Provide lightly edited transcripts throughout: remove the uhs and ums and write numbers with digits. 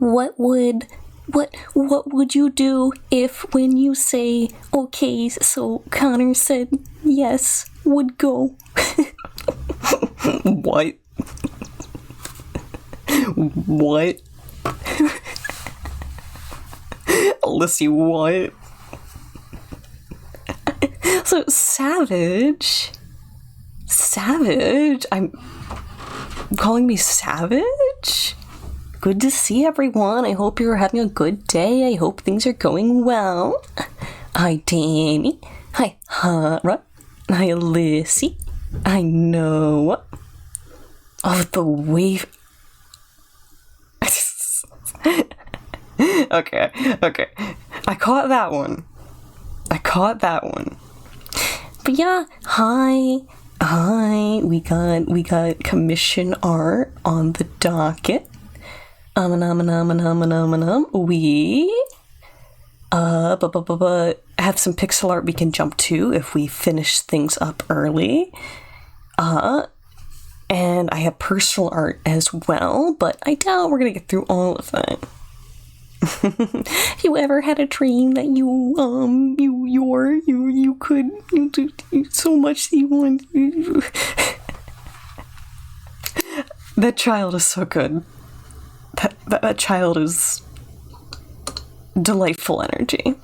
what would you do if when you say okay, so Connor said yes, would go? What? What? Lissy, what? So savage? I'm calling me savage? Good to see everyone. I hope you're having a good day. I hope things are going well. Hi, Danny. Hi, Hara. Hi, Lissy. I know. Oh, the wave. Okay. I caught that one. But yeah, hi. We got commission art on the docket. We have some pixel art we can jump to if we finish things up early. And I have personal art as well, but I doubt we're gonna get through all of that. You ever had a dream that you could do so much that you want? That child is so good. That child is delightful energy.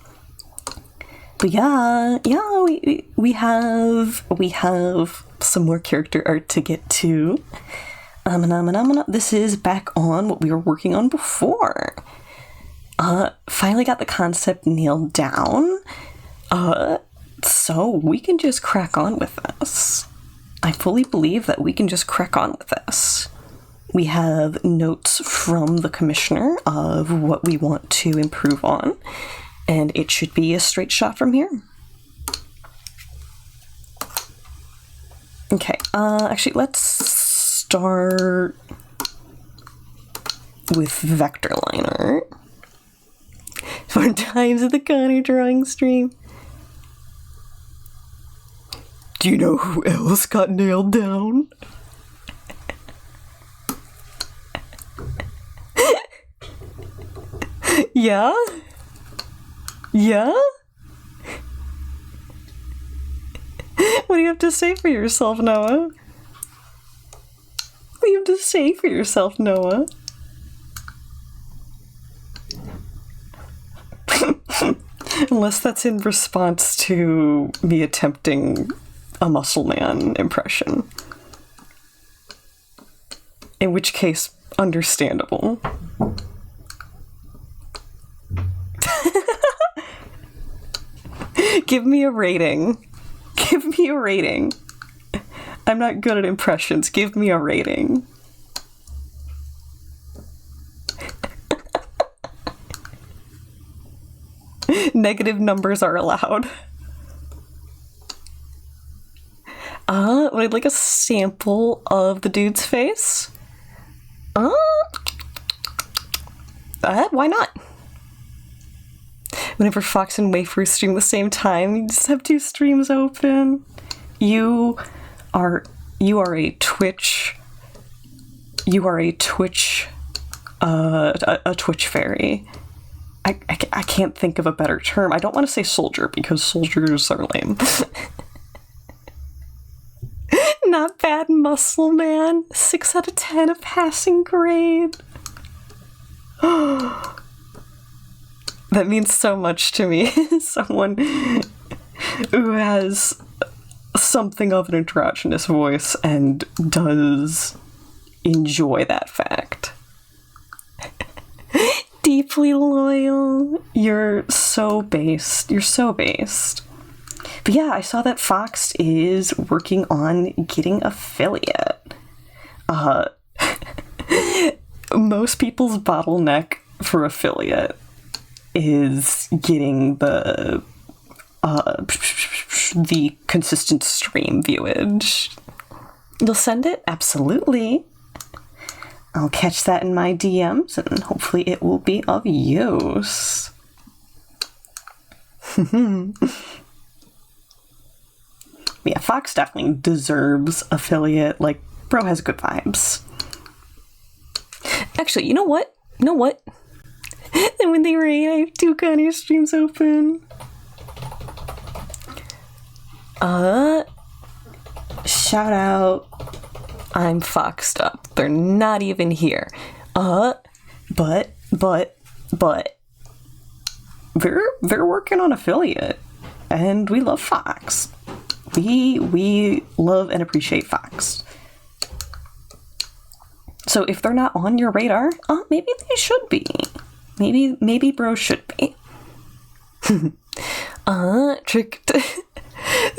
But yeah, we have some more character art to get to. This is back on what we were working on before. Finally got the concept nailed down. So we can just crack on with this. I fully believe that we can just crack on with this. We have notes from the commissioner of what we want to improve on, and it should be a straight shot from here. Okay, actually, let's start with vector line art. 4 times at the Connor drawing stream. Do you know who else got nailed down? Yeah? What do you have to say for yourself, Noah? Unless that's in response to me attempting a Muscle Man impression. In which case, understandable. Give me a rating. I'm not good at impressions. Give me a rating. Negative numbers are allowed. Would I like a sample of the dude's face? Why not? Whenever Fox and Wafer stream the same time, you just have 2 streams open. You are a Twitch fairy. I can't think of a better term. I don't want to say soldier because soldiers are lame. Not bad, Muscle Man. 6 out of 10, a passing grade. That means so much to me. Someone who has something of an androgynous voice and does enjoy that fact. Deeply loyal. You're so based. But yeah, I saw that Fox is working on getting affiliate. Most people's bottleneck for affiliate is getting the consistent stream viewage. You'll send it? Absolutely. I'll catch that in my DMs and hopefully it will be of use. Yeah, Fox definitely deserves affiliate. Like, bro has good vibes. Actually, you know what? And when they rain, I have 2 Kanye streams open. Shout out. I'm foxed up. They're not even here. But they're working on affiliate, and we love Fox. We love and appreciate Fox. So if they're not on your radar, maybe they should be. Maybe bro should be. The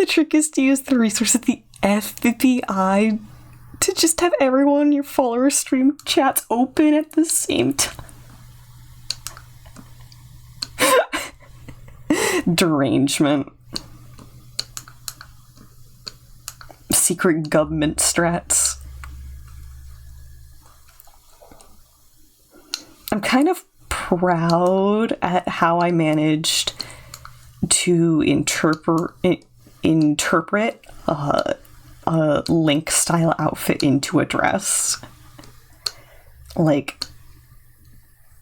trick is to use the resource of the FBI to just have everyone in your follower stream chats open at the same time. Derangement. Secret government strats. I'm kind of proud at how I managed to interpret a Link style outfit into a dress. Like,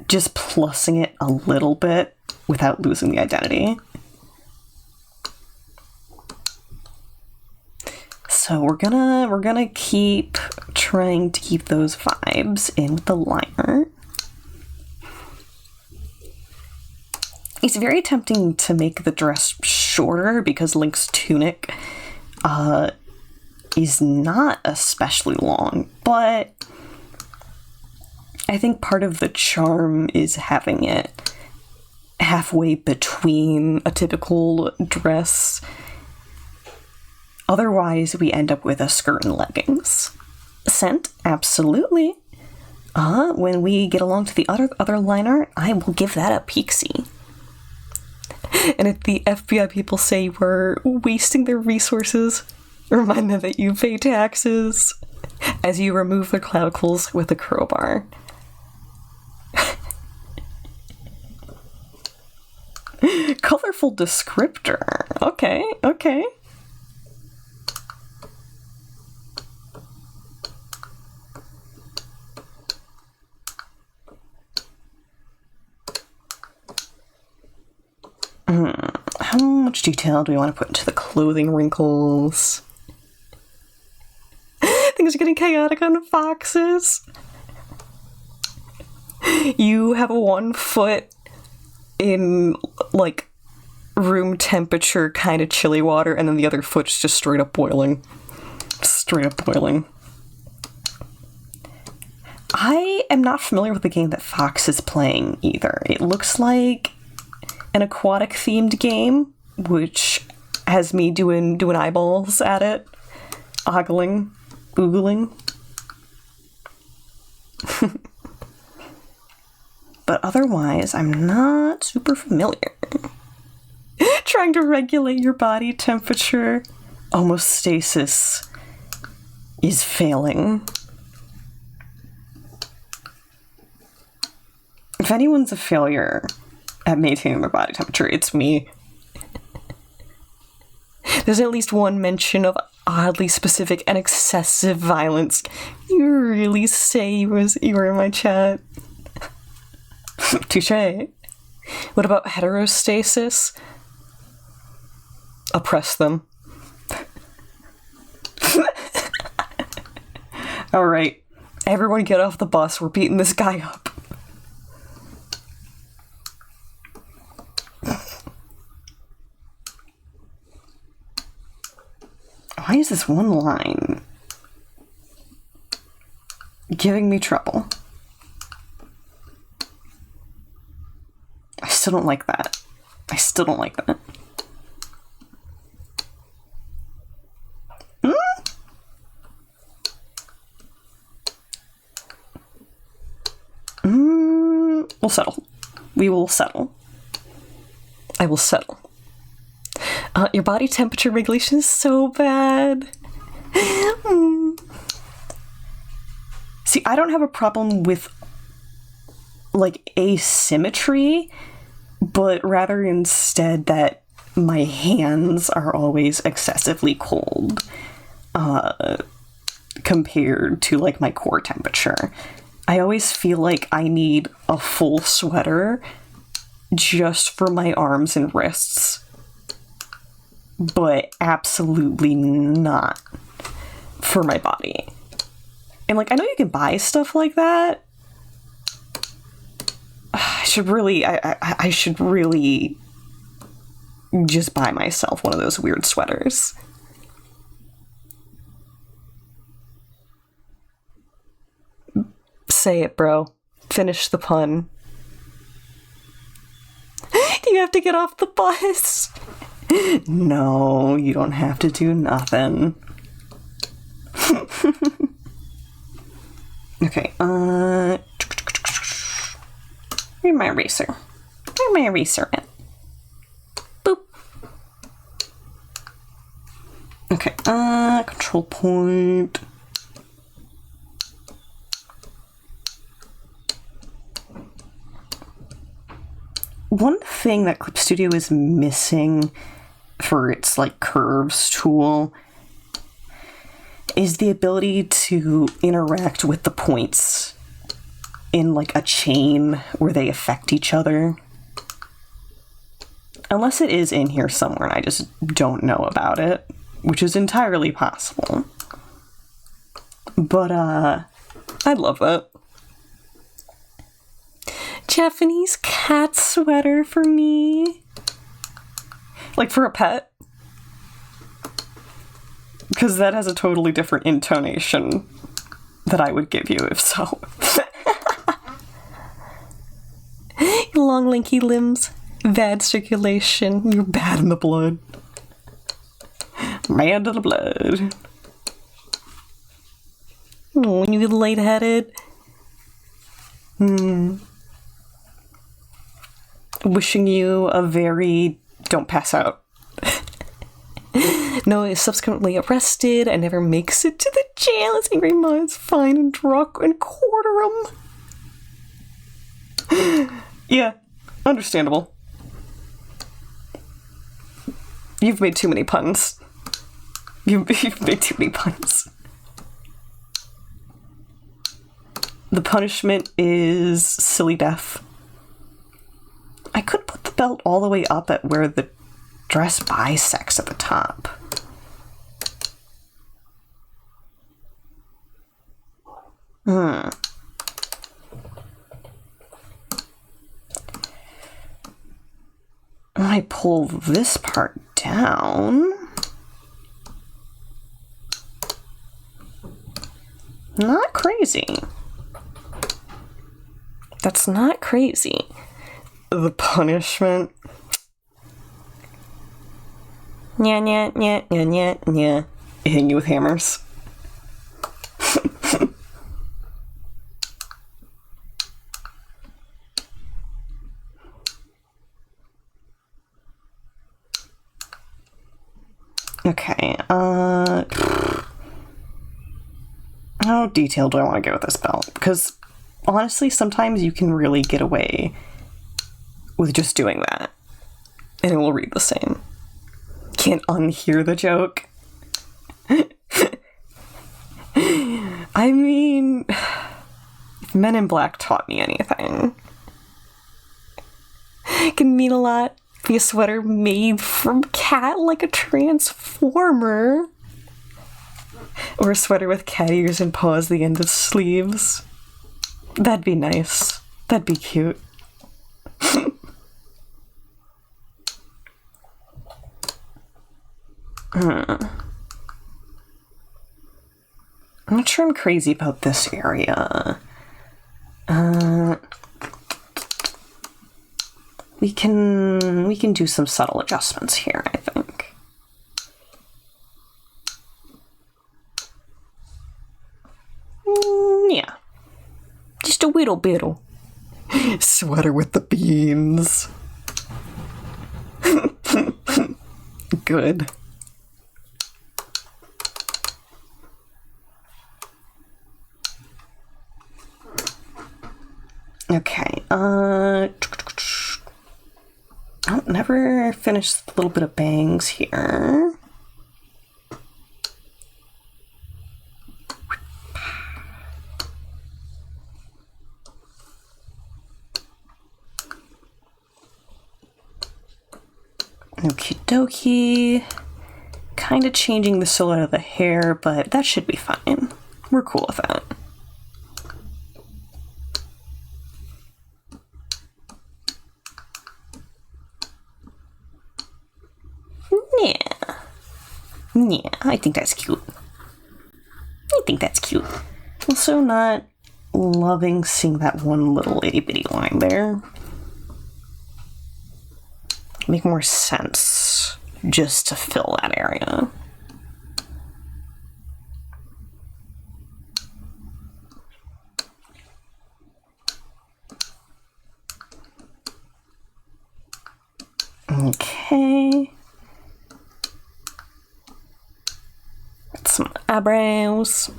just plussing it a little bit without losing the identity. So we're gonna keep trying to keep those vibes in with the liner. It's very tempting to make the dress shorter because Link's tunic is not especially long, but I think part of the charm is having it halfway between a typical dress. Otherwise, we end up with a skirt and leggings. Scent? Absolutely. When we get along to the other liner, I will give that a peek-see. And if the FBI people say we're wasting their resources, remind them that you pay taxes as you remove their clavicles with a crowbar. Colorful descriptor. Okay. How much detail do we want to put into the clothing wrinkles? Things are getting chaotic on Foxes. You have 1 foot in, like, room temperature kind of chilly water, and then the other foot's just straight up boiling. I am not familiar with the game that Fox is playing either. It looks like an aquatic themed game, which has me doing eyeballs at it, oogling. But otherwise, I'm not super familiar. Trying to regulate your body temperature, homeostasis is failing. If anyone's a failure at maintaining their body temperature, it's me. There's at least one mention of oddly specific and excessive violence. You really say you were in my chat? Touché. What about heterostasis? Oppress them. Alright, everyone get off the bus, we're beating this guy up. Why is this one line giving me trouble? I still don't like that. We'll settle. We will settle. I will settle. Your body temperature regulation is so bad. See, I don't have a problem with, like, asymmetry, but rather instead that my hands are always excessively cold compared to, like, my core temperature. I always feel like I need a full sweater just for my arms and wrists, but absolutely not for my body. And like, I know you can buy stuff like that. I should really just buy myself one of those weird sweaters. Say it, bro. Finish the pun. Do you have to get off the bus? No, you don't have to do nothing. Okay, where's my eraser? Where's my eraser at? Boop. Okay, control point. One thing that Clip Studio is missing for its like curves tool is the ability to interact with the points in like a chain where they affect each other. Unless it is in here somewhere and I just don't know about it, which is entirely possible. But I love that. Japanese cat sweater for me. Like for a pet. Because that has a totally different intonation that I would give you if so. Long lanky limbs, bad circulation, you're bad in the blood. Bad in the blood. Oh, when you get lightheaded. Wishing you a very don't pass out. Noah is subsequently arrested and never makes it to the jail as angry minds find and drunk and quarter him. Yeah, understandable. You've made too many puns. You've made too many puns. The punishment is silly death. I could put the belt all the way up at where the dress bisects at the top. I pull this part down. Not crazy. That's not crazy. The punishment. Nya, nya, nya, nya, nya, nya. Hitting you with hammers. Okay, how detailed do I want to go with this belt? Because honestly, sometimes you can really get away with just doing that, and it will read the same. Can't unhear the joke. I mean, if Men in Black taught me anything, it can mean a lot. Be a sweater made from cat like a transformer. Or a sweater with cat ears and paws the end of sleeves. That'd be nice. That'd be cute. I'm not sure I'm crazy about this area. We can do some subtle adjustments here, I think. Yeah. Just a whittle biddle. Sweater with the beans. Good. Okay, I'll never finish a little bit of bangs here. Okie dokie. Kind of changing the silhouette of the hair, but that should be fine. We're cool with that. Yeah. Yeah, I think that's cute. I think that's cute. Also not loving seeing that one little itty bitty line there. Make more sense just to fill that area. Okay. Some eyebrows.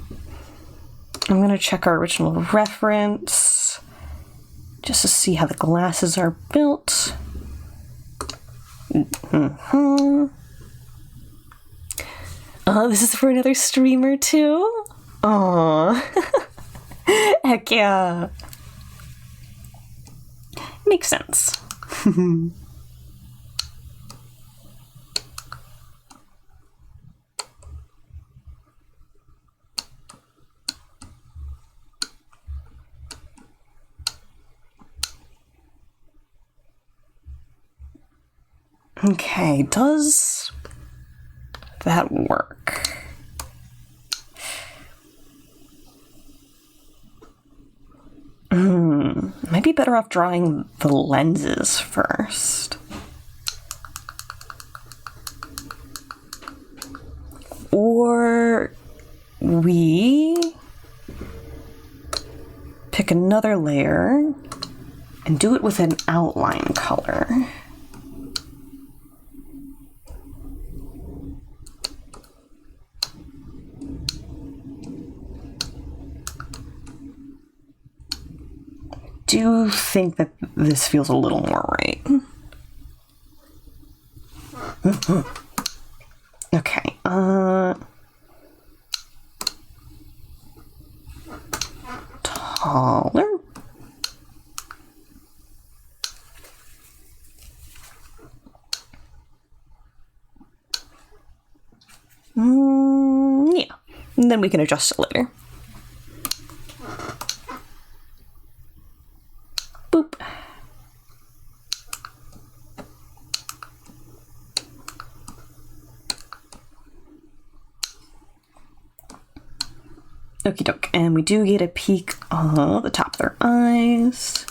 I'm going to check our original reference just to see how the glasses are built. Oh, this is for another streamer too? Aww. Heck yeah. Makes sense. Okay, does that work? Might be better off drawing the lenses first. Or we pick another layer and do it with an outline color. Do think that this feels a little more right. Okay, taller. Yeah, and then we can adjust it later. Boop. Okie doke, and we do get a peek of the top of their eyes.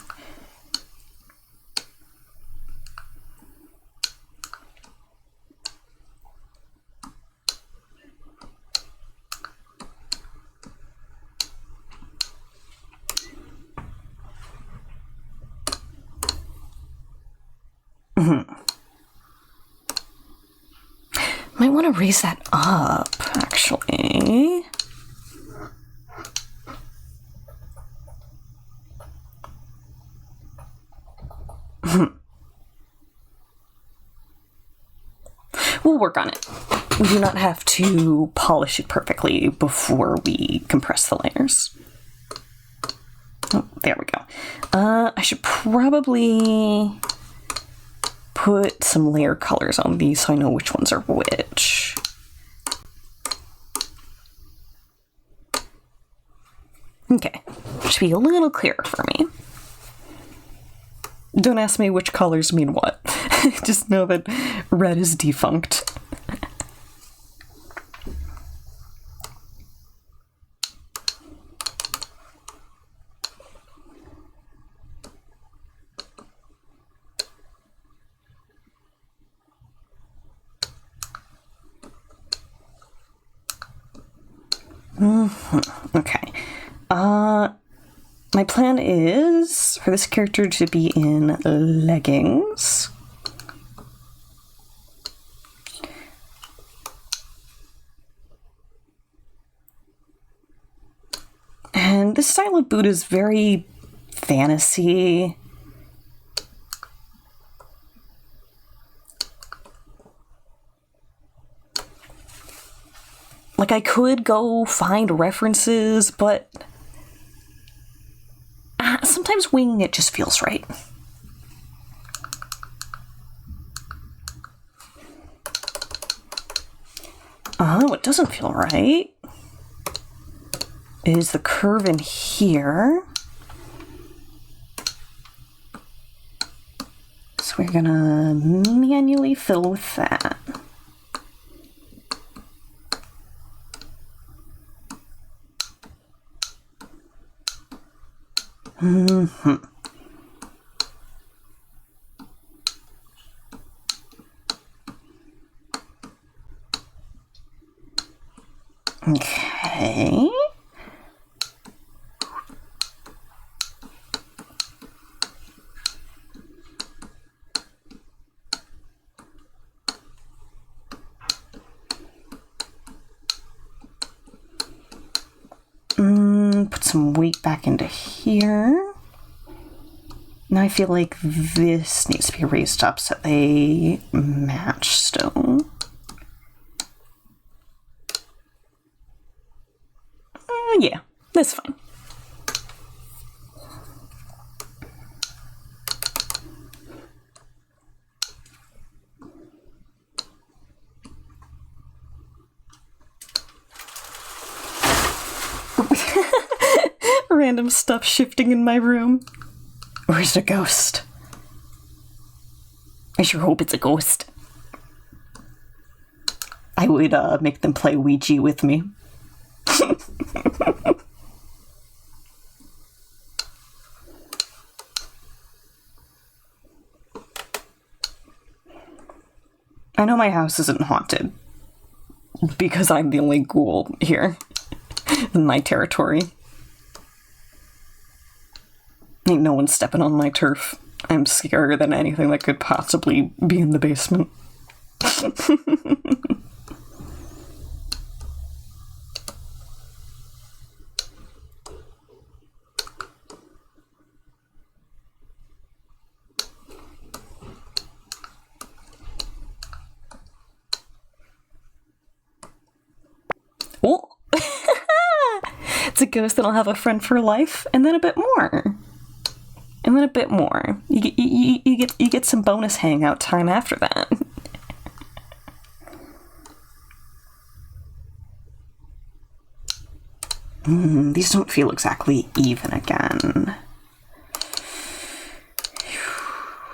Might want to raise that up, actually. We'll work on it. We do not have to polish it perfectly before we compress the layers. Oh, there we go. I should probably put some layer colors on these so I know which ones are which. Okay, should be a little clearer for me. Don't ask me which colors mean what. Just know that red is defunct. Okay. My plan is for this character to be in leggings. And this style of boot is very fantasy. Like, I could go find references, but sometimes winging it just feels right. What doesn't feel right is the curve in here. So we're gonna manually fill with that. Okay. Put some weight back into here. Now I feel like this needs to be raised up so they match still. Yeah, that's fine. Random stuff shifting in my room. Where's the ghost? I sure hope it's a ghost. I would make them play Ouija with me. I know my house isn't haunted because I'm the only ghoul here in my territory. Ain't no one stepping on my turf. I'm scarier than anything that could possibly be in the basement. Oh! It's a ghost that'll have a friend for life, and then a bit more. And then a bit more. You get some bonus hangout time after that. These don't feel exactly even again.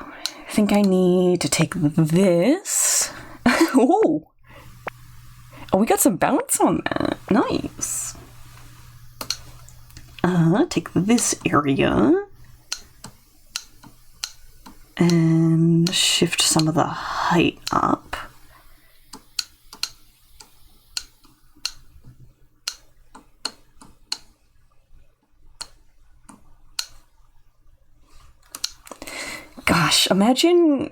I think I need to take this. Oh! Oh, we got some bounce on that. Nice. Take this area. And shift some of the height up. Gosh, imagine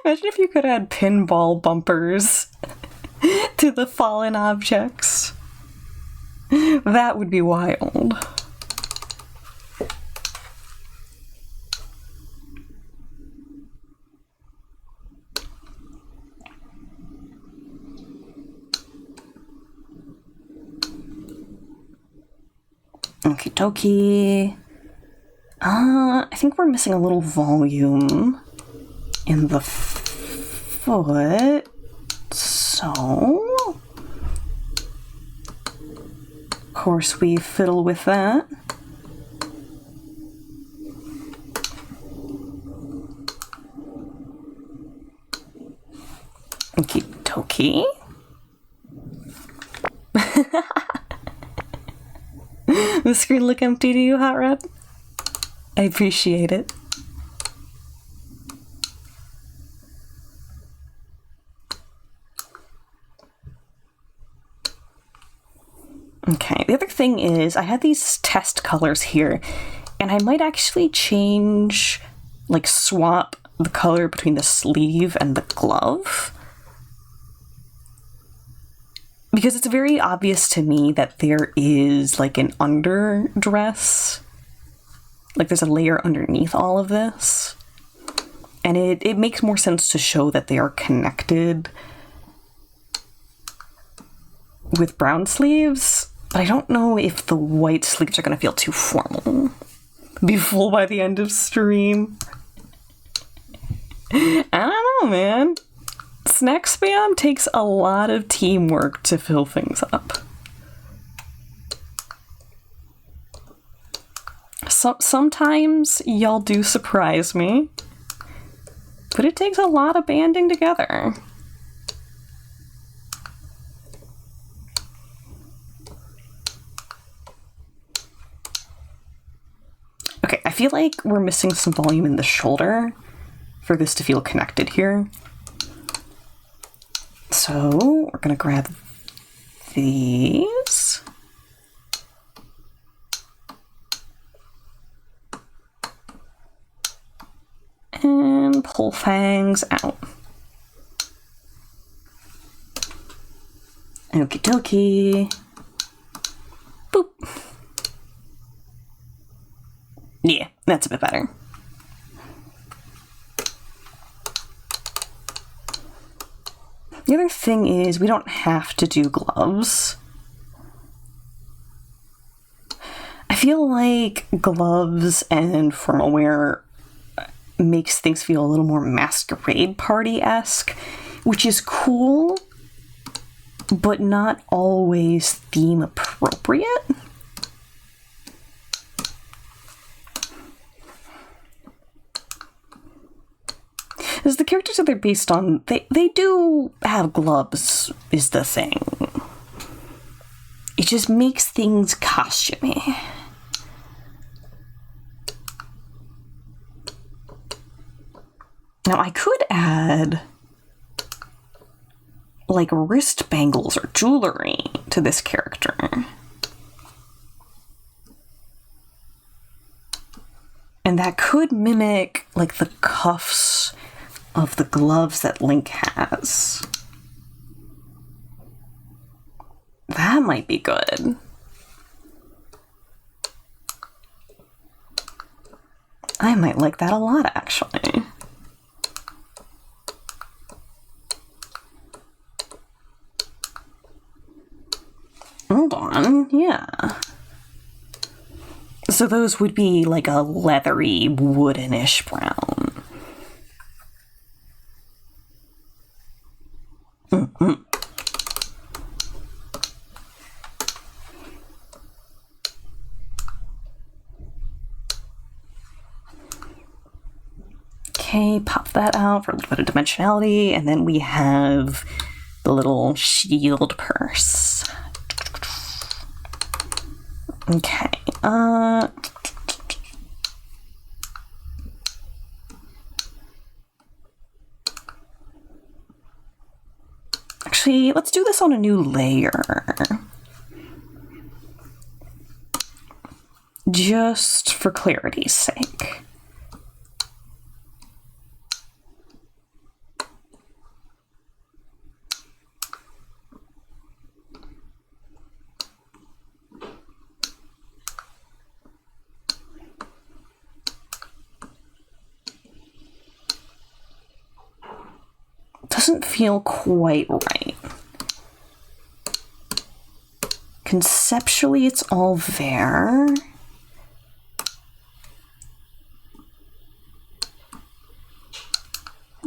if you could add pinball bumpers to the fallen objects. That would be wild. Okie dokie. I think we're missing a little volume in the foot. So, of course, we fiddle with that. Okie dokie. The screen look empty to you, Hot Rod? I appreciate it. Okay, the other thing is I had these test colors here, and I might actually change, like swap the color between the sleeve and the glove. Because it's very obvious to me that there is like an underdress. Like there's a layer underneath all of this. And it makes more sense to show that they are connected with brown sleeves. But I don't know if the white sleeves are going to feel too formal. Be full by the end of stream. I don't know, man. Snack spam takes a lot of teamwork to fill things up. Sometimes y'all do surprise me, but it takes a lot of banding together. Okay, I feel like we're missing some volume in the shoulder for this to feel connected here. So we're gonna grab these. And pull fangs out. Okie dokie. Boop. Yeah, that's a bit better. The other thing is we don't have to do gloves. I feel like gloves and formal wear makes things feel a little more masquerade party-esque, which is cool, but not always theme appropriate. As the characters that they're based on, they do have gloves, is the thing. It just makes things costumey. Now I could add like wrist bangles or jewelry to this character. And that could mimic like the cuffs of the gloves that Link has. That might be good. I might like that a lot, actually. Hold on, yeah. So those would be like a leathery, woodenish brown. Mm-mm. Okay, pop that out for a little bit of dimensionality, and then we have the little shield purse. Okay, actually, let's do this on a new layer. Just for clarity's sake. Doesn't feel quite right. Conceptually, it's all there.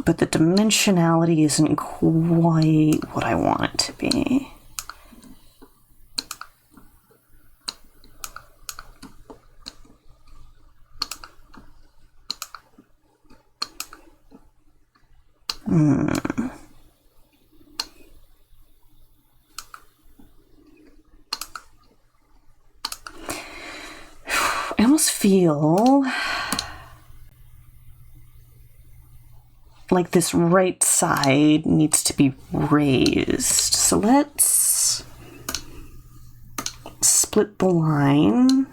But the dimensionality isn't quite what I want it to be. I almost feel like this right side needs to be raised. So let's split the line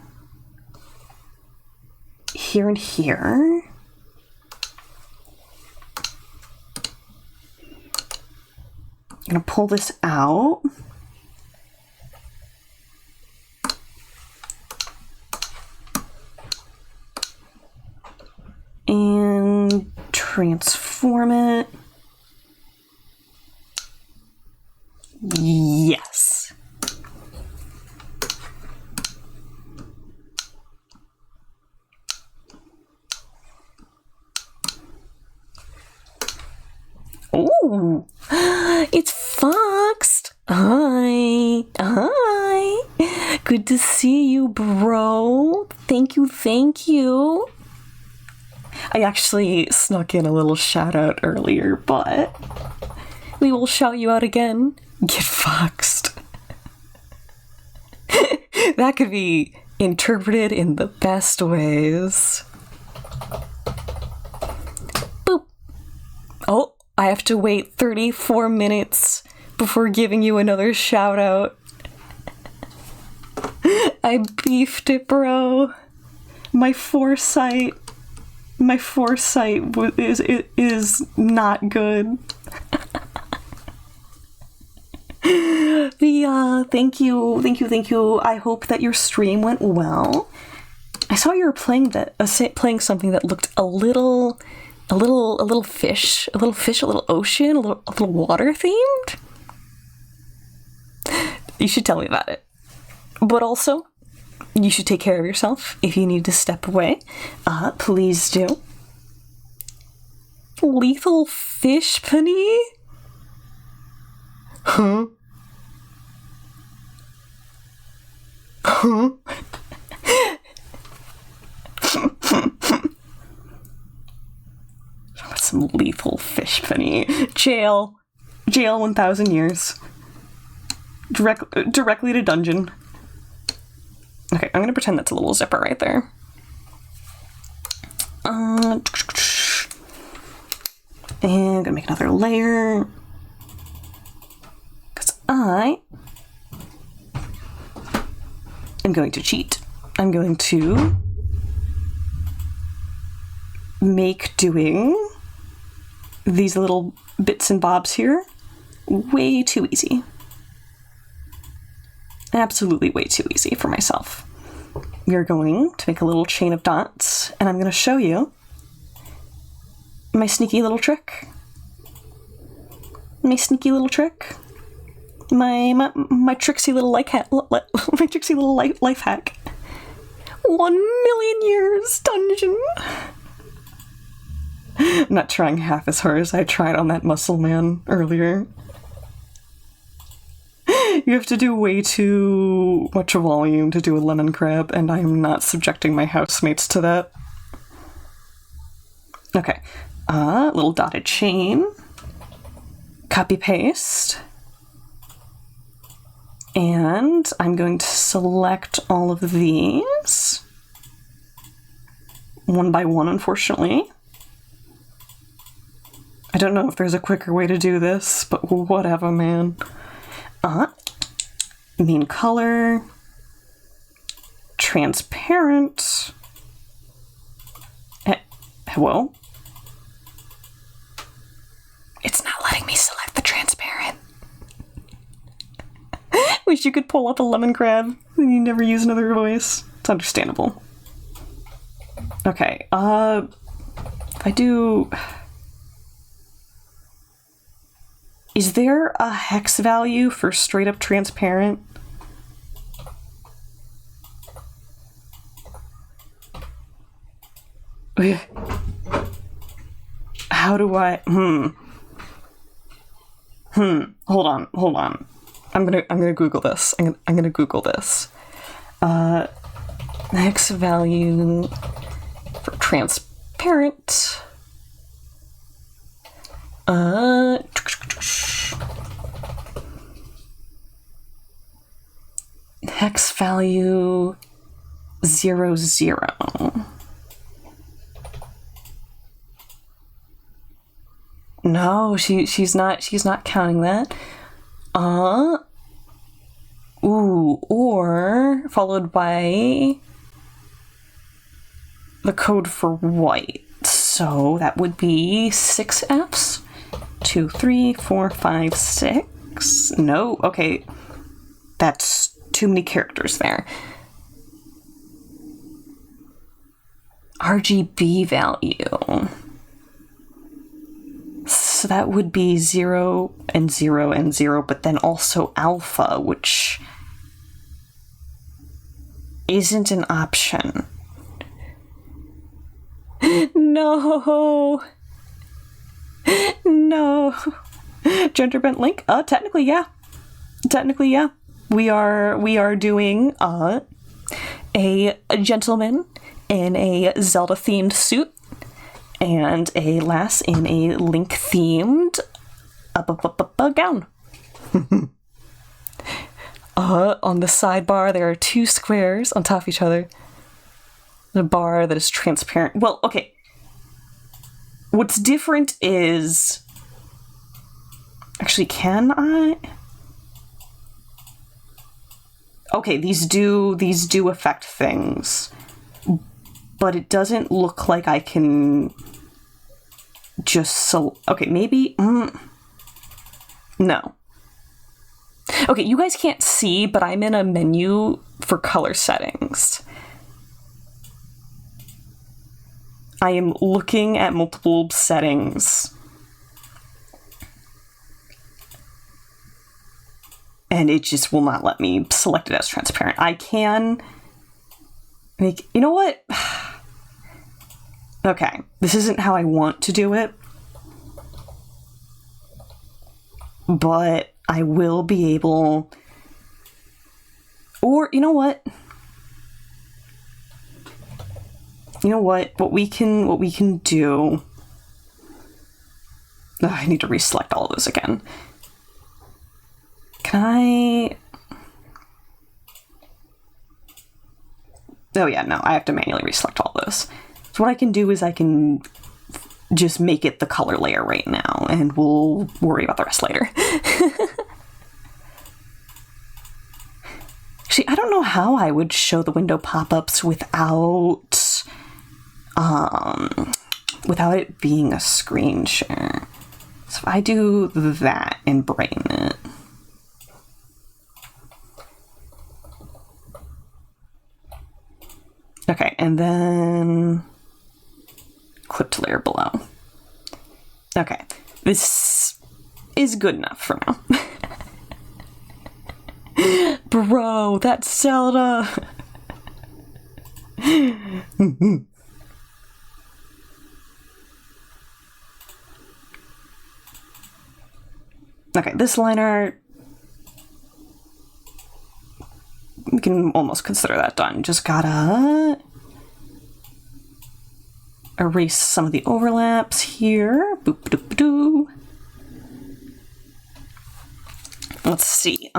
here and here. I'm gonna pull this out. And transform it. Yes. Ooh, It's Foxed. Hi. Hi. Good to see you, bro. Thank you, thank you. I actually snuck in a little shout out earlier, but we will shout you out again. Get foxed. That could be interpreted in the best ways. Boop. Oh, I have to wait 34 minutes before giving you another shout out. I beefed it, bro. My foresight is not good. Thank you. I hope that your stream went well. I saw you were playing something that looked a little fish, a little ocean, a little water themed. You should tell me about it. But also, you should take care of yourself. If you need to step away, please do. Lethal fish penny? Huh? Huh? Some lethal fish penny. Jail 1,000 years. Directly to dungeon. Okay, I'm gonna pretend that's a little zipper right there. And I'm gonna make another layer. Because I am going to cheat. I'm going to make doing these little bits and bobs here way too easy. Absolutely way too easy for myself. We are going to make a little chain of dots, and I'm going to show you my sneaky little trick. My tricksy little life hack. 1,000,000 years dungeon. I'm not trying half as hard as I tried on that muscle man earlier. You have to do way too much volume to do a lemon crab, and I am not subjecting my housemates to that. Okay, little dotted chain. Copy paste. And I'm going to select all of these. One by one, unfortunately. I don't know if there's a quicker way to do this, but whatever, man. Main color, transparent. Hello? It's not letting me select the transparent. Wish you could pull up a lemon crab and you never use another voice. It's understandable. Okay, if I do... Is there a hex value for straight up transparent? How do I... Hold on. I'm gonna Google this. I'm gonna Google this. Hex value for transparent. Hex value 0, 0. No, she's not counting that. Or followed by the code for white. So that would be 6 Fs. 2, 3, 4, 5, 6. No, okay. That's too many characters there. RGB value. So that would be 0 and 0 and 0, but then also alpha, which isn't an option. No. Gender bent link? Technically, yeah. Technically, yeah. We are doing a gentleman in a Zelda themed suit and a lass in a Link themed gown. On the sidebar, there are two squares on top of each other. The bar that is transparent. Well, okay. What's different is... Actually, can I? Okay, these do affect things. But it doesn't look like I can just okay, maybe... No. Okay, you guys can't see, but I'm in a menu for color settings. I am looking at multiple settings. And it just will not let me select it as transparent. I can make... You know what? Okay, this isn't how I want to do it. But I will be able... Or, you know what? You know what? What we can do... Ugh, I need to reselect all of those again. Can I... Oh yeah, no, I have to manually reselect all those. So what I can do is I can just make it the color layer right now, and we'll worry about the rest later. Actually, I don't know how I would show the window pop-ups without it being a screen share. So if I do that and brain it. Okay, and then clip to layer below. Okay, this is good enough for now. Bro, that's Zelda. Okay, this liner, we can almost consider that done. Just gotta erase some of the overlaps here. Boop, doop, doo. Let's see.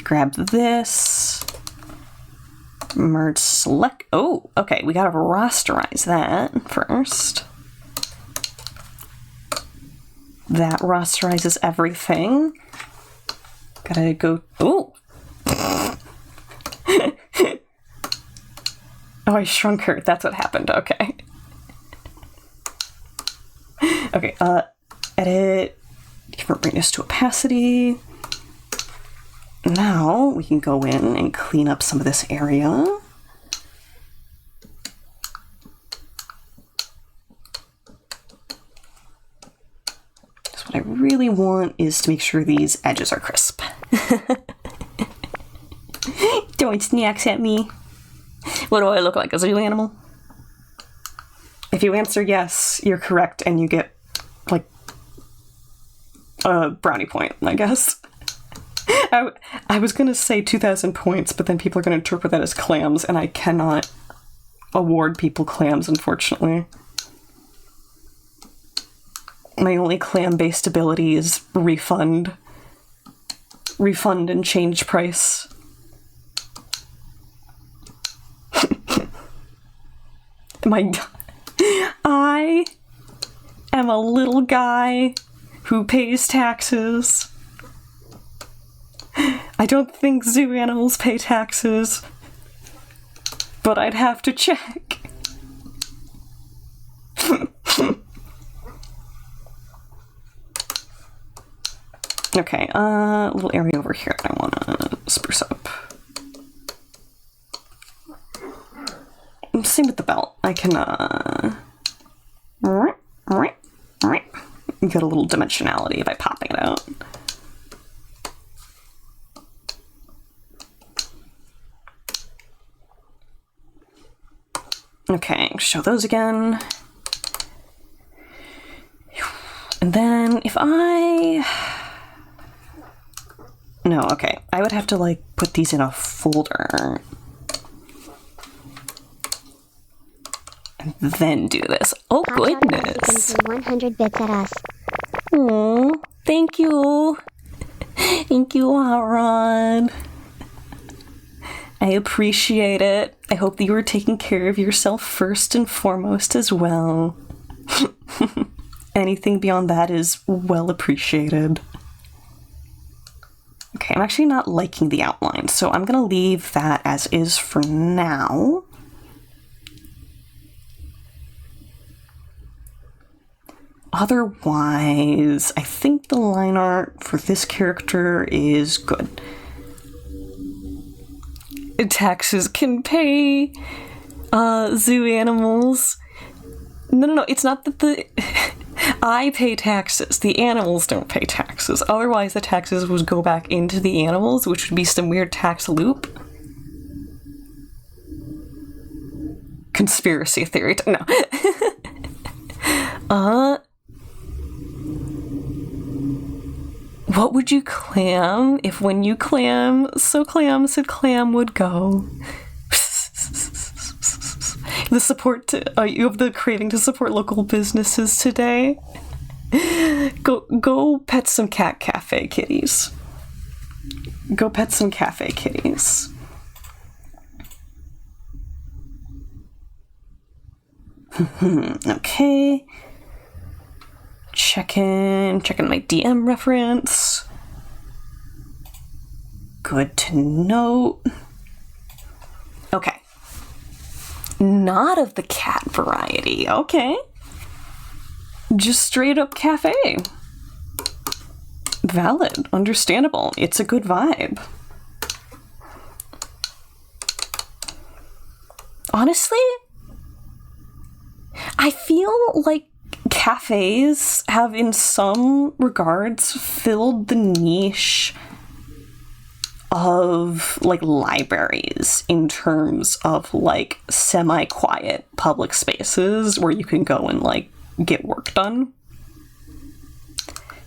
Grab this. Merge select. Oh, okay. We gotta rasterize that first. That rasterizes everything. Gotta go. Oh! Oh, I shrunk her. That's what happened. Okay. Okay, edit. Different brightness to opacity. Now we can go in and clean up some of this area. So what I really want is to make sure these edges are crisp. Throwing snacks at me. What do I look like, a zoo animal? If you answer yes, you're correct, and you get, like, a brownie point, I guess. I was gonna say 2,000 points, but then people are gonna interpret that as clams, and I cannot award people clams, unfortunately. My only clam-based ability is refund. Refund and change price. My God. I am a little guy who pays taxes. I don't think zoo animals pay taxes, but I'd have to check. Okay, a little area over here that I want to spruce up. Same with the belt. I can, get a little dimensionality by popping it out. Okay, show those again. And then if I... No, okay. I would have to, like, put these in a folder. And then do this. Oh, goodness. 100 bits at us. Oh, thank you. Thank you, Aaron. I appreciate it. I hope that you were taking care of yourself first and foremost as well. Anything beyond that is well appreciated. Okay, I'm actually not liking the outline, so I'm gonna leave that as is for now. Otherwise, I think the line art for this character is good. Taxes can pay zoo animals. No, it's not that the... I pay taxes. The animals don't pay taxes. Otherwise, the taxes would go back into the animals, which would be some weird tax loop. Conspiracy theory. No. What would you clam if when you clam, so clam said clam would go? The support to, you have the craving to support local businesses today? Go pet some cat cafe kitties. Go pet some cafe kitties. Okay. Checking my DM reference. Good to note. Okay. Not of the cat variety. Okay. Just straight up cafe. Valid. Understandable. It's a good vibe. Honestly, I feel like cafes have in some regards filled the niche of like libraries in terms of like semi-quiet public spaces where you can go and like get work done.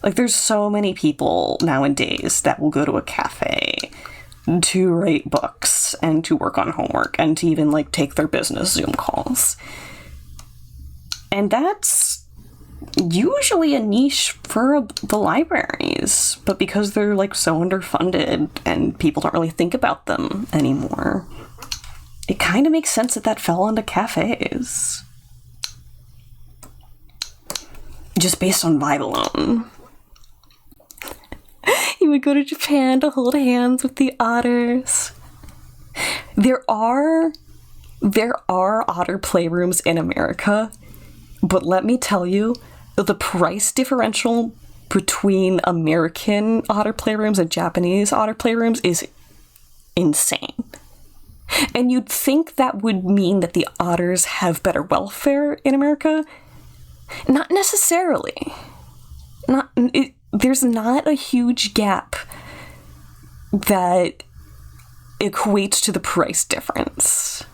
Like there's so many people nowadays that will go to a cafe to write books and to work on homework and to even like take their business Zoom calls. And that's usually a niche for the libraries, but because they're like so underfunded and people don't really think about them anymore, it kind of makes sense that fell onto cafes. Just based on vibe alone. You would go to Japan to hold hands with the otters. There are otter playrooms in America, but let me tell you, the price differential between American otter playrooms and Japanese otter playrooms is insane. And you'd think that would mean that the otters have better welfare in America. Not necessarily. There's not a huge gap that equates to the price difference.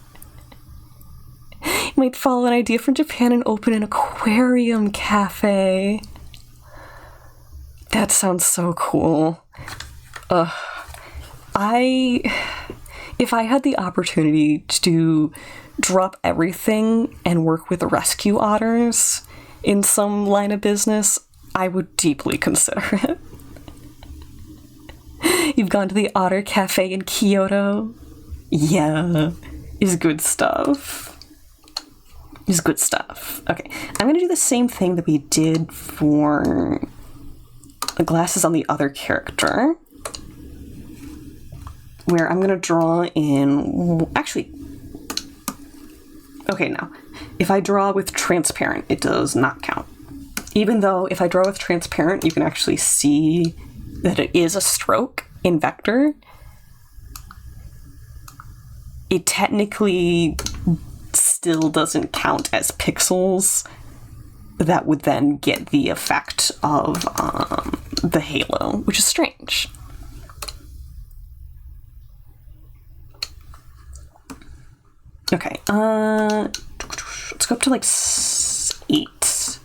You might follow an idea from Japan and open an aquarium cafe. That sounds so cool. If I had the opportunity to drop everything and work with rescue otters in some line of business, I would deeply consider it. You've gone to the Otter Cafe in Kyoto? Yeah, it's good stuff. It's good stuff. Okay, I'm gonna do the same thing that we did for the glasses on the other character, where I'm gonna draw in, actually, okay, now, if I draw with transparent, it does not count. Even though if I draw with transparent, you can actually see that it is a stroke in vector. It technically still doesn't count as pixels. That would then get the effect of the halo, which is strange. Okay, let's go up to like 8.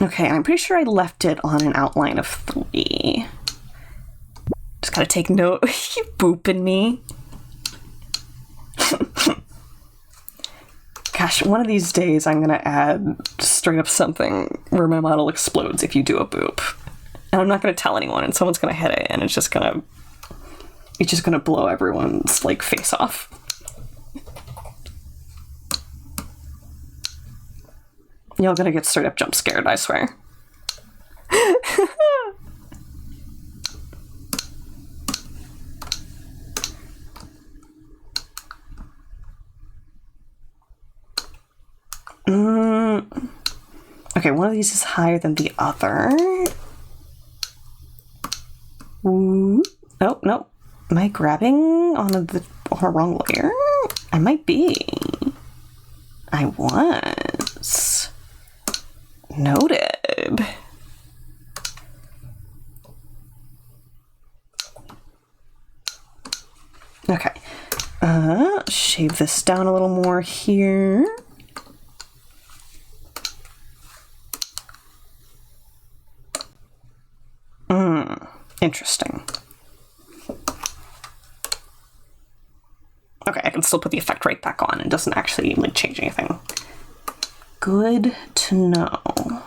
Okay, I'm pretty sure I left it on an outline of 3. Just gotta take note. You booping me. Gosh, one of these days I'm gonna add straight up something where my model explodes if you do a boop. And I'm not gonna tell anyone, and someone's gonna hit it, and it's just gonna blow everyone's, like, face off. You're gonna get straight up jump scared, I swear. Okay, one of these is higher than the other. Ooh. Oh, no. Am I grabbing on the wrong layer? I might be. I was. Noted. Okay. Shave this down a little more here. Interesting. Okay, I can still put the effect right back on. It doesn't actually, like, change anything. Good to know.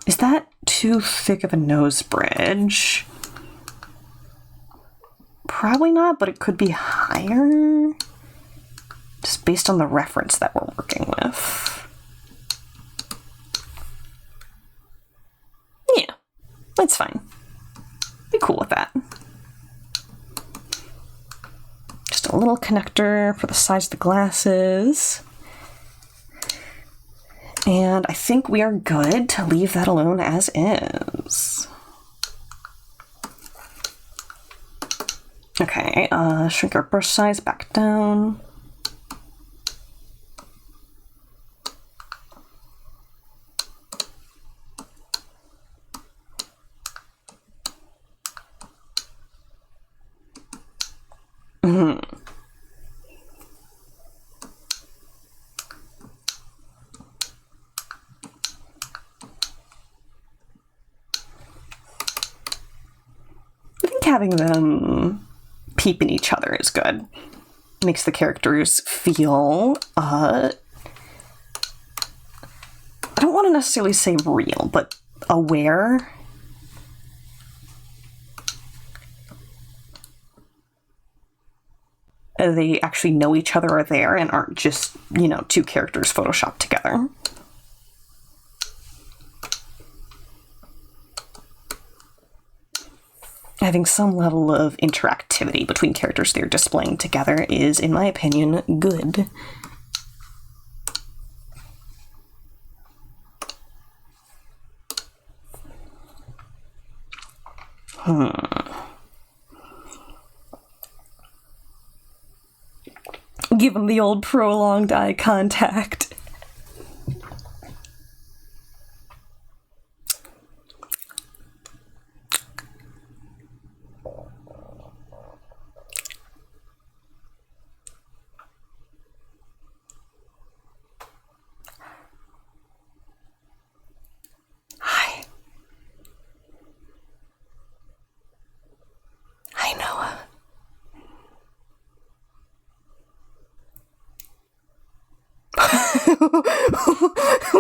Is that too thick of a nose bridge? Probably not, but it could be higher. Just based on the reference that we're working with. Yeah, that's fine. Be cool with that. Just a little connector for the size of the glasses. And I think we are good to leave that alone as is. Okay, shrink our brush size back down. Having them peep in each other is good. Makes the characters feel, I don't want to necessarily say real, but aware. They actually know each other are there and aren't just, you know, two characters photoshopped together. Having some level of interactivity between characters they're displaying together is, in my opinion, good. Give them the old prolonged eye contact.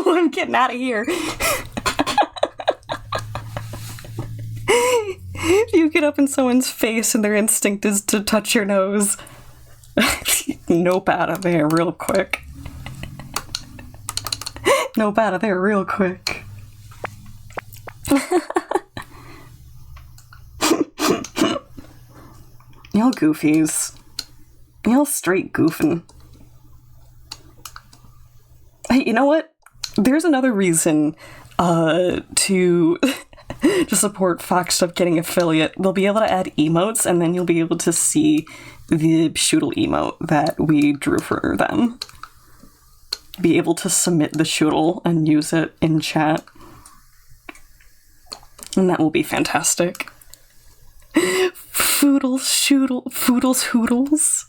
I'm getting out of here. You get up in someone's face and their instinct is to touch your nose. Nope, out of there real quick. Nope, out of there real quick. Y'all goofies. Y'all straight goofing. Hey, you know what? There's another reason to support Fox Stuff getting affiliate. They'll be able to add emotes, and then you'll be able to see the Shoodle emote that we drew for them. Be able to submit the Shoodle and use it in chat. And that will be fantastic. Foodles, hoodles.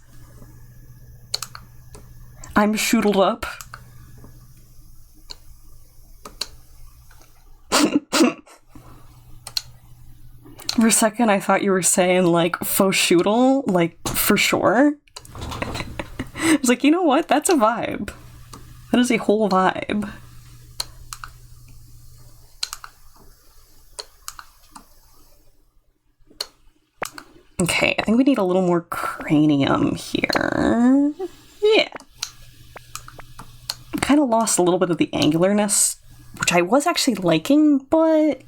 I'm shoodled up. For a second, I thought you were saying, like, faux shoodle, like, for sure. I was like, you know what? That's a vibe. That is a whole vibe. Okay, I think we need a little more cranium here. Yeah. Kind of lost a little bit of the angularness, which I was actually liking, but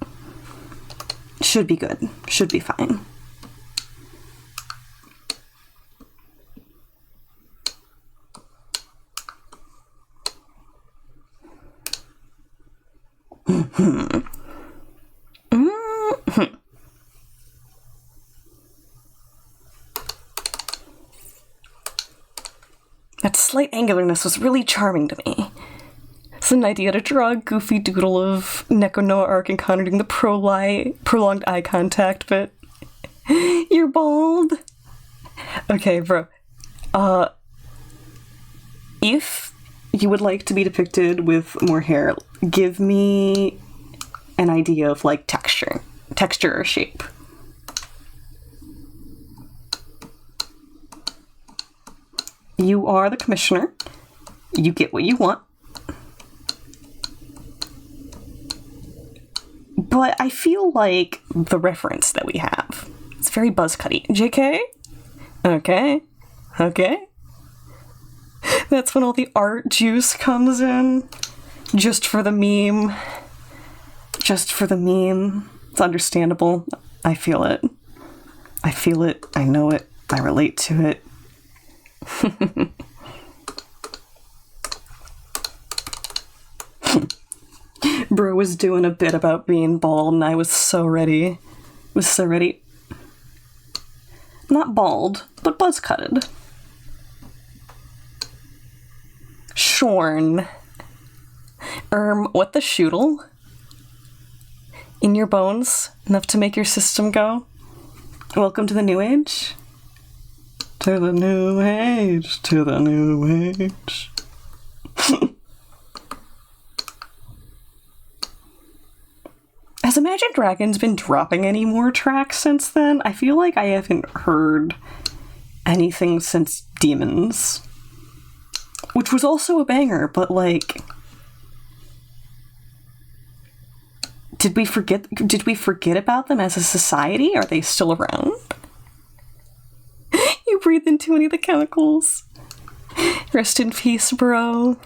should be good. Should be fine. That slight angularness was really charming to me. It's an idea to draw a goofy doodle of Neko Noa arc encountering the prolonged eye contact, but you're bald. Okay, bro. If you would like to be depicted with more hair, give me an idea of, like, texture or shape. You are the commissioner. You get what you want. But I feel like the reference that we have, it's very buzz-cutty. JK? Okay. That's when all the art juice comes in. Just for the meme. It's understandable. I feel it. I know it. I relate to it. Bro was doing a bit about being bald and I was so ready. Not bald, but buzz-cutted. Shorn. What the shoodle? In your bones? Enough to make your system go? Welcome to the new age? To the new age. Has Imagine Dragons been dropping any more tracks since then? I feel like I haven't heard anything since Demons. Which was also a banger, but, like, did we forget about them as a society? Are they still around? You breathe in too many of the chemicals. Rest in peace, bro.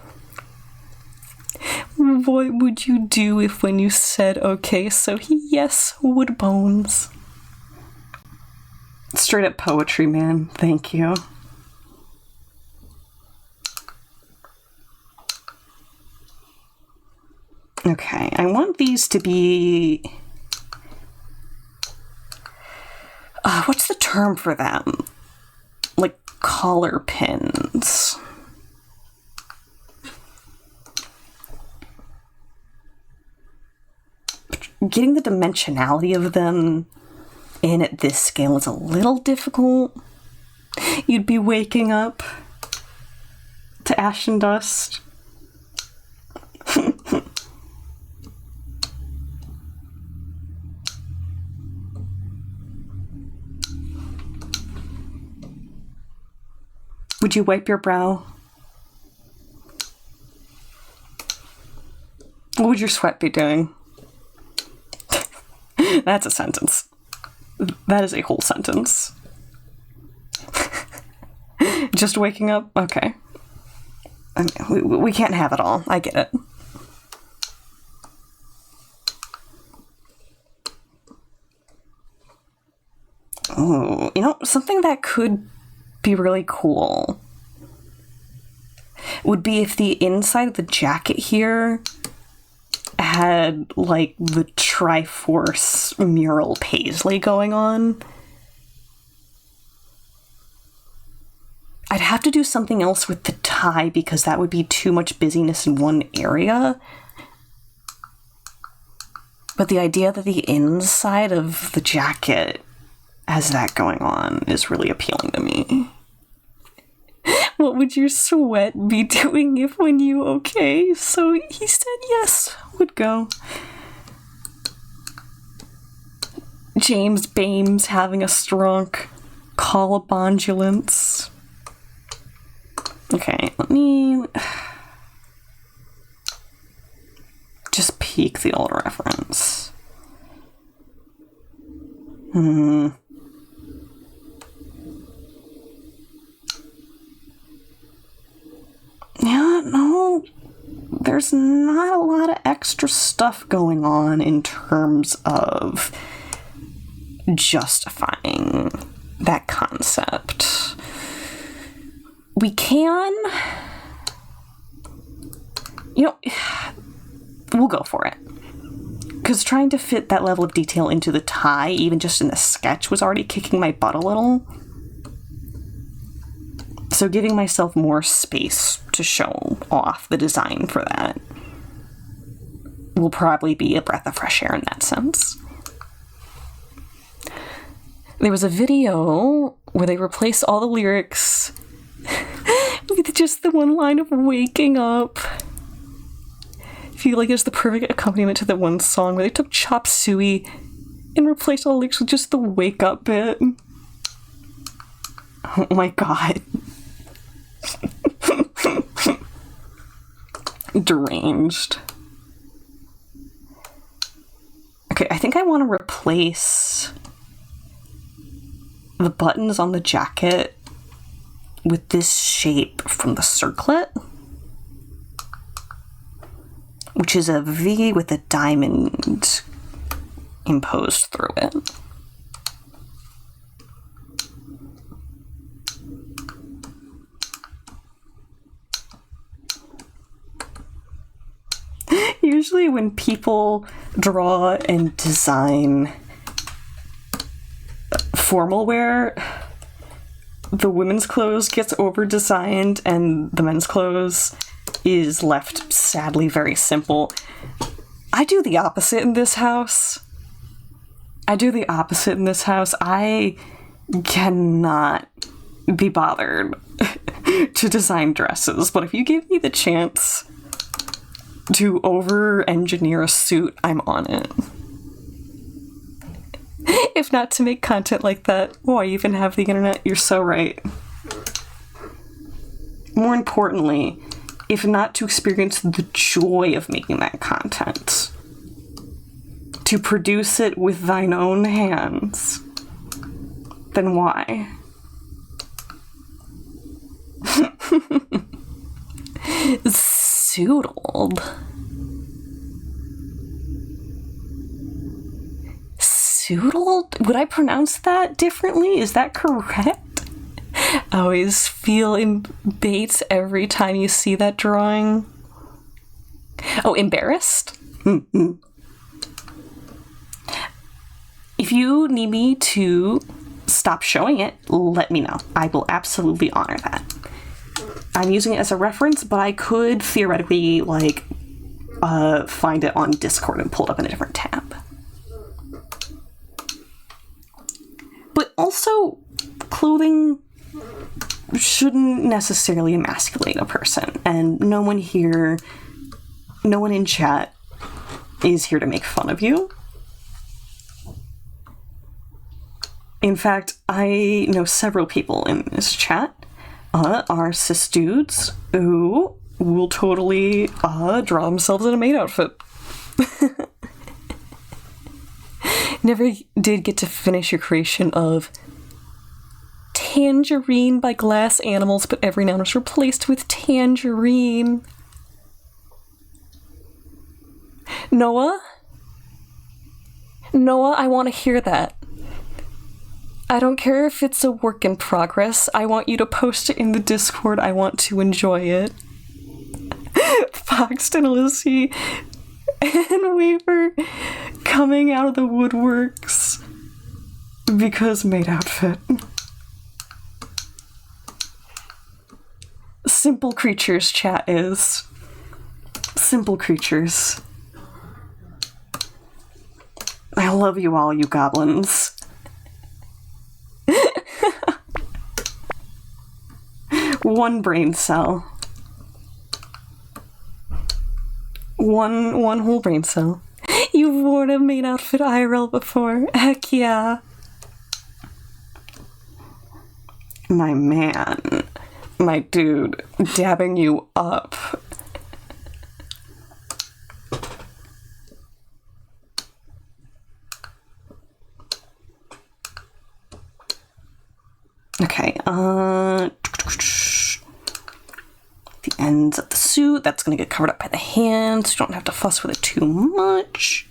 What would you do if when you said okay, so he yes would bones? Straight up poetry, man. Thank you. Okay, I want these to be... what's the term for them? Like, collar pins. Getting the dimensionality of them in at this scale is a little difficult. You'd be waking up to ash and dust. Would you wipe your brow? What would your sweat be doing? That's a sentence. That is a whole sentence. Just waking up? Okay. I mean, we can't have it all. I get it. Oh, you know, something that could be really cool would be if the inside of the jacket here had, like, the Triforce mural paisley going on. I'd have to do something else with the tie because that would be too much busyness in one area. But the idea that the inside of the jacket has that going on is really appealing to me. What would your sweat be doing if when you okay? So he said yes, would go. James Bames having a strong collarbondulance. Okay, let me just peek the old reference. Yeah, no, there's not a lot of extra stuff going on in terms of justifying that concept. We can, we'll go for it. Because trying to fit that level of detail into the tie, even just in the sketch, was already kicking my butt a little. So giving myself more space to show off the design for that will probably be a breath of fresh air in that sense. There was a video where they replaced all the lyrics with just the one line of waking up. I feel like it's the perfect accompaniment to the one song where they took Chop Suey and replaced all the lyrics with just the wake up bit. Oh my god. Deranged. Okay, I think I want to replace the buttons on the jacket with this shape from the circlet, which is a V with a diamond imposed through it. Usually when people draw and design formal wear, the women's clothes gets over-designed and the men's clothes is left sadly very simple. I do the opposite in this house. I cannot be bothered to design dresses, but if you give me the chance to over-engineer a suit, I'm on it. If not to make content like that, why even have the internet? You're so right. More importantly, if not to experience the joy of making that content, to produce it with thine own hands, then why? Soodled. Soodled? Would I pronounce that differently? Is that correct? I always feel Bates every time you see that drawing. Oh, embarrassed? Mm-hmm. If you need me to stop showing it, let me know. I will absolutely honor that. I'm using it as a reference, but I could theoretically, find it on Discord and pull it up in a different tab. But also, clothing shouldn't necessarily emasculate a person, and no one in chat is here to make fun of you. In fact, I know several people in this chat are cis dudes who will totally draw themselves in a maid outfit. Never did get to finish your creation of Tangerine by Glass Animals, but every noun was replaced with tangerine. Noah, I want to hear that. I don't care if it's a work in progress. I want you to post it in the Discord. I want to enjoy it. Foxton, Lizzie, and Weaver coming out of the woodworks because maid outfit. Simple creatures, chat is. Simple creatures. I love you all, you goblins. One brain cell. One whole brain cell. You've worn a maid outfit IRL before. Heck yeah. My man. My dude. Dabbing you up. Okay, the ends of the suit, that's gonna get covered up by the hands. You don't have to fuss with it too much.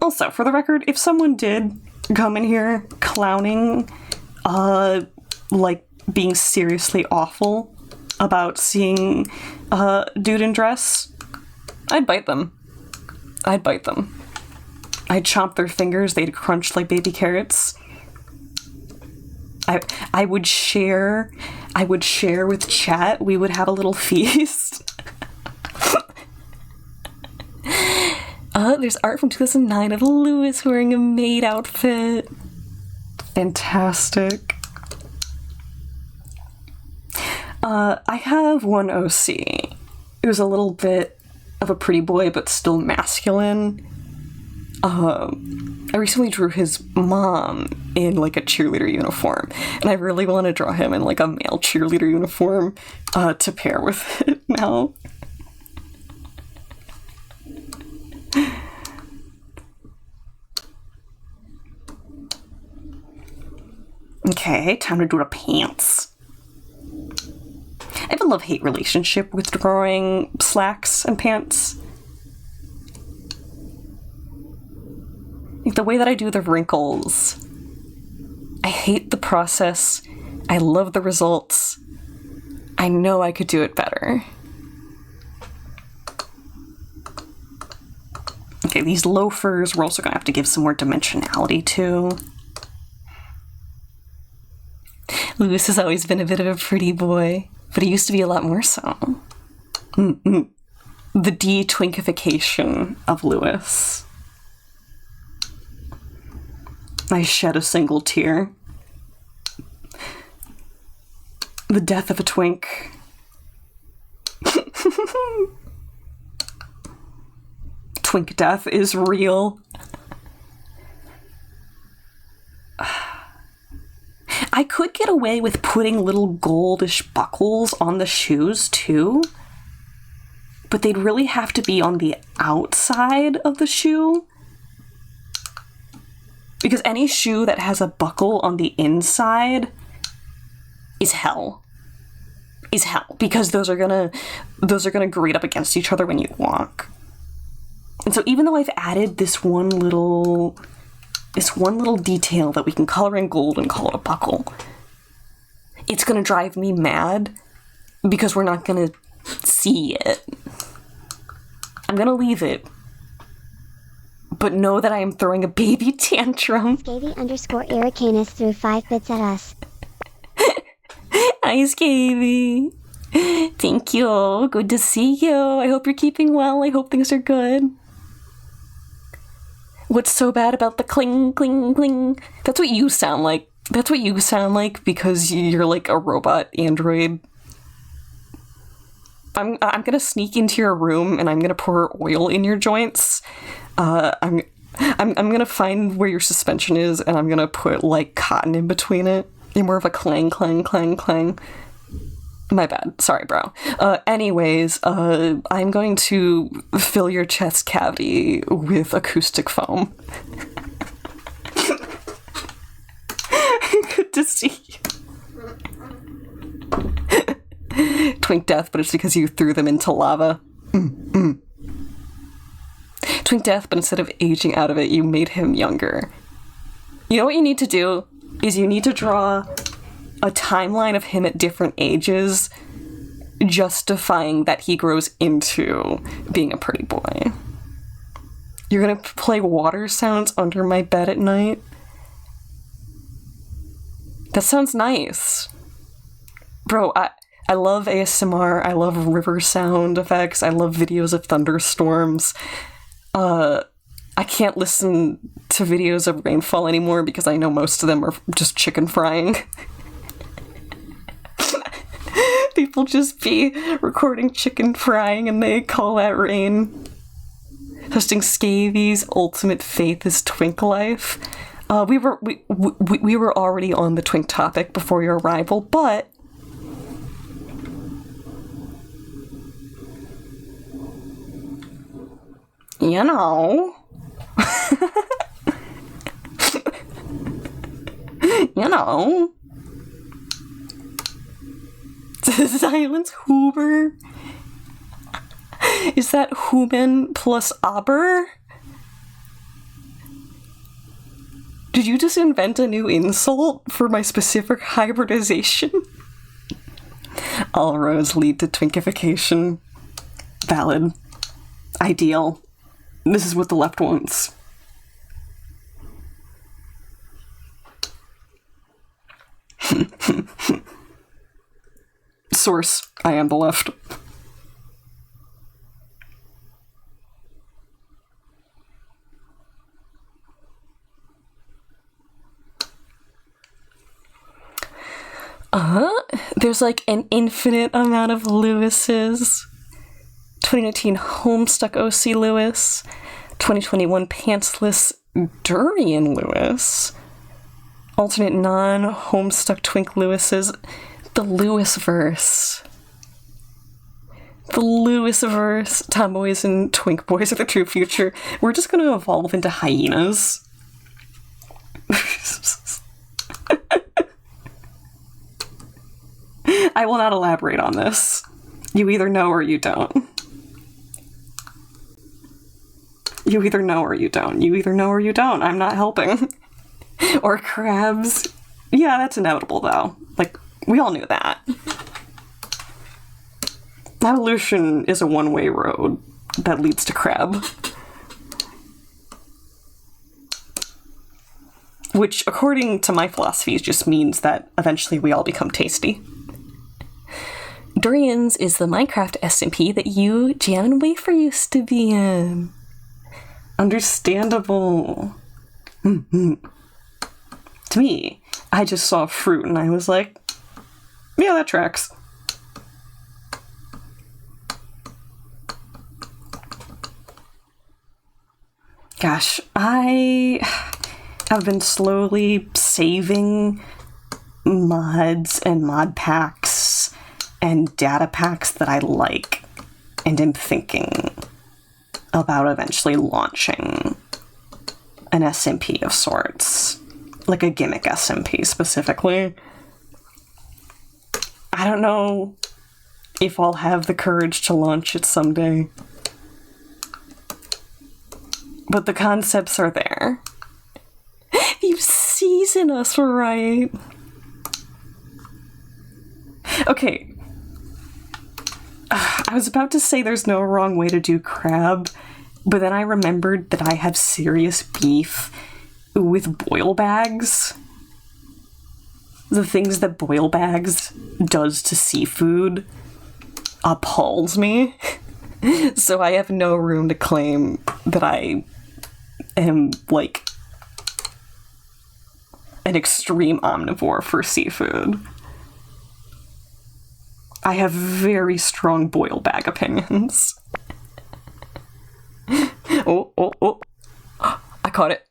Also, for the record, if someone did come in here clowning, like being seriously awful about seeing a dude in dress, I'd bite them. I'd bite them. I'd chomp their fingers, they'd crunch like baby carrots. I would share with chat, we would have a little feast. There's art from 2009 of Lewis wearing a maid outfit. Fantastic. I have one OC. It was a little bit of a pretty boy, but still masculine. I recently drew his mom in like a cheerleader uniform, and I really want to draw him in like a male cheerleader uniform to pair with it now. Okay, time to do the pants. I have a love-hate relationship with drawing slacks and pants. Like the way that I do the wrinkles. I hate the process. I love the results. I know I could do it better. Okay, these loafers we're also gonna have to give some more dimensionality to. Lewis has always been a bit of a pretty boy, but he used to be a lot more so. The de-twinkification of Lewis. I shed a single tear. The death of a twink. Twink death is real. I could get away with putting little goldish buckles on the shoes too, but they'd really have to be on the outside of the shoe. Because any shoe that has a buckle on the inside is hell. Is hell. Because those are gonna grate up against each other when you walk. And so even though I've added this one little detail that we can color in gold and call it a buckle, it's gonna drive me mad because we're not gonna see it. I'm gonna leave it, but know that I am throwing a baby tantrum. Scavy_Ericanus threw 5 bits at us. Hi, Scavy. Thank you. Good to see you. I hope you're keeping well. I hope things are good. What's so bad about the cling, cling, cling? That's what you sound like. That's what you sound like because you're like a robot android. I'm gonna sneak into your room and I'm gonna pour oil in your joints. I'm gonna find where your suspension is and I'm gonna put like cotton in between it. You're more of a clang, clang, clang, clang. My bad. Sorry, bro. Anyways, I'm going to fill your chest cavity with acoustic foam. Good to see you. Twink death, but it's because you threw them into lava. Twink death, but instead of aging out of it, you made him younger. You know what you need to do? Is you need to draw a timeline of him at different ages, justifying that he grows into being a pretty boy. You're gonna play water sounds under my bed at night? That sounds nice. Bro, I love ASMR, I love river sound effects, I love videos of thunderstorms. I can't listen to videos of rainfall anymore because I know most of them are just chicken frying. People just be recording chicken frying and they call that rain. Hosting Scavy's ultimate faith is twink life. We were already on the twink topic before your arrival, but you know. You know. Silence Huber? Is that Human plus Aber? Did you just invent a new insult for my specific hybridization? All roads lead to twinkification. Valid. Ideal. This is what the left wants. Source, I am the left. There's like an infinite amount of Lewises. 2019 Homestuck OC Lewis. 2021 Pantsless Durian Lewis. Alternate non-Homestuck Twink Lewises. The Lewisverse. The Lewisverse. Tomboys and Twink Boys are the true future. We're just gonna evolve into hyenas. I will not elaborate on this. You either know or you don't. You either know or you don't. You either know or you don't. I'm not helping. Or crabs. Yeah, that's inevitable, though. Like, we all knew that. Evolution is a one-way road that leads to crab. Which, according to my philosophies, just means that eventually we all become tasty. Durians is the Minecraft SMP that you, Jam and Wafer, used to be in. Understandable. To me, I just saw fruit and I was like, yeah, that tracks. Gosh, I have been slowly saving mods and mod packs and data packs that I like, and am thinking about eventually launching an SMP of sorts. Like a gimmick SMP specifically. I don't know if I'll have the courage to launch it someday. But the concepts are there. You season us right. Okay. I was about to say there's no wrong way to do crab, but then I remembered that I have serious beef with boil bags. The things that boil bags does to seafood appalls me. So I have no room to claim that I am, like, an extreme omnivore for seafood. I have very strong boil bag opinions. Oh. I caught it.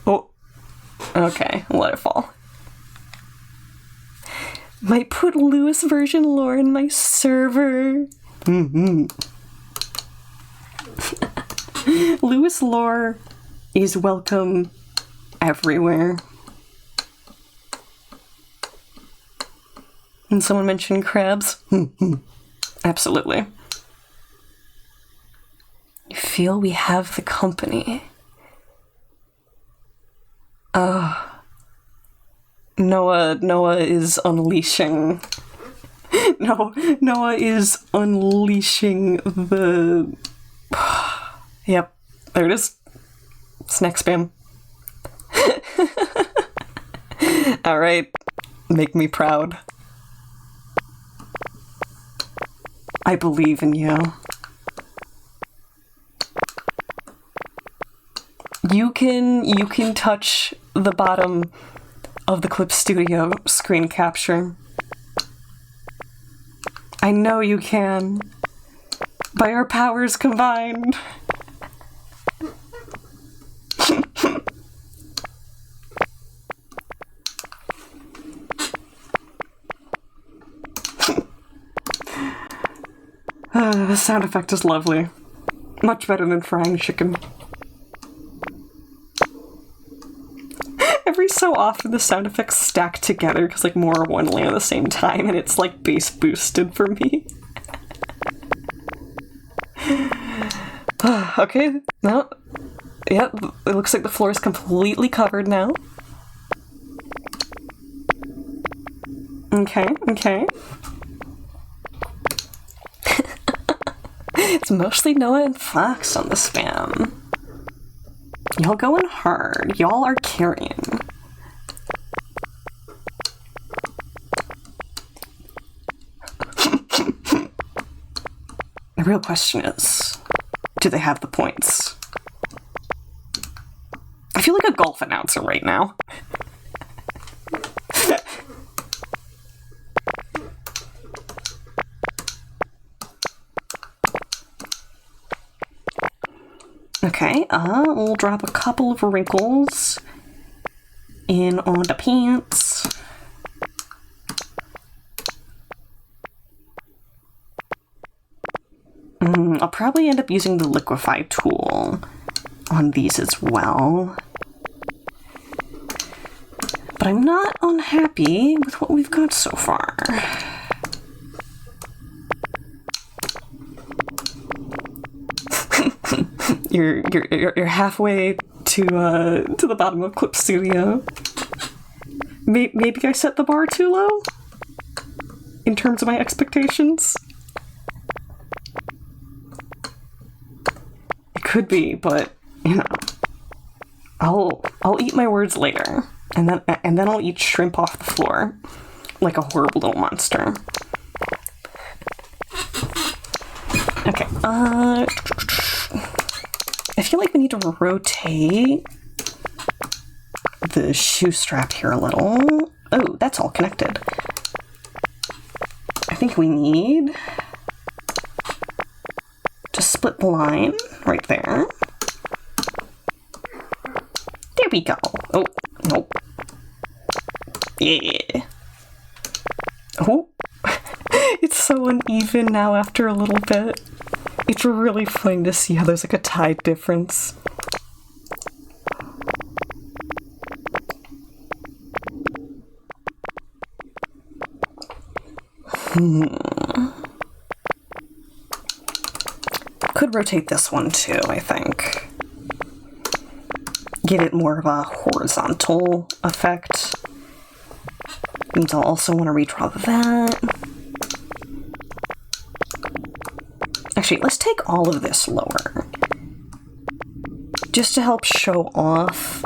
Oh. Okay, let it fall. Might put Lewis version lore in my server. Lewis lore is welcome everywhere. And someone mentioned crabs? Absolutely. You feel we have the company. Noah is unleashing. Noah is unleashing the... Yep, there it is. Snack spam. Alright, make me proud. I believe in you. You can touch the bottom of the Clip Studio screen capture. I know you can. By our powers combined. The sound effect is lovely. Much better than frying chicken. Every so often the sound effects stack together because like more of one land at the same time and it's like bass boosted for me. Okay, no. Yep, it looks like the floor is completely covered now. Okay. It's mostly Noah and Fox on the spam. Y'all going hard. Y'all are carrying. The real question is, do they have the points? I feel like a golf announcer right now. Okay, we'll drop a couple of wrinkles in on the pants. I'll probably end up using the liquefy tool on these as well. But I'm not unhappy with what we've got so far. You're halfway to the bottom of Clip Studio. Maybe I set the bar too low in terms of my expectations. It could be, but you know, I'll eat my words later, and then I'll eat shrimp off the floor like a horrible little monster. Okay. I feel like we need to rotate the shoe strap here a little. Oh, that's all connected. I think we need to split the line right there. There we go. Oh, nope. Yeah. Oh, it's so uneven now after a little bit. It's really fun to see how there's like a tide difference. Could rotate this one too, I think. Give it more of a horizontal effect. Means I'll also want to redraw that. Actually, let's take all of this lower. Just to help show off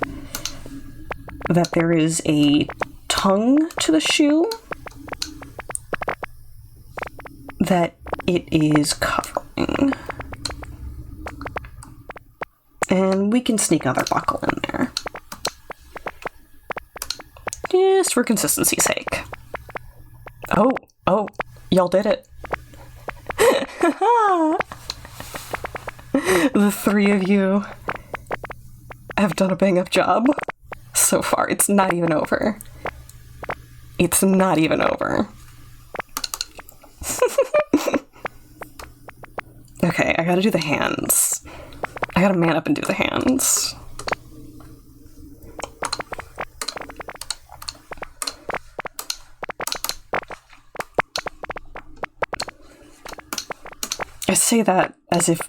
that there is a tongue to the shoe that it is covering. And we can sneak another buckle in there. Just for consistency's sake. Oh, y'all did it. The three of you have done a bang-up job so far. It's not even over. It's not even over. Okay, I gotta do the hands. I gotta man up and do the hands. I say that as if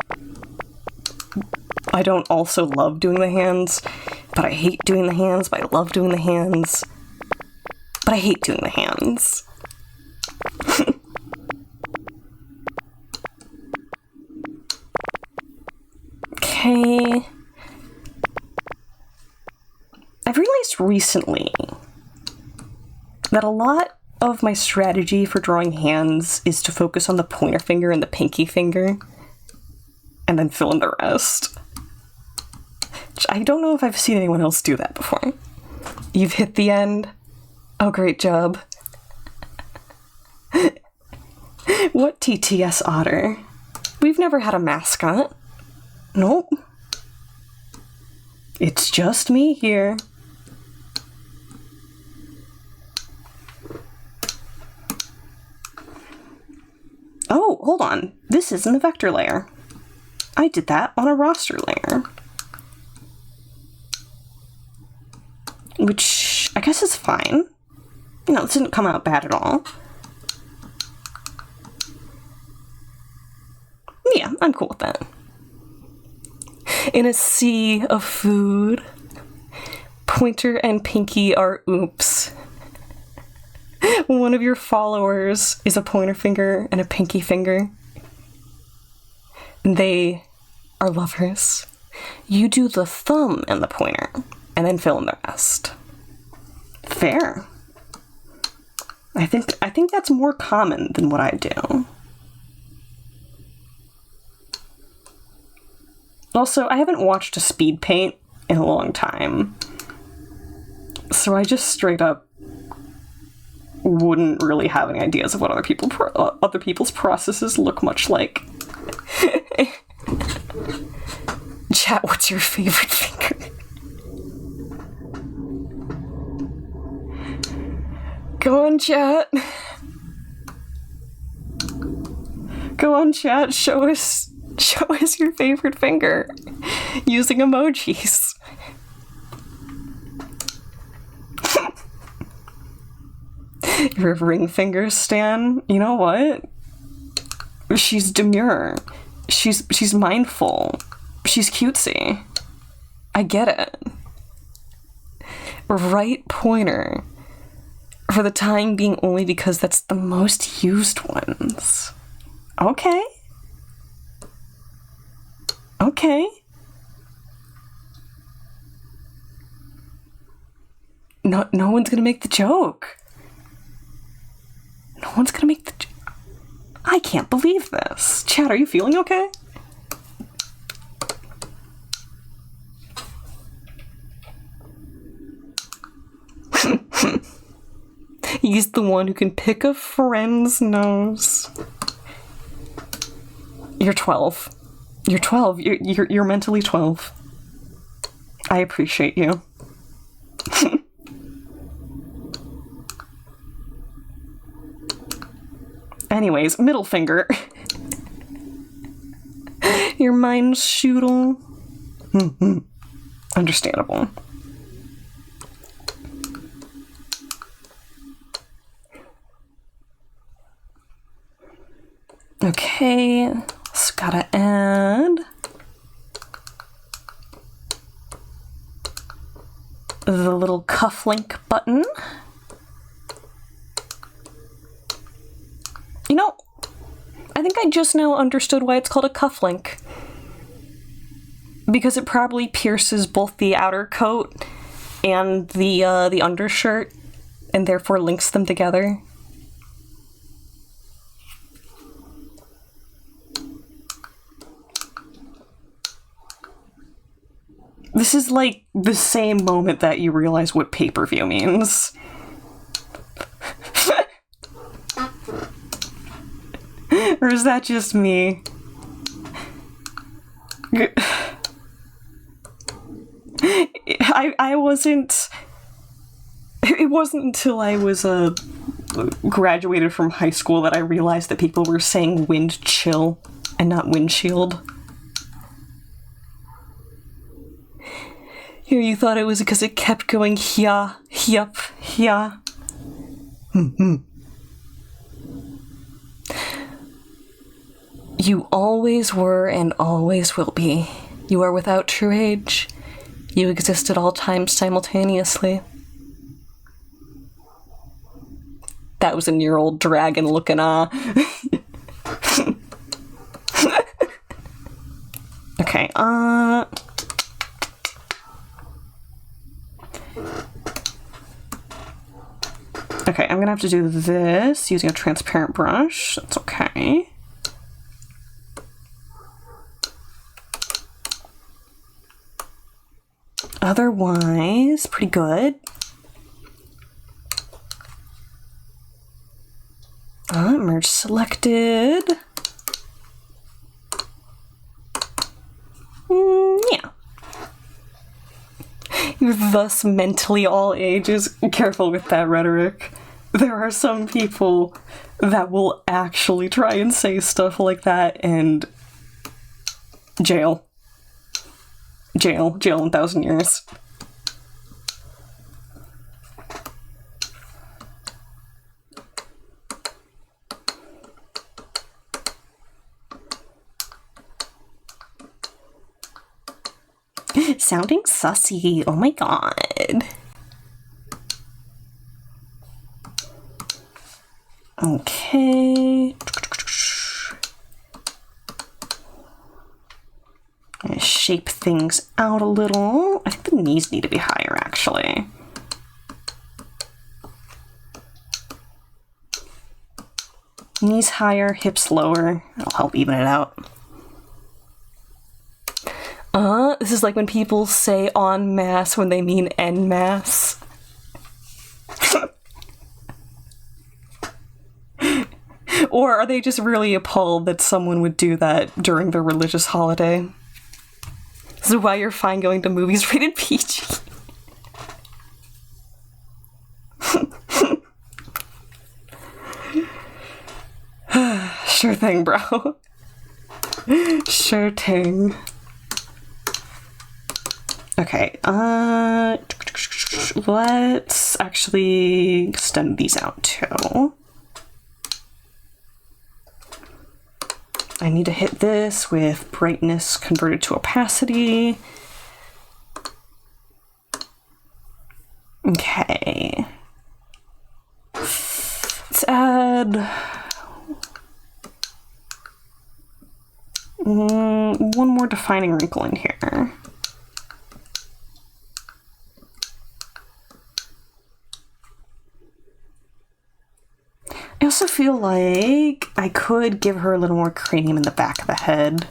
I don't also love doing the hands, but I hate doing the hands, but I love doing the hands, but I hate doing the hands. Okay. I've realized recently that a lot of my strategy for drawing hands is to focus on the pointer finger and the pinky finger, and then fill in the rest. Which I don't know if I've seen anyone else do that before. You've hit the end. Oh, great job. What TTS otter? We've never had a mascot. Nope. It's just me here. Oh, hold on. This isn't a vector layer. I did that on a roster layer. Which I guess is fine. You know, this didn't come out bad at all. Yeah, I'm cool with that. In a sea of food, pointer and pinky are oops. One of your followers is a pointer finger and a pinky finger. They are lovers. You do the thumb and the pointer, and then fill in the rest. Fair. I think that's more common than what I do. Also, I haven't watched a speed paint in a long time, so I just straight up wouldn't really have any ideas of what other people's processes look much like. Chat, what's your favorite finger? Go on, chat. Go on, chat. Show us your favorite finger using emojis. Your ring finger, Stan. You know what? She's demure. She's mindful. She's cutesy. I get it. Right pointer. For the time being, only because that's the most used ones. Okay. Okay. No one's gonna make the joke. No one's gonna make the joke. I can't believe this. Chat, are you feeling okay? He's the one who can pick a friend's nose. You're 12. You're 12. You're mentally 12. I appreciate you. Anyways, middle finger. Your mind's shoodle. Understandable. Okay, just gotta add the little cufflink button. You know, I think I just now understood why it's called a cufflink. Because it probably pierces both the outer coat and the undershirt, and therefore links them together. This is like the same moment that you realize what pay-per-view means. Or is that just me? I wasn't... It wasn't until I was graduated from high school that I realized that people were saying wind chill and not windshield. Here you thought it was because it kept going hya, hyup, hya. You always were and always will be. You are without true age. You exist at all times simultaneously. That was a near-old dragon looking Okay, Okay, I'm gonna have to do this using a transparent brush. That's okay. Otherwise, pretty good. Merge selected. Yeah. Thus mentally all ages. Careful with that rhetoric. There are some people that will actually try and say stuff like that and jail. Jail 1,000 years. Sounding sussy. Oh my god. Okay. I'm gonna shape things out a little. I think the knees need to be higher, actually. Knees higher, hips lower. It'll help even it out. This is like when people say en masse when they mean en masse. Or are they just really appalled that someone would do that during their religious holiday? This is why you're fine going to movies rated PG. Sure thing, bro. Sure thing. Okay, let's actually extend these out too. I need to hit this with brightness converted to opacity. Okay. Let's add one more defining wrinkle in here. I also feel like I could give her a little more cranium in the back of the head.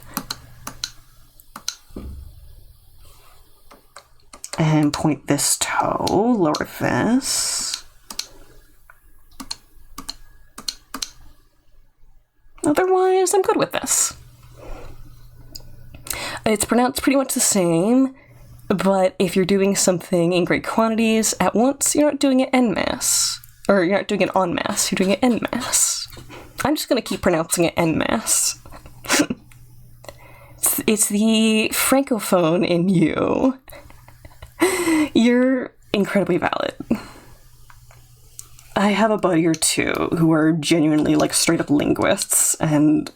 And point this toe, lower this. Otherwise, I'm good with this. It's pronounced pretty much the same, but if you're doing something in great quantities at once, you're not doing it en masse. Or you're not doing it en masse, you're doing it en masse. I'm just gonna keep pronouncing it en masse. It's the francophone in you. You're incredibly valid. I have a buddy or two who are genuinely like straight up linguists, and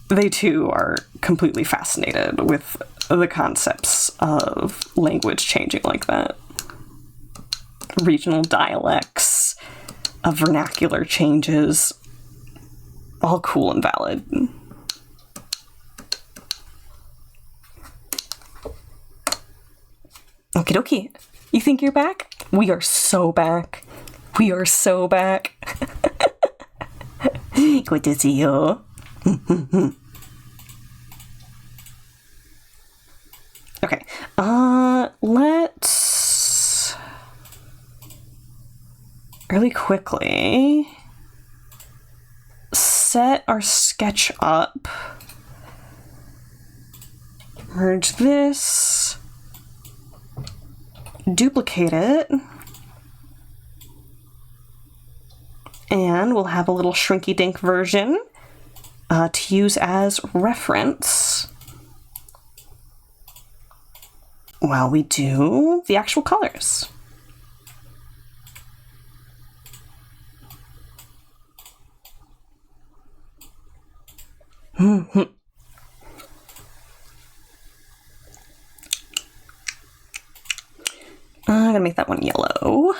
they too are completely fascinated with the concepts of language changing like that. Regional dialects, vernacular changes, all cool and valid. Okie dokie. You think you're back? We are so back. We are so back. Good to see you. Okay. Let's really quickly set our sketch up. Merge this. Duplicate it. And we'll have a little shrinky dink version to use as reference while we do the actual colors. I'm gonna make that one yellow.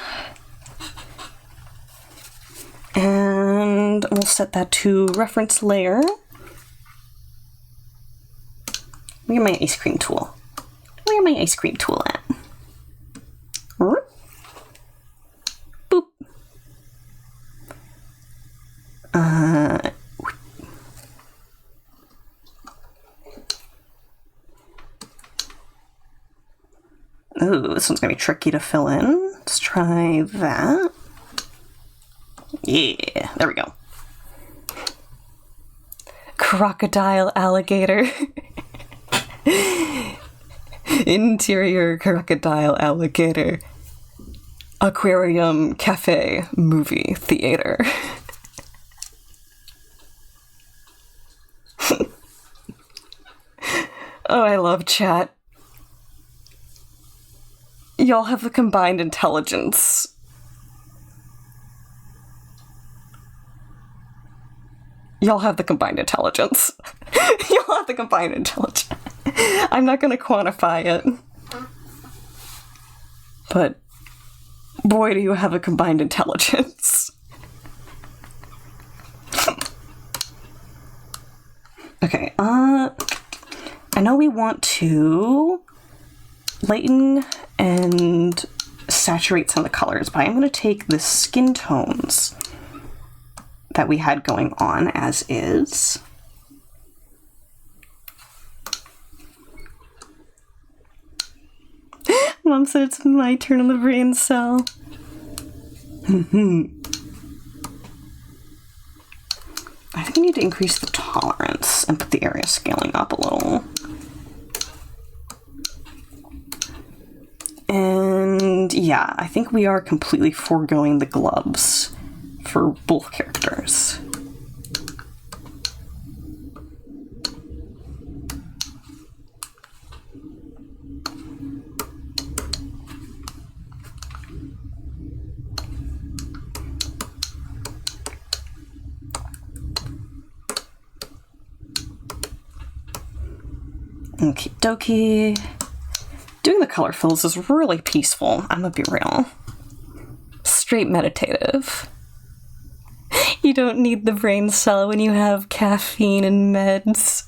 And we'll set that to reference layer. Where's my ice cream tool? Where's my ice cream tool at? Boop. Ooh, this one's gonna be tricky to fill in. Let's try that. Yeah, there we go. Crocodile alligator. Interior crocodile alligator. Aquarium cafe movie theater. Oh, I love chat. Y'all have the combined intelligence. Y'all have the combined intelligence. Y'all have the combined intelligence. I'm not gonna quantify it. But boy, do you have a combined intelligence. Okay, I know we want to lighten and saturate some of the colors, but I'm going to take the skin tones that we had going on as is. Mom said it's my turn on the brain cell. I think we need to increase the tolerance and put the area scaling up a little. And yeah, I think we are completely foregoing the gloves for both characters. Okie dokie. Doing the color fills is really peaceful, I'm gonna be real. Straight meditative. You don't need the brain cell when you have caffeine and meds.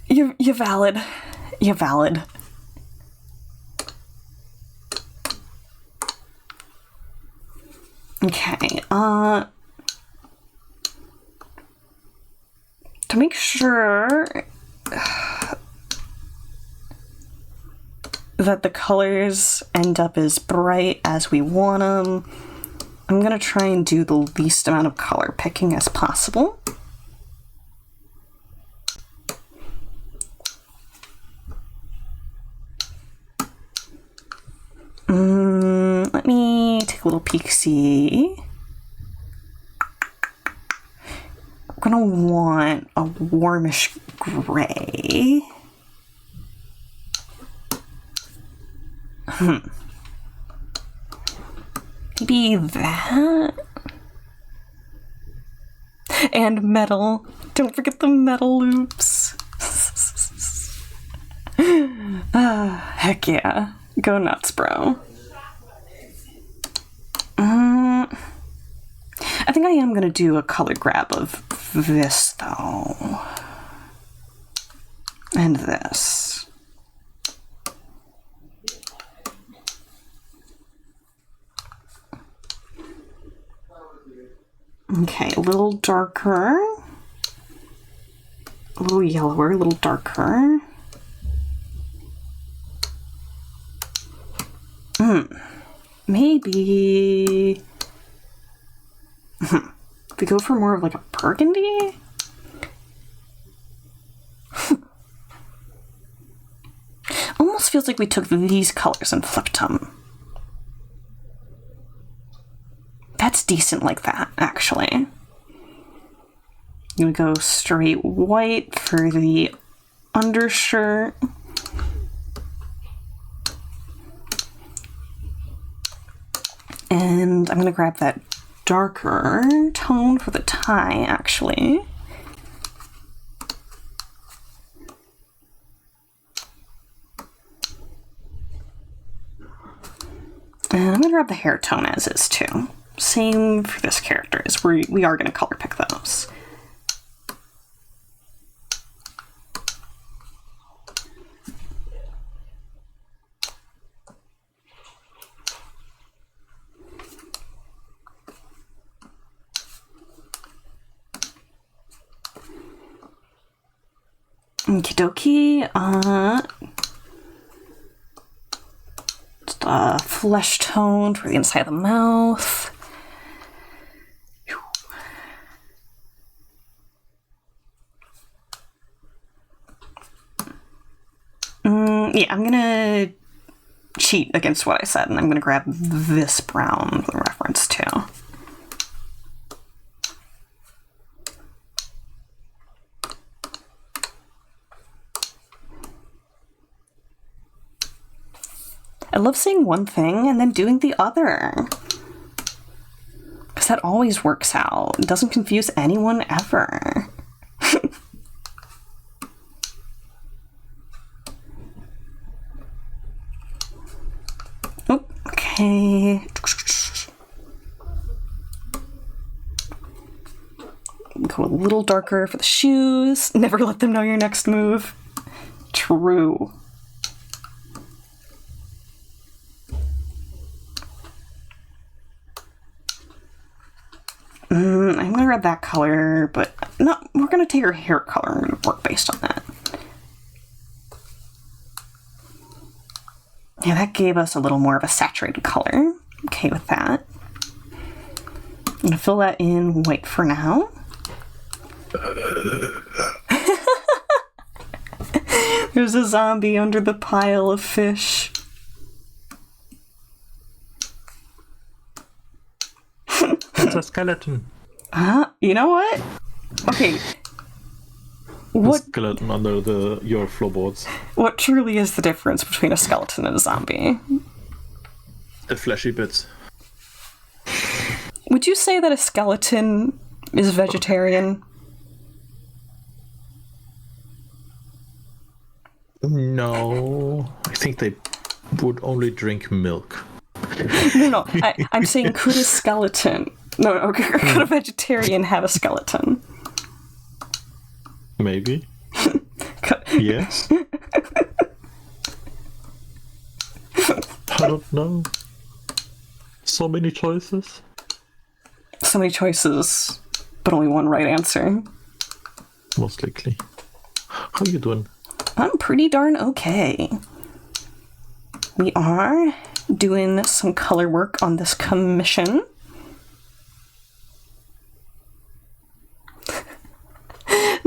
You're valid. You're valid. Okay, to make sure that the colors end up as bright as we want them, I'm gonna try and do the least amount of color picking as possible. Let me take a little peek-see. I'm gonna want a warmish gray. Maybe that. And metal. Don't forget the metal loops. Heck yeah. Go nuts, bro. I think I am gonna do a color grab of this, though. And this. Okay, a little darker. A little yellower, a little darker. Maybe... if we go for more of like a burgundy? Almost feels like we took these colors and flipped them. That's decent like that, actually. I'm gonna go straight white for the undershirt. And I'm gonna grab that darker tone for the tie, actually. And I'm gonna grab the hair tone as is, too. Same for this character, is we are gonna color pick those. Okie dokie. flesh tone for the inside of the mouth. Yeah, I'm gonna cheat against what I said, and I'm gonna grab this brown for reference too. I love seeing one thing and then doing the other. Because that always works out. It doesn't confuse anyone ever. Oh, okay. Go a little darker for the shoes. Never let them know your next move. True. I'm gonna grab that color, but no, we're gonna take her hair color and work based on that. Yeah, that gave us a little more of a saturated color. Okay with that. I'm gonna fill that in white for now. There's a zombie under the pile of fish. It's a skeleton. You know what? Okay. A skeleton under your floorboards. What truly is the difference between a skeleton and a zombie? The fleshy bits. Would you say that a skeleton is vegetarian? No, I think they would only drink milk. No, I'm saying could a skeleton... No, could a vegetarian have a skeleton? Maybe. Yes. I don't know. So many choices. So many choices, but only one right answer. Most likely. How you doing? I'm pretty darn okay. We are doing some color work on this commission.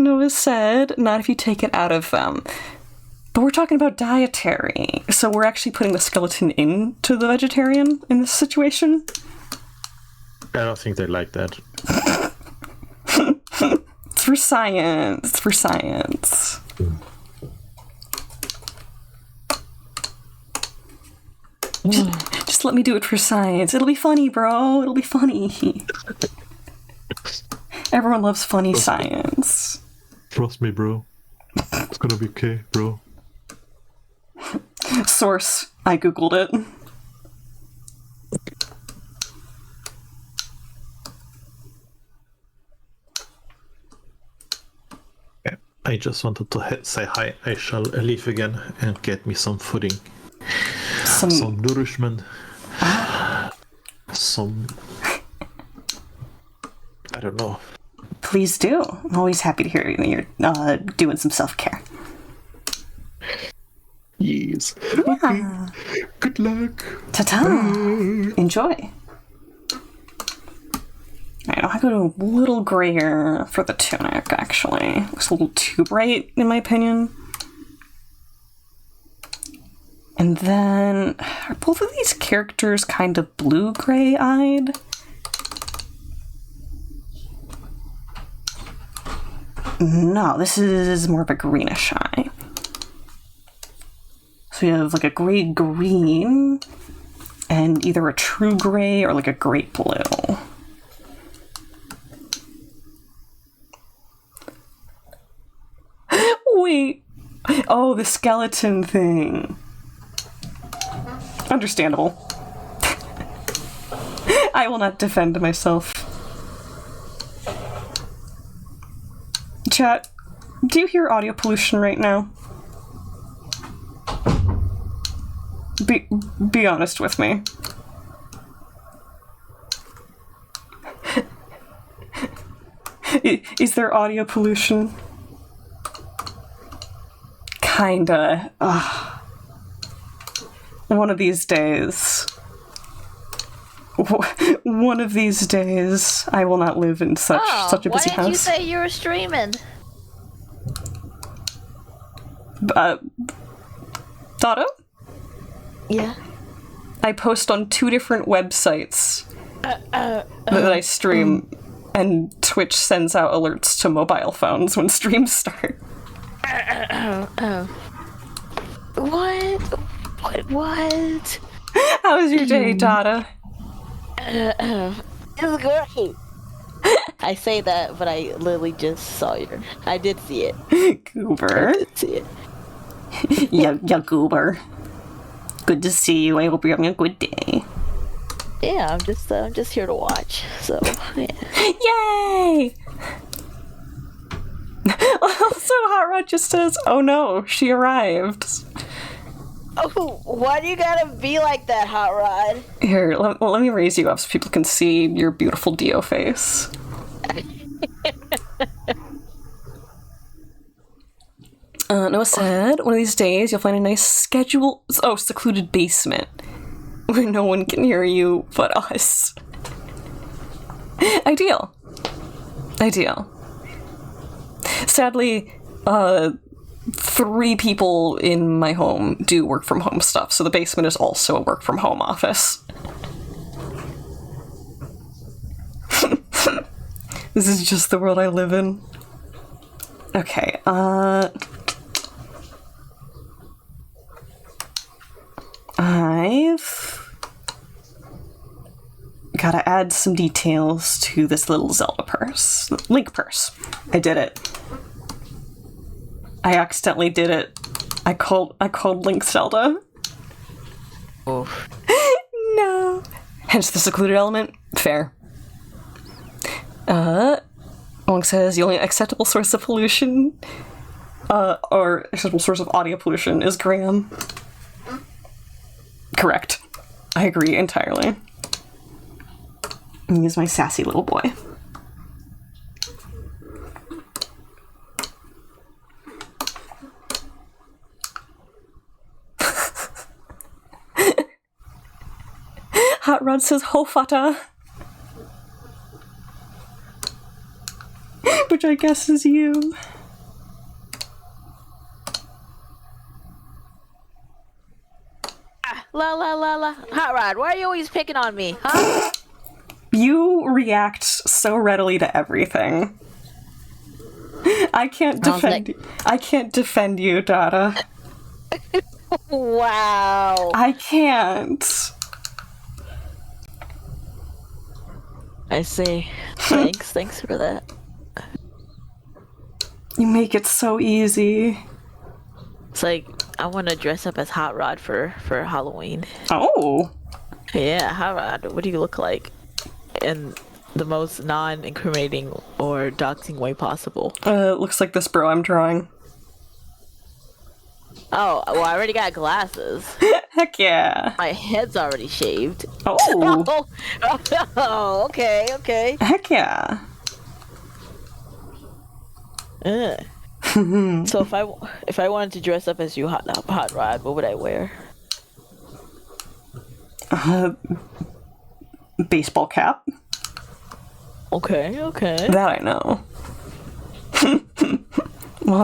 Noah said, not if you take it out of them. But we're talking about dietary, so we're actually putting the skeleton into the vegetarian in this situation. I don't think they like that. It's for science. It's for science. Just let me do it for science. It'll be funny, bro. It'll be funny. Everyone loves funny science. Trust me, bro. It's gonna be okay, bro. Source. I googled it. I just wanted to say hi. I shall leave again and get me some footing. Some nourishment. Some... I don't know. Please do. I'm always happy to hear you're doing some self-care. Yes. Yeah. Okay. Good luck. Ta-ta. Enjoy. Alright, I'll go a little grayer for the tunic, actually. Looks a little too bright, in my opinion. And then, are both of these characters kind of blue-gray-eyed? No, this is more of a greenish eye. So we have like a gray green and either a true gray or like a great blue. Wait. Oh, the skeleton thing. Understandable. I will not defend myself. Chat, do you hear audio pollution right now? Be honest with me. Is there audio pollution? Kinda. Ugh. One of these days... One of these days, I will not live in such a busy house. Why didn't you say you were streaming? Dotto? Yeah. I post on 2 different websites that I stream, and Twitch sends out alerts to mobile phones when streams start. What? How was your day, Dada? It's great. I say that, but I literally just saw your... I did see it. Goober. I did see it. Yeah, Goober. Good to see you. I hope you're having a good day. Yeah, I'm just here to watch. So, yeah. Yay! Also, Hot Rod just says, "Oh no, she arrived." Oh, why do you gotta be like that, Hot Rod? Here, let me raise you up so people can see your beautiful Dio face. Noah said, one of these days you'll find a nice secluded basement where no one can hear you but us. Ideal. Sadly, 3 people in my home do work from home stuff, so the basement is also a work from home office. This is just the world I live in. Okay, I've gotta add some details to this little Zelda purse. Link purse. I did it. I accidentally did it. I called Link Zelda. Oh. No. Hence the secluded element. Fair. Wong says the only acceptable source of pollution, or acceptable source of audio pollution is Graham. Correct. I agree entirely. He is my sassy little boy. Hot Rod says Hofata. Which I guess is you. La la la la. Hot Rod, why are you always picking on me, huh? You react so readily to everything. I can't defend you, Dada. Wow. I can't. I see. Thanks for that. You make it so easy. It's like, I want to dress up as Hot Rod for Halloween. Oh. Yeah, Hot Rod, what do you look like? In the most non-incriminating or doxing way possible. Looks like this bro I'm drawing. Oh, well, I already got glasses. Heck yeah. My head's already shaved. Oh. Oh, okay. Heck yeah. So if I wanted to dress up as you, Hot Rod, what would I wear? Baseball cap. Okay. That I know. I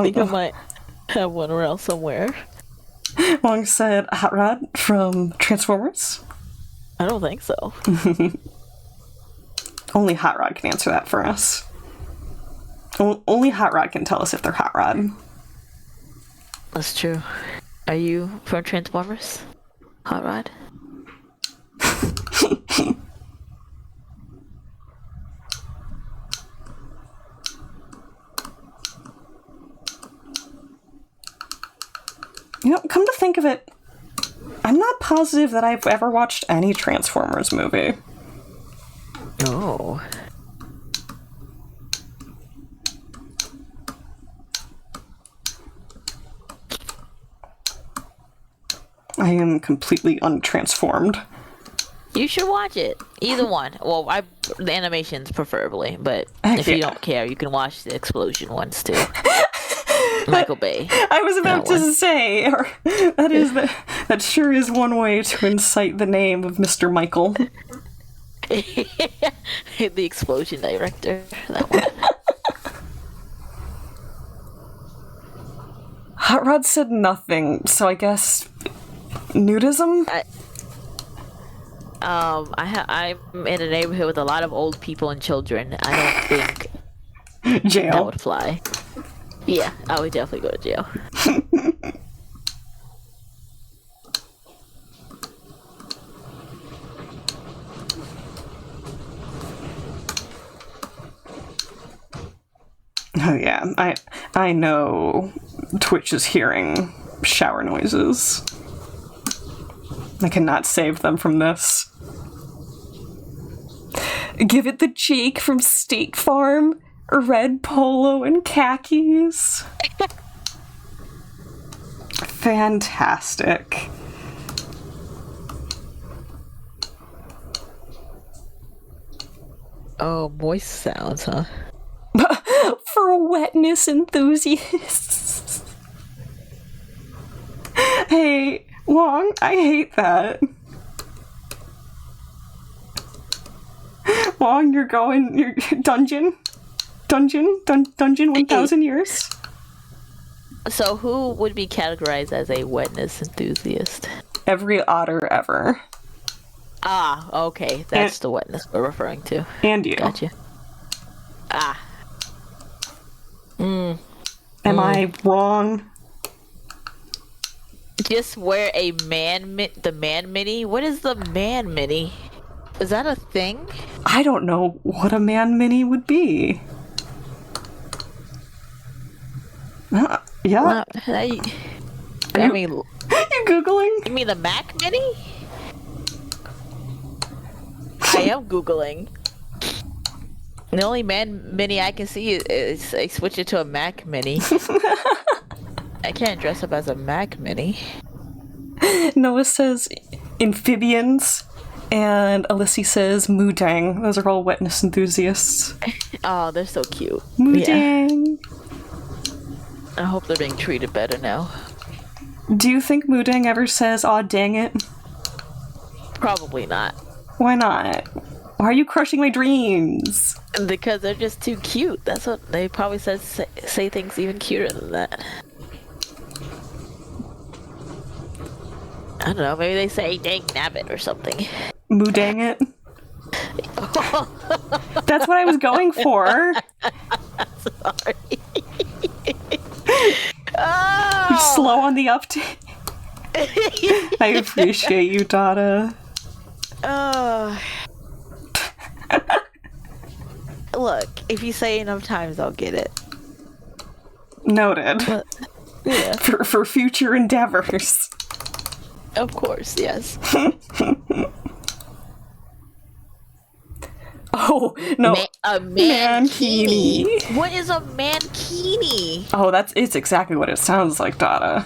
think I might have one around somewhere. Wong said Hot Rod from Transformers. I don't think so. Only Hot Rod can answer that for us. Only Hot Rod can tell us if they're Hot Rod. That's true. Are you from Transformers, Hot Rod? You know, come to think of it, I'm not positive that I've ever watched any Transformers movie. Oh. I am completely untransformed. You should watch it. Either one. Well, the animations preferably, but Heck if you yeah. don't care, you can watch the explosion ones too. Michael Bay. I was about to say, that sure is one way to incite the name of Mr. Michael. The explosion director. That one. Hot Rod said nothing, so I guess nudism? I'm in a neighborhood with a lot of old people and children. I don't think that Jail. would fly. Yeah, I would definitely go to jail. Oh yeah, I know Twitch is hearing shower noises. I cannot save them from this. Give it the cheek from State Farm, red polo and khakis. Fantastic. Oh, moist sounds, huh? For wetness enthusiasts. Hey, Wong, I hate that. Wong, you're dungeon 1,000 years. So who would be categorized as a wetness enthusiast? Every otter ever. Ah, okay. That's the wetness we're referring to. And you. Gotcha. Ah. Am I wrong? Just wear a the man mini? What is the man mini? Is that a thing? I don't know what a man mini would be. Yeah. Well, you Googling? You mean the Mac mini? I am Googling. The only man mini I can see is I switch it to a Mac mini. I can't dress up as a Mac mini. Noah says amphibians, and Alyssa says moodang. Those are all wetness enthusiasts. Oh, they're so cute. Moodang. Yeah. I hope they're being treated better now. Do you think moodang ever says, "Aw, dang it"? Probably not. Why not? Why are you crushing my dreams? Because they're just too cute. That's what they probably say things even cuter than that. I don't know, maybe they say dang nabbit or something. Moo dang it. That's what I was going for. Sorry. Oh! I'm slow on the uptake. I appreciate you, Dada. Look, if you say enough times, I'll get it. Noted. Yeah. For future endeavors. Of course, yes. Oh, no. A mankini. What is a mankini? Oh, it's exactly what it sounds like, Dada.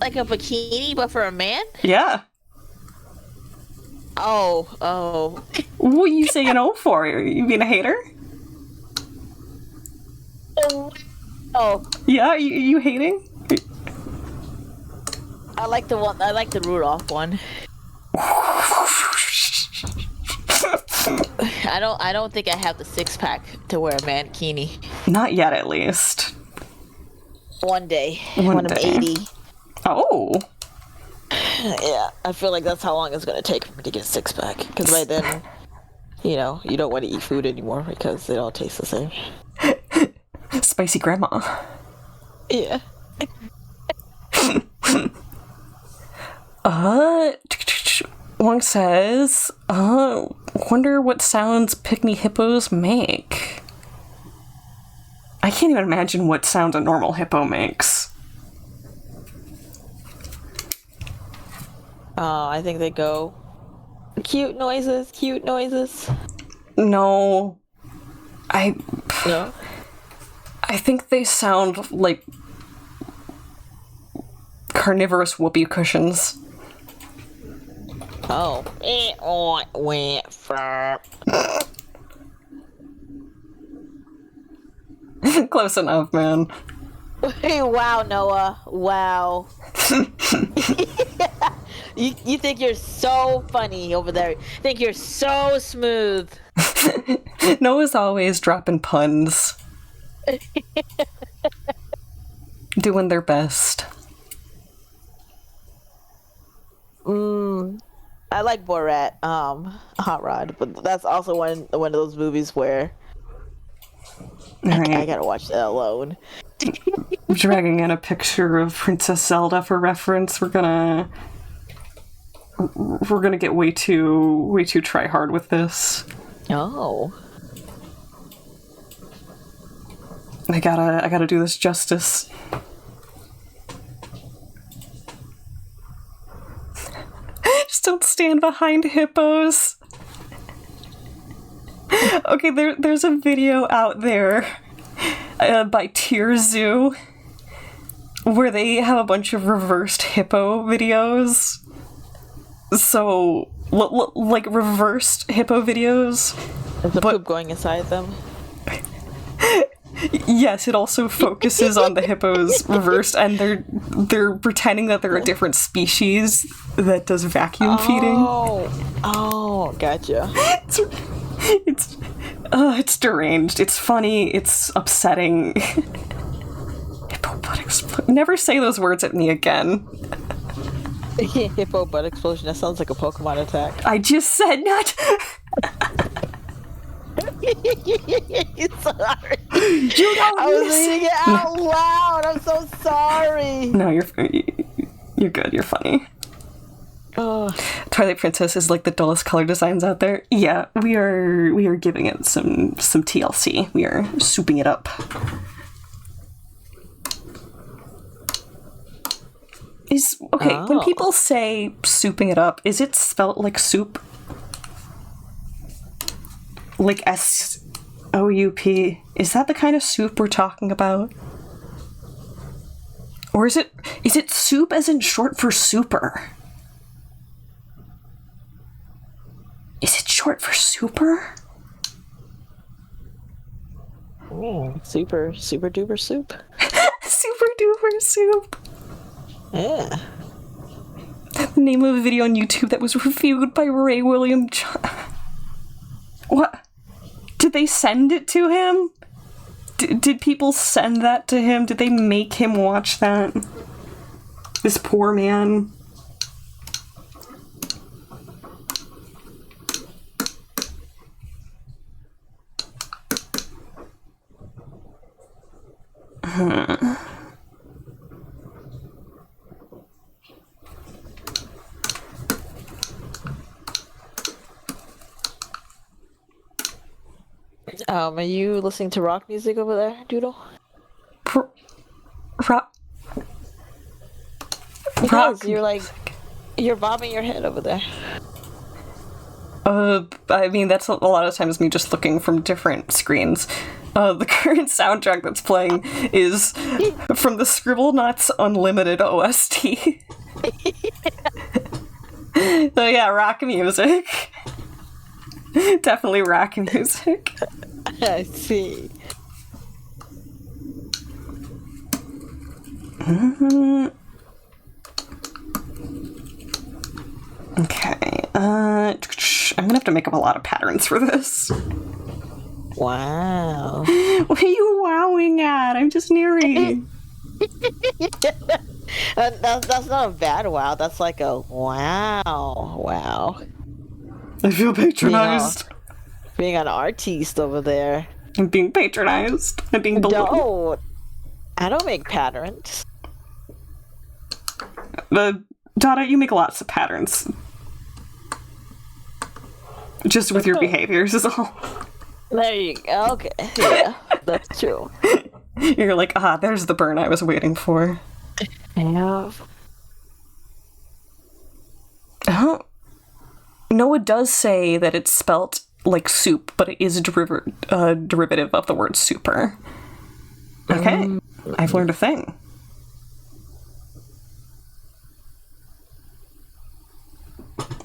Like a bikini, but for a man? Yeah. Oh. What are you saying oh for? You being a hater? Oh. Yeah, you hating? I like the Rudolph one. I don't think I have the 6-pack to wear a mankini. Not yet, at least. One day. One when day. I'm 80. Oh. Yeah, I feel like that's how long it's going to take for me to get a 6-pack. Because by then, you don't want to eat food anymore because they all taste the same. Spicy grandma. Yeah. Wong says, wonder what sounds pygmy hippos make. I can't even imagine what sound a normal hippo makes. I think they go cute noises. No. No? I think they sound like carnivorous whoopee cushions. Oh. Close enough, man. Hey, wow, Noah. Wow. You think you're so funny over there. You think you're so smooth. Noah's always dropping puns. Doing their best. I like Borat, Hot Rod, but that's also one of those movies where I gotta watch that alone. I'm dragging in a picture of Princess Zelda for reference. We're gonna get way too try hard with this. Oh. I gotta do this justice. Just don't stand behind hippos. Okay, there's a video out there by Tier Zoo where they have a bunch of reversed hippo videos. So, like reversed hippo videos. Is the poop going inside them? Yes, it also focuses on the hippos reversed, and they're pretending that they're a different species that does vacuum feeding. Oh, gotcha. It's deranged. It's funny. It's upsetting. Hippo butt explosion. Never say those words at me again. Hippo butt explosion. That sounds like a Pokemon attack. I just said not. Sorry. You don't I was reading it out loud. I'm so sorry. No, you're good. You're funny. Oh. Twilight Princess is like the dullest color designs out there. Yeah, we are giving it some TLC. We are souping it up. When people say souping it up, is it spelt like soup? Like SOUP? Is that the kind of soup we're talking about? Or is it soup as in short for super? Is it short for super? Super duper soup. Super duper soup. Yeah. The name of a video on YouTube that was reviewed by Ray William What? Did they send it to him? Did people send that to him? Did they make him watch that? This poor man. Are you listening to rock music over there, Doodle? Rock. Because you're bobbing your head over there. I mean, that's a lot of times me just looking from different screens. The current soundtrack that's playing is from the Scribblenauts Unlimited OST. So yeah, rock music. Definitely rock music. I see. Okay, I'm gonna have to make up a lot of patterns for this. Wow. What are you wowing at? I'm just narrating. That's not a bad wow. That's like a wow. I feel patronized. Being an artiste over there. I'm being patronized. I'm being belittled. I don't make patterns. Dada, you make lots of patterns. Just with your behaviors is all. There you go. Okay. Yeah, that's true. You're like, there's the burn I was waiting for. Yeah. Oh. Noah does say that it's spelt like soup, but it is a derivative of the word super. Okay. I've learned a thing.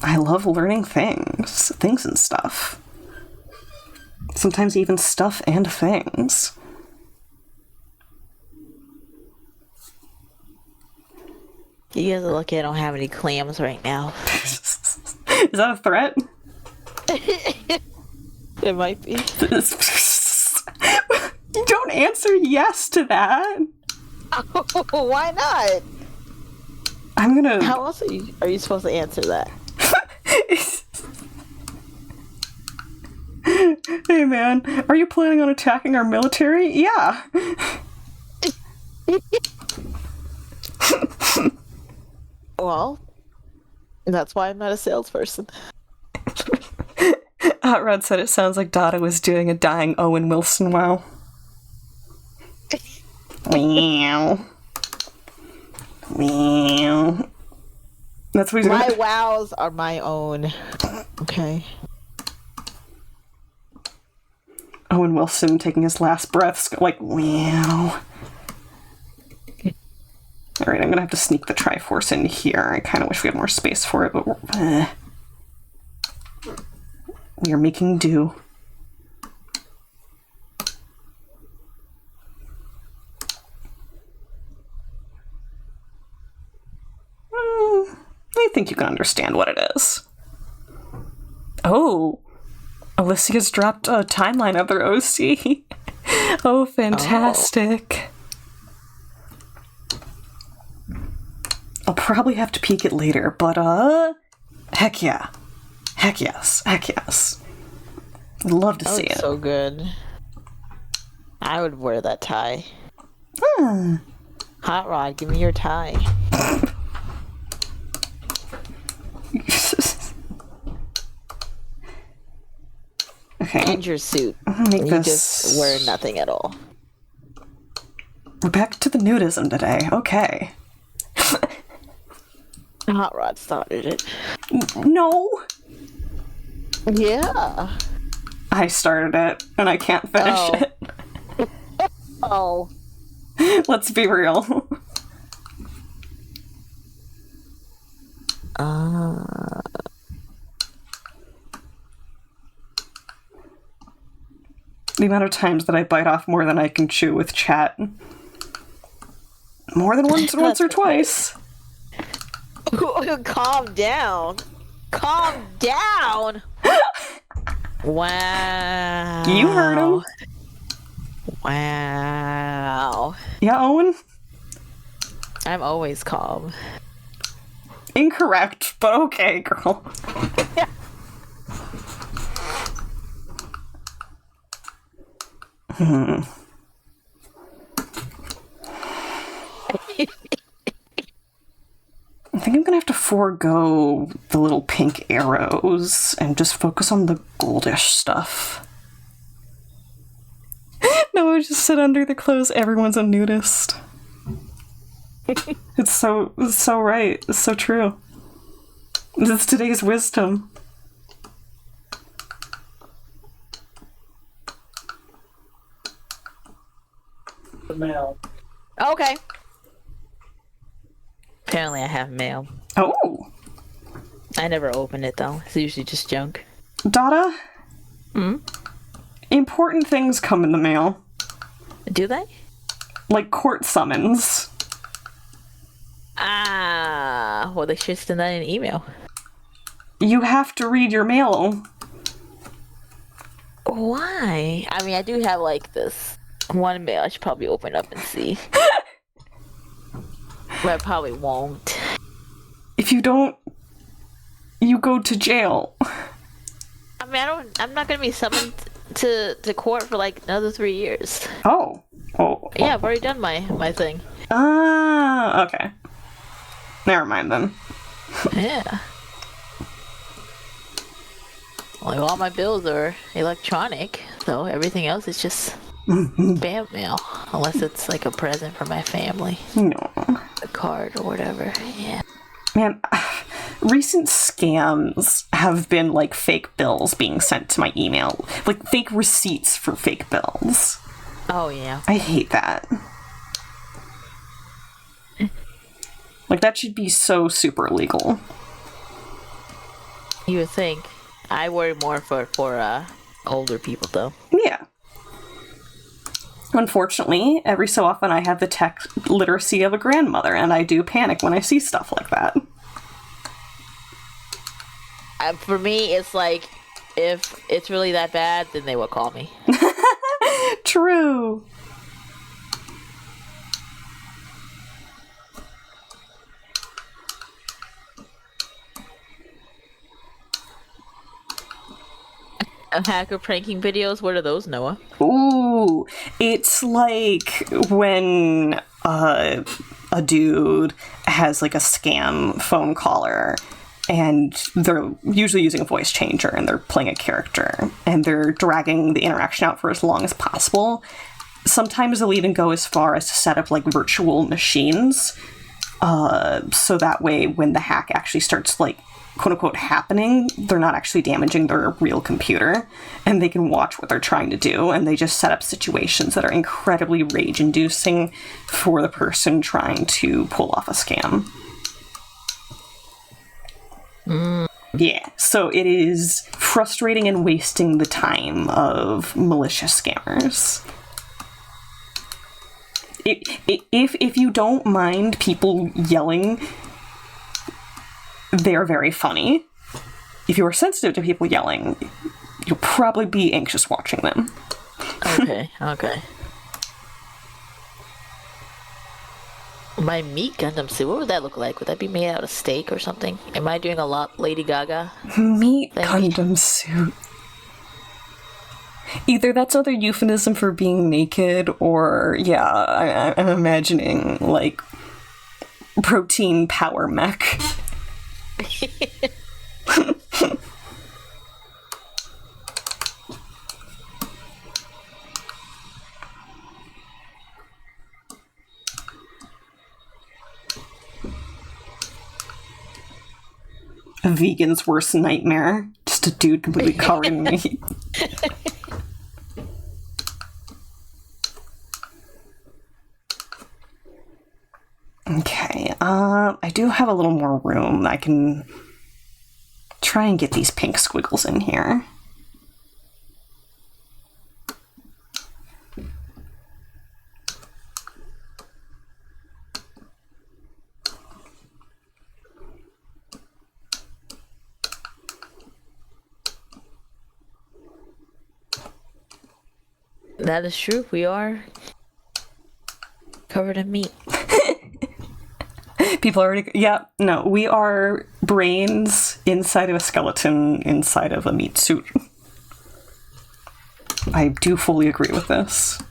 I love learning things and stuff. Sometimes even stuff and things. You guys are lucky I don't have any clams right now. Is that a threat? It might be. You don't answer yes to that. Oh, why not? I'm gonna... How else are you supposed to answer that? Hey man, are you planning on attacking our military? Yeah. Well, that's why I'm not a salesperson. Hot Rod said it sounds like Dada was doing a dying Owen Wilson wow. Meow. Meow. That's what he's My gonna... wows are my own. Okay. Owen Wilson taking his last breaths, like, meow. Alright, I'm gonna have to sneak the Triforce in here. I kind of wish we had more space for it, but we are making do. I think you can understand what it is. Oh, Alicia's dropped a timeline of their OC. Oh, fantastic. Oh. I'll probably have to peek it later, but heck yeah. Heck yes. Heck yes. I'd love to see it. So good. I would wear that tie. Hot Rod, give me your tie. Okay. And your suit. Make you this... just wear nothing at all. We're back to the nudism today. Okay. Hot Rod started it. No! Yeah. I started it, and I can't finish it. Oh. Let's be real. The amount of times that I bite off more than I can chew with chat. More than once or twice. Calm down. Calm down. Wow. You heard him. Wow. Yeah, Owen? I'm always calm. Incorrect, but okay, girl. I think I'm gonna have to forego the little pink arrows and just focus on the goldish stuff. No, I just sit under the clothes. Everyone's a nudist. It's so right. It's so true. It's today's wisdom. The mail. Okay. Apparently I have mail. Oh. I never open it though. It's usually just junk. Dada? Important things come in the mail. Do they? Like court summons. Ah, well they should send that in an email. You have to read your mail. Why? I mean, I do have like this one mail I should probably open up and see. But I probably won't. If you don't, you go to jail. I mean, I'm not gonna be summoned to court for like another 3 years. Oh. Yeah, I've already done my thing. Ah, okay. Never mind then. Yeah. Like all my bills are electronic, so everything else is just spam mail, unless it's like a present for my family, No. a card or whatever. Yeah. Man, recent scams have been like fake bills being sent to my email. Like fake receipts for fake bills. Oh yeah. I hate that. Like that should be so super illegal. You would think. I worry more for older people though. Yeah. Unfortunately, every so often I have the tech literacy of a grandmother, and I do panic when I see stuff like that. For me, it's like, if it's really that bad, then they will call me. True. Hacker pranking videos, what are those, Noah? Ooh, it's like when a dude has like a scam phone caller, and they're usually using a voice changer and they're playing a character and they're dragging the interaction out for as long as possible. Sometimes they'll even go as far as to set up like virtual machines, so that way when the hack actually starts like quote unquote happening, they're not actually damaging their real computer, and they can watch what they're trying to do, and they just set up situations that are incredibly rage inducing for the person trying to pull off a scam. Yeah, so it is frustrating and wasting the time of malicious scammers. If you don't mind people yelling, they're very funny. If you are sensitive to people yelling, you'll probably be anxious watching them. Okay. My meat Gundam suit, what would that look like? Would that be made out of steak or something? Am I doing a lot Lady Gaga? Meat Gundam suit. Either that's other euphemism for being naked, or, yeah, I'm imagining, like, protein power mech. A vegan's worst nightmare. Just a dude completely covered in meat. Okay, I do have a little more room. I can try and get these pink squiggles in here. That is true. We are covered in meat. People already... Yeah, no, we are brains inside of a skeleton inside of a meat suit. I do fully agree with this.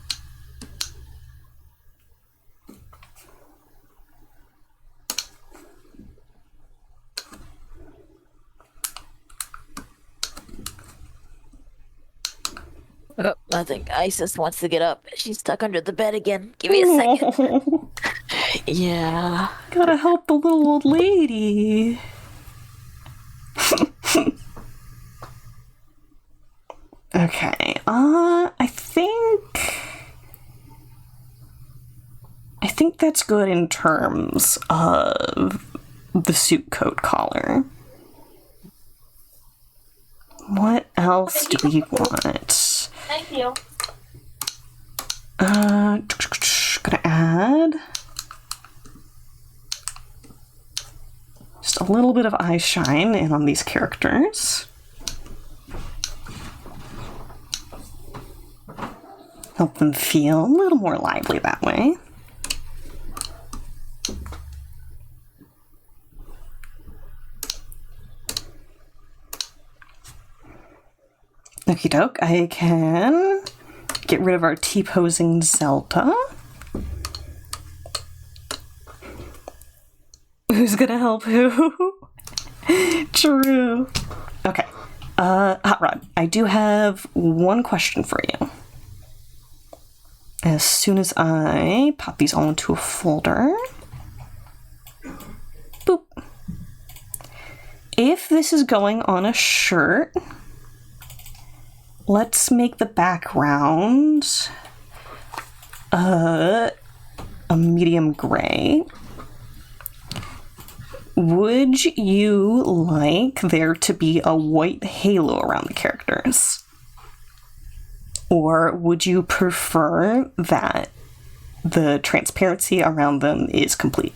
Oh, I think Isis wants to get up. She's stuck under the bed again. Give me a second. Yeah. Gotta help the little old lady. Okay, I think that's good in terms of the suit coat collar. What else do we want? Thank you. Gonna add just a little bit of eye shine in on these characters. Help them feel a little more lively that way. Okie doke, I can get rid of our T-posing Zelda. Who's gonna help who? True. Okay. Hot Rod, I do have one question for you. As soon as I pop these all into a folder. Boop. If this is going on a shirt, let's make the background a medium gray. Would you like there to be a white halo around the characters? Or would you prefer that the transparency around them is complete?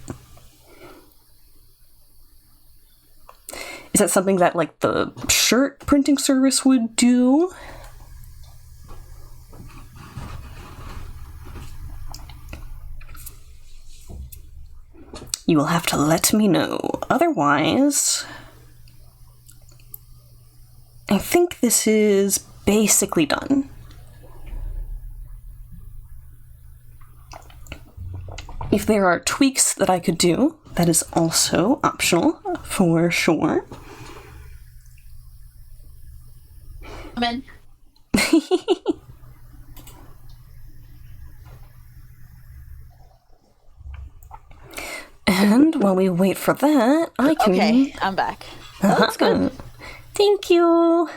Is that something that, like, the shirt printing service would do? You will have to let me know. Otherwise, I think this is basically done. If there are tweaks that I could do, that is also optional, for sure. Amen. And while we wait for that, I can... Okay, I'm back. That looks good. Thank you.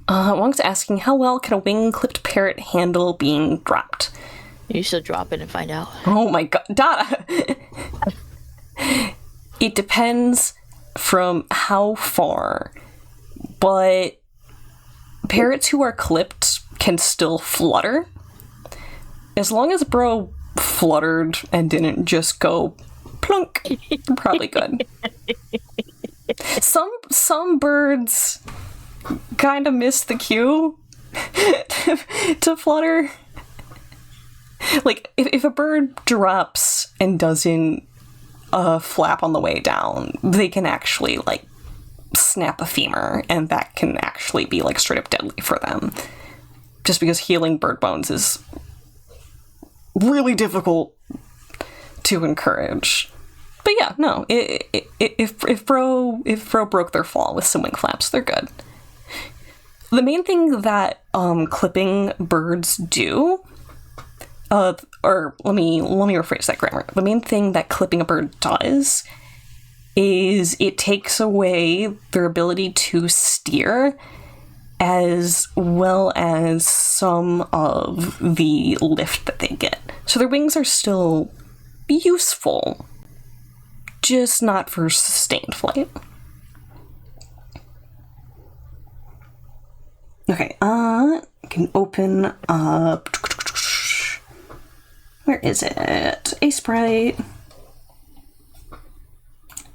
Wong's asking, how well can a wing-clipped parrot handle being dropped? You should drop it and find out. Oh my god, Dada! It depends from how far, but parrots who are clipped can still flutter. As long as bro fluttered and didn't just go plunk, probably good. Some birds kind of miss the cue to flutter. Like, if a bird drops and doesn't flap on the way down, they can actually, like, snap a femur, and that can actually be, like, straight up deadly for them. Just because healing bird bones is really difficult to encourage. But yeah, no, if bro broke their fall with some wing flaps, they're good. The main thing that clipping birds do, or let me rephrase that grammar. The main thing that clipping a bird does is it takes away their ability to steer, as well as some of the lift that they get. So their wings are still useful, just not for sustained flight. Okay, I can open up... Where is it? A Sprite.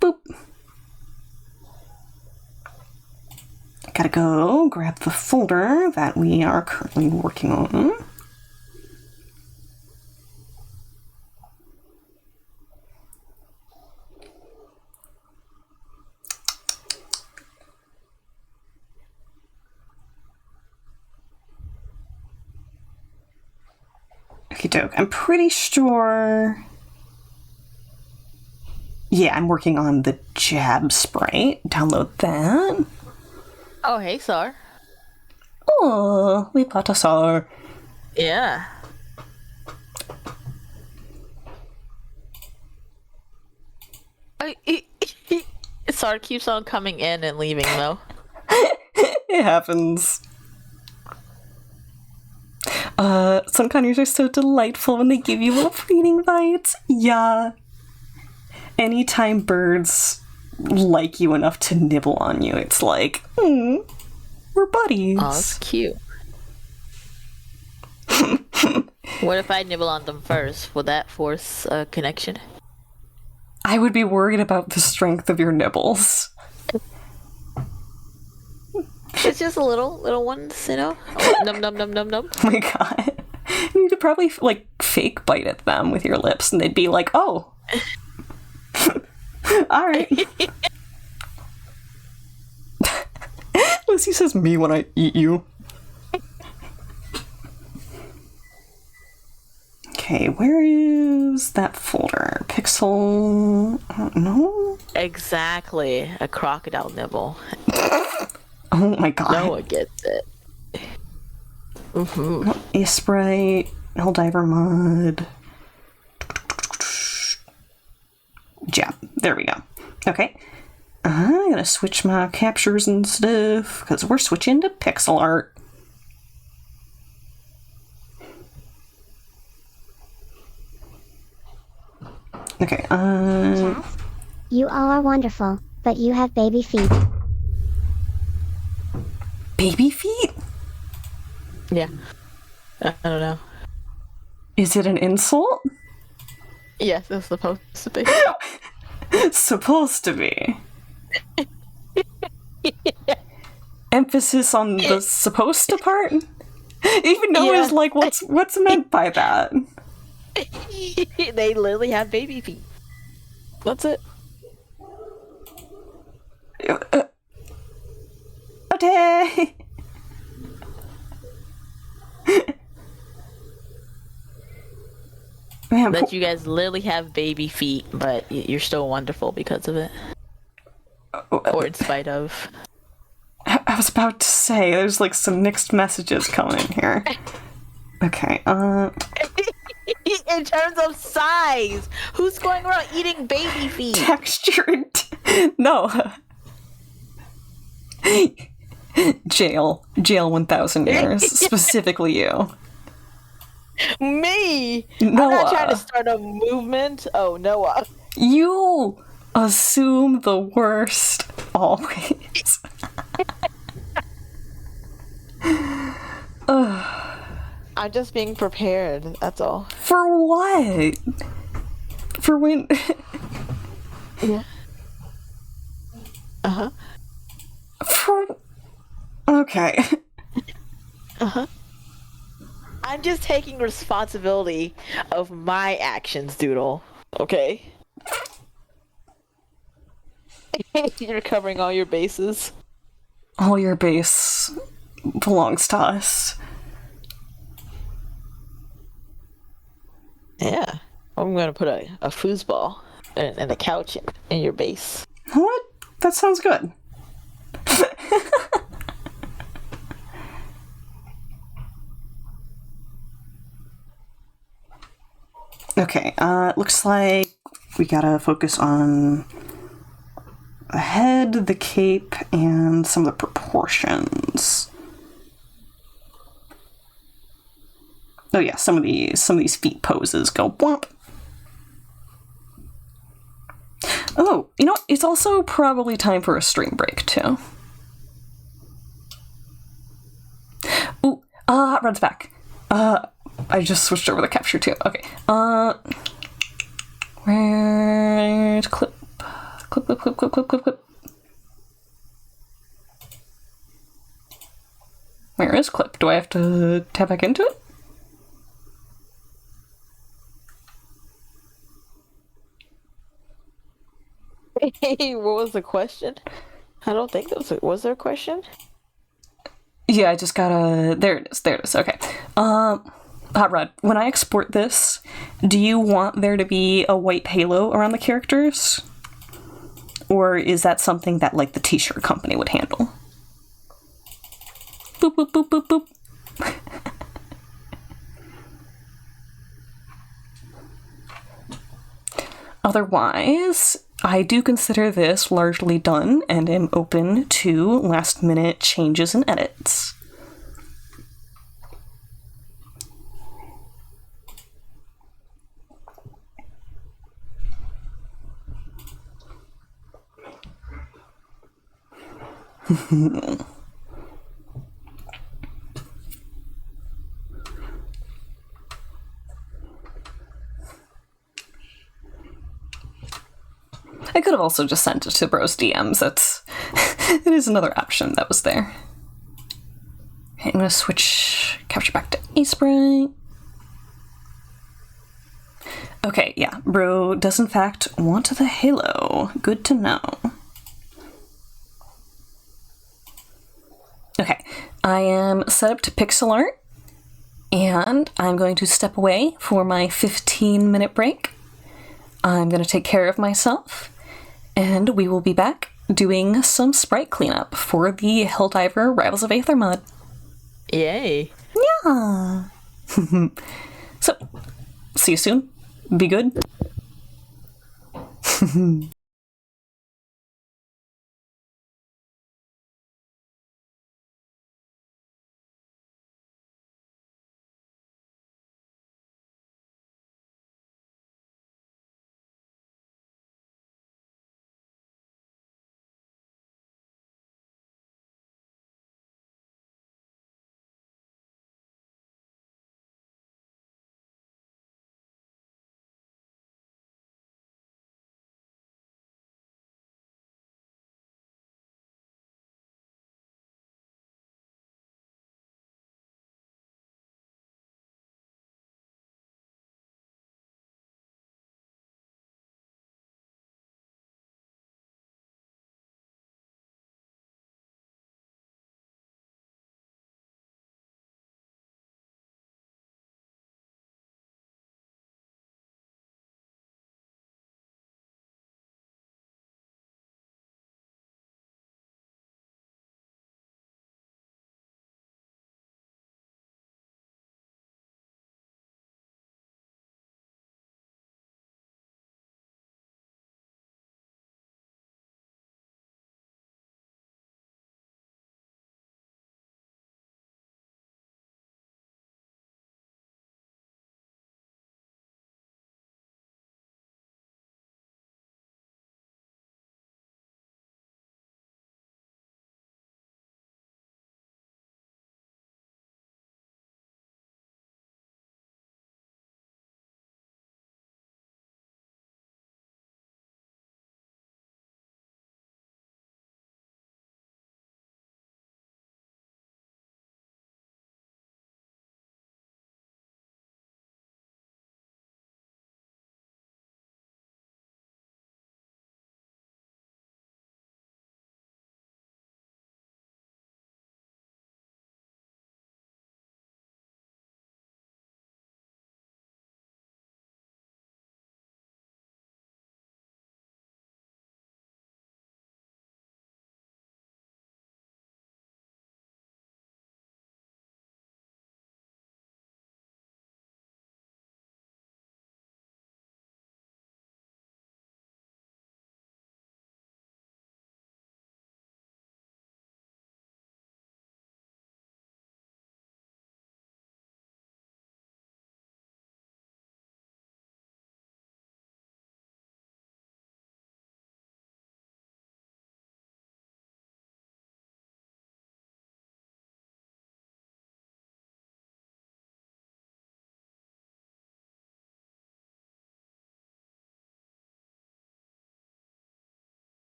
Boop. Gotta go grab the folder that we are currently working on. Okie doke. I'm pretty sure... Yeah, I'm working on the Jab Sprite. Download that. Oh, hey, Sar. Oh, we got a Sar. Yeah. Sar keeps on coming in and leaving, though. It happens. Some conures are so delightful when they give you little feeding bites. Yeah. Anytime birds like you enough to nibble on you, it's like, we're buddies. Oh, that's cute. What if I nibble on them first? Would that force a connection? I would be worried about the strength of your nibbles. It's just little ones, you know? Oh, num num num num num. Oh my god. You could probably, like, fake bite at them with your lips, and they'd be like, oh. Alright. Lucy says me when I eat you. Okay, where is that folder? Pixel... I don't know. Exactly. A crocodile nibble. Oh my god. No one gets it. Mm-hmm. A Sprite, Helldiver Mud. Jab. There we go. Okay. I'm gonna switch my captures and stuff, because we're switching to pixel art. Okay, Jazz, you all are wonderful, but you have baby feet. baby feet? Yeah. I don't know. Is it an insult? Yes, it's supposed to be. Supposed to be. Emphasis on the supposed to part? Even Noah's like, what's meant by that? They literally have baby feet. That's it. Okay. Man, That you guys literally have baby feet, but you're still wonderful because of it. Or in spite of. I was about to say, there's like some mixed messages coming in here. Okay, In terms of size, who's going around eating baby feet? textured. No. Jail 1,000 years. Specifically you. Me? Noah. I'm not trying to start a movement. Oh, Noah. You assume the worst always. I'm just being prepared, that's all. For what? For when? Yeah. Uh-huh. For... Okay. Uh-huh. I'm just taking responsibility of my actions, Doodle. Okay? You're covering all your bases. All your base belongs to us. Yeah. I'm gonna put a foosball and a couch in your base. What? That sounds good. Okay, looks like we gotta focus on the head, the cape, and some of the proportions. Oh yeah, some of these feet poses go whomp. Oh, you know what? It's also probably time for a stream break too. Ooh, Hot Rod's back. I just switched over the capture too. Okay. Where's clip? Clip. Where is clip? Do I have to tap back into it? Hey, what was the question? I don't think was there a question? Yeah, I just gotta... There it is. Okay. Hot Rod, when I export this, do you want there to be a white halo around the characters? Or is that something that, like, the t-shirt company would handle? Boop, boop, boop, boop, boop. Otherwise, I do consider this largely done and am open to last-minute changes and edits. I could have also just sent it to Bro's DMs. It is another option that was there. Okay, I'm gonna switch capture back to Sprite. Okay, yeah, Bro does in fact want the halo. Good to know. Okay, I am set up to pixel art, and I'm going to step away for my 15-minute break. I'm going to take care of myself, and we will be back doing some sprite cleanup for the Helldiver Rivals of Aether mod. Yay. Yeah. So, see you soon. Be good.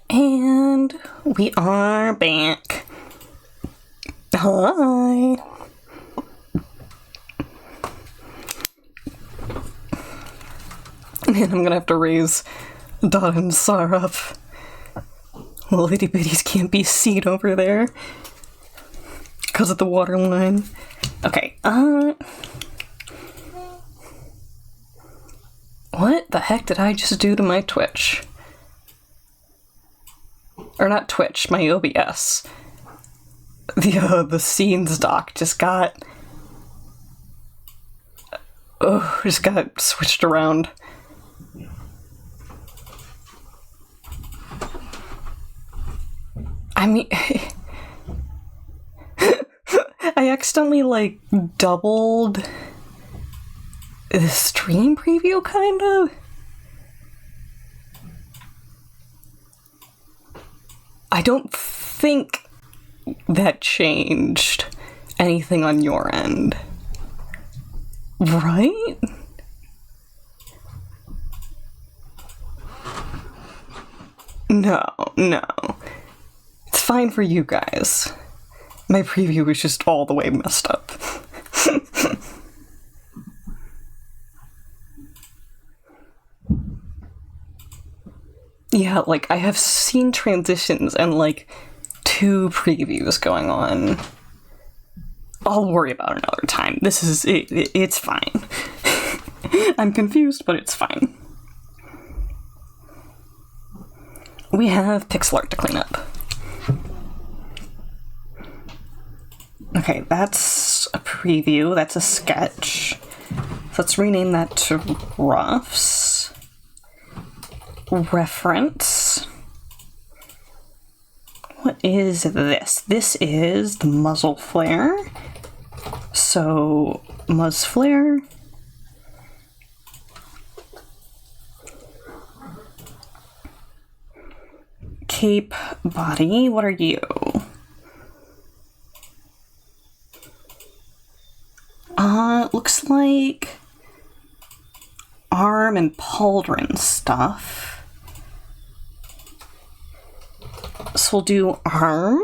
And we are back. Hi. Man, I'm gonna have to raise Dot and Sar up. Little itty bitties can't be seen over there. Because of the water line. Okay, what the heck did I just do to my Twitch? Or not Twitch, my OBS. The scenes dock just got switched around. I mean, I accidentally, doubled the stream preview, kind of? I don't think that changed anything on your end. Right? No. It's fine for you guys. My preview was just all the way messed up. Yeah, I have seen transitions and, 2 previews going on. I'll worry about it another time. This is... it's fine. I'm confused, but it's fine. We have pixel art to clean up. Okay, that's a preview. That's a sketch. Let's rename that to roughs. Reference. What is this? This is the muzzle flare. So, muzz flare. Cape body. What are you? Looks like arm and pauldron stuff. So we'll do arm.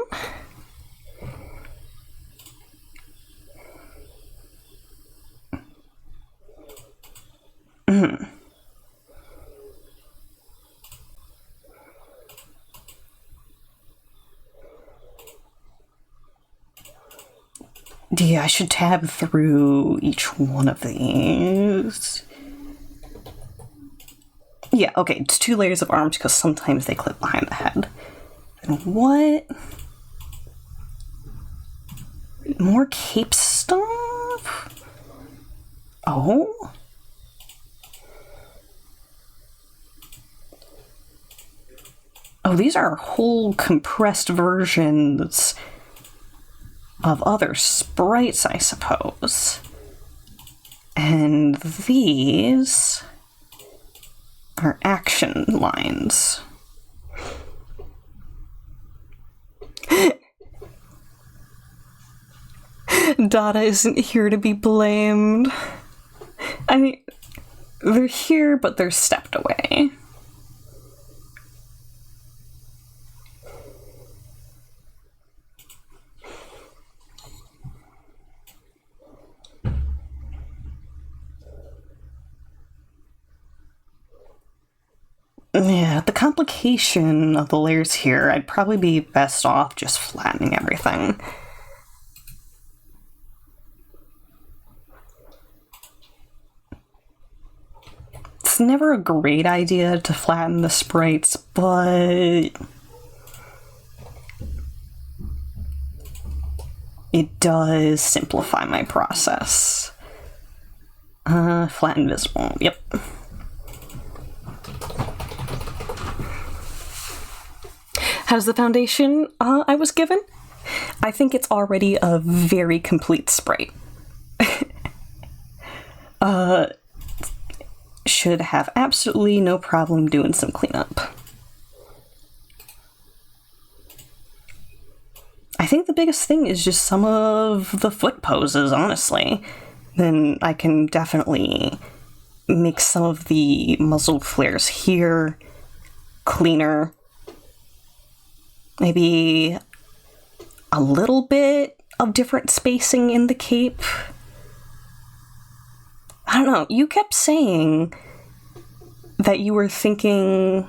Yeah, I should tab through each one of these. Yeah, okay, it's 2 layers of arms because sometimes they clip behind the head. And what? More cape stuff? Oh? Oh, these are whole compressed versions of other sprites, I suppose. And these are action lines. Dada isn't here to be blamed. I mean, they're here, but they're stepped away. Yeah, the complication of the layers here, I'd probably be best off just flattening everything. It's never a great idea to flatten the sprites, but it does simplify my process. Flatten visible, yep. How's the foundation I was given? I think it's already a very complete sprite. Should have absolutely no problem doing some cleanup. I think the biggest thing is just some of the foot poses, honestly. Then I can definitely make some of the muzzle flares here cleaner Maybe a little bit of different spacing in the cape. I don't know. You kept saying that you were thinking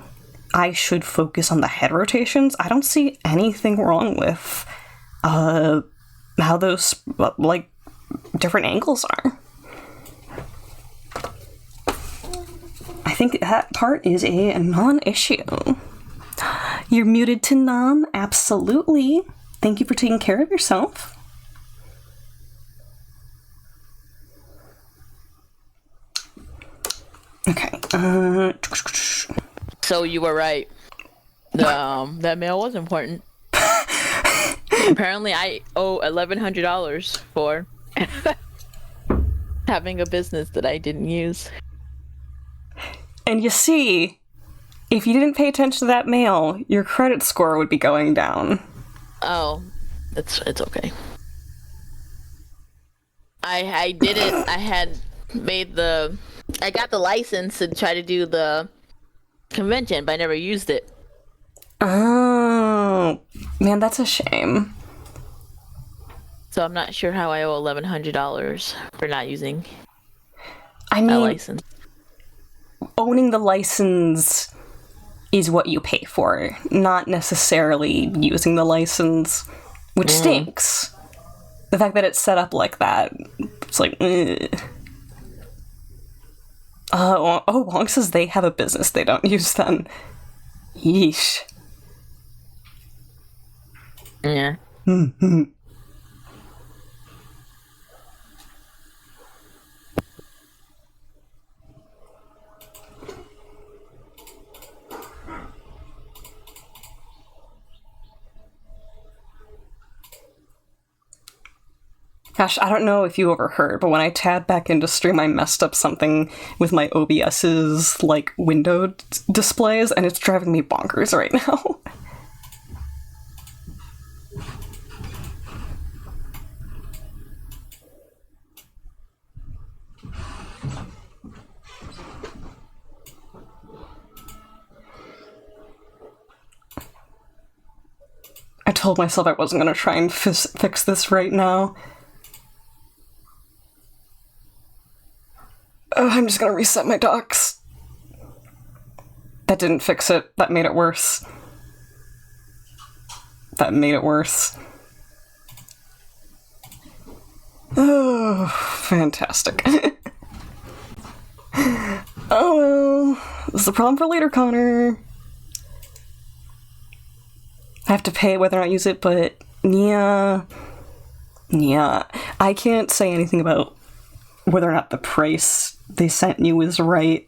I should focus on the head rotations. I don't see anything wrong with how those, like, different angles are. I think that part is a non-issue. You're muted to Nam, absolutely. Thank you for taking care of yourself. Okay. So you were right. That mail was important. Apparently, I owe $1,100 for having a business that I didn't use. And you see, if you didn't pay attention to that mail, your credit score would be going down. Oh, it's okay. I did it. I had made I got the license to try to do the convention, but I never used it. Oh, man, that's a shame. So I'm not sure how I owe $1,100 for not using a license. Owning the license is what you pay for, not necessarily using the license, which stinks. The fact that it's set up like that, it's like, Wong says they have a business they don't use then. Yeesh. Yeah. Gosh, I don't know if you overheard, but when I tabbed back into stream, I messed up something with my OBS's, like, window displays, and it's driving me bonkers right now. I told myself I wasn't going to try and fix this right now. I'm just gonna reset my docs. That didn't fix it. That made it worse. That made it worse. Oh, fantastic. Oh well. This is a problem for later, Connor. I have to pay whether or not I use it, but yeah. I can't say anything about whether or not the price they sent you is right.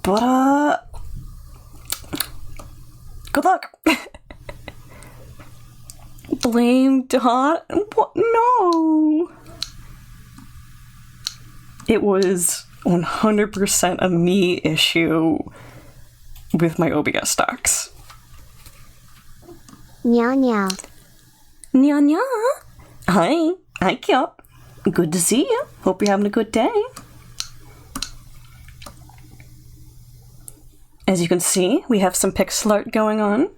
But, good luck. Blame Dot? What? No. It was 100% a me issue with my OBS docs. Nya nya. Nya nya. Hi. Hi, Kyop. Good to see you. Hope you're having a good day. As you can see, we have some pixel art going on.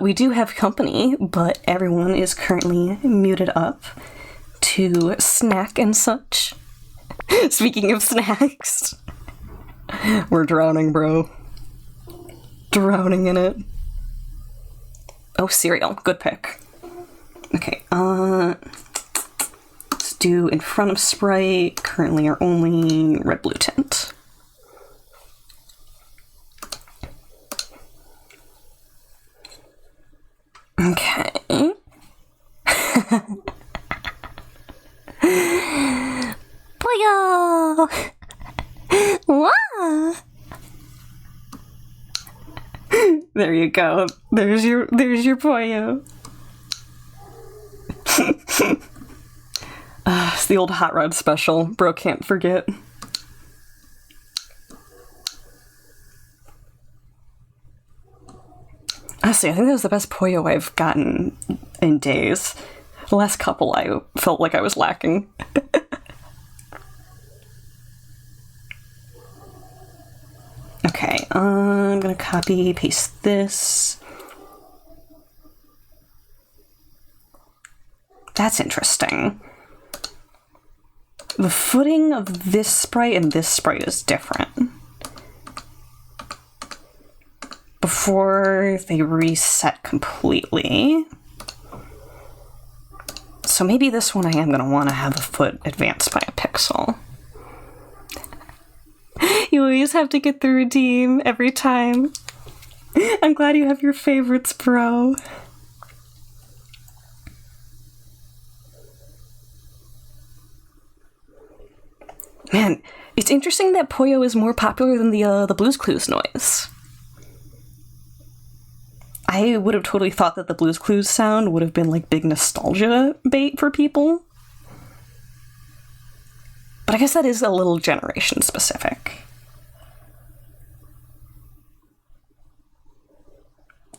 We do have company, but everyone is currently muted up to snack and such. Speaking of snacks, we're drowning, bro. Drowning in it. Oh, cereal. Good pick. Okay, let's do in front of Sprite. Currently are only red-blue tint. Okay. Boyo! Wow! There you go. There's your Boyo. It's the old Hot Rod special. Bro can't forget. Honestly, I think that was the best Poyo I've gotten in days. The last couple I felt like I was lacking. Okay, I'm gonna copy, paste this. That's interesting. The footing of this sprite and this sprite is different. Before they reset completely. So maybe this one I am going to want to have a foot advanced by a pixel. You always have to get the redeem every time. I'm glad you have your favorites, bro. Man, it's interesting that Poyo is more popular than the Blue's Clues noise. I would have totally thought that the Blue's Clues sound would have been like big nostalgia bait for people. But I guess that is a little generation specific.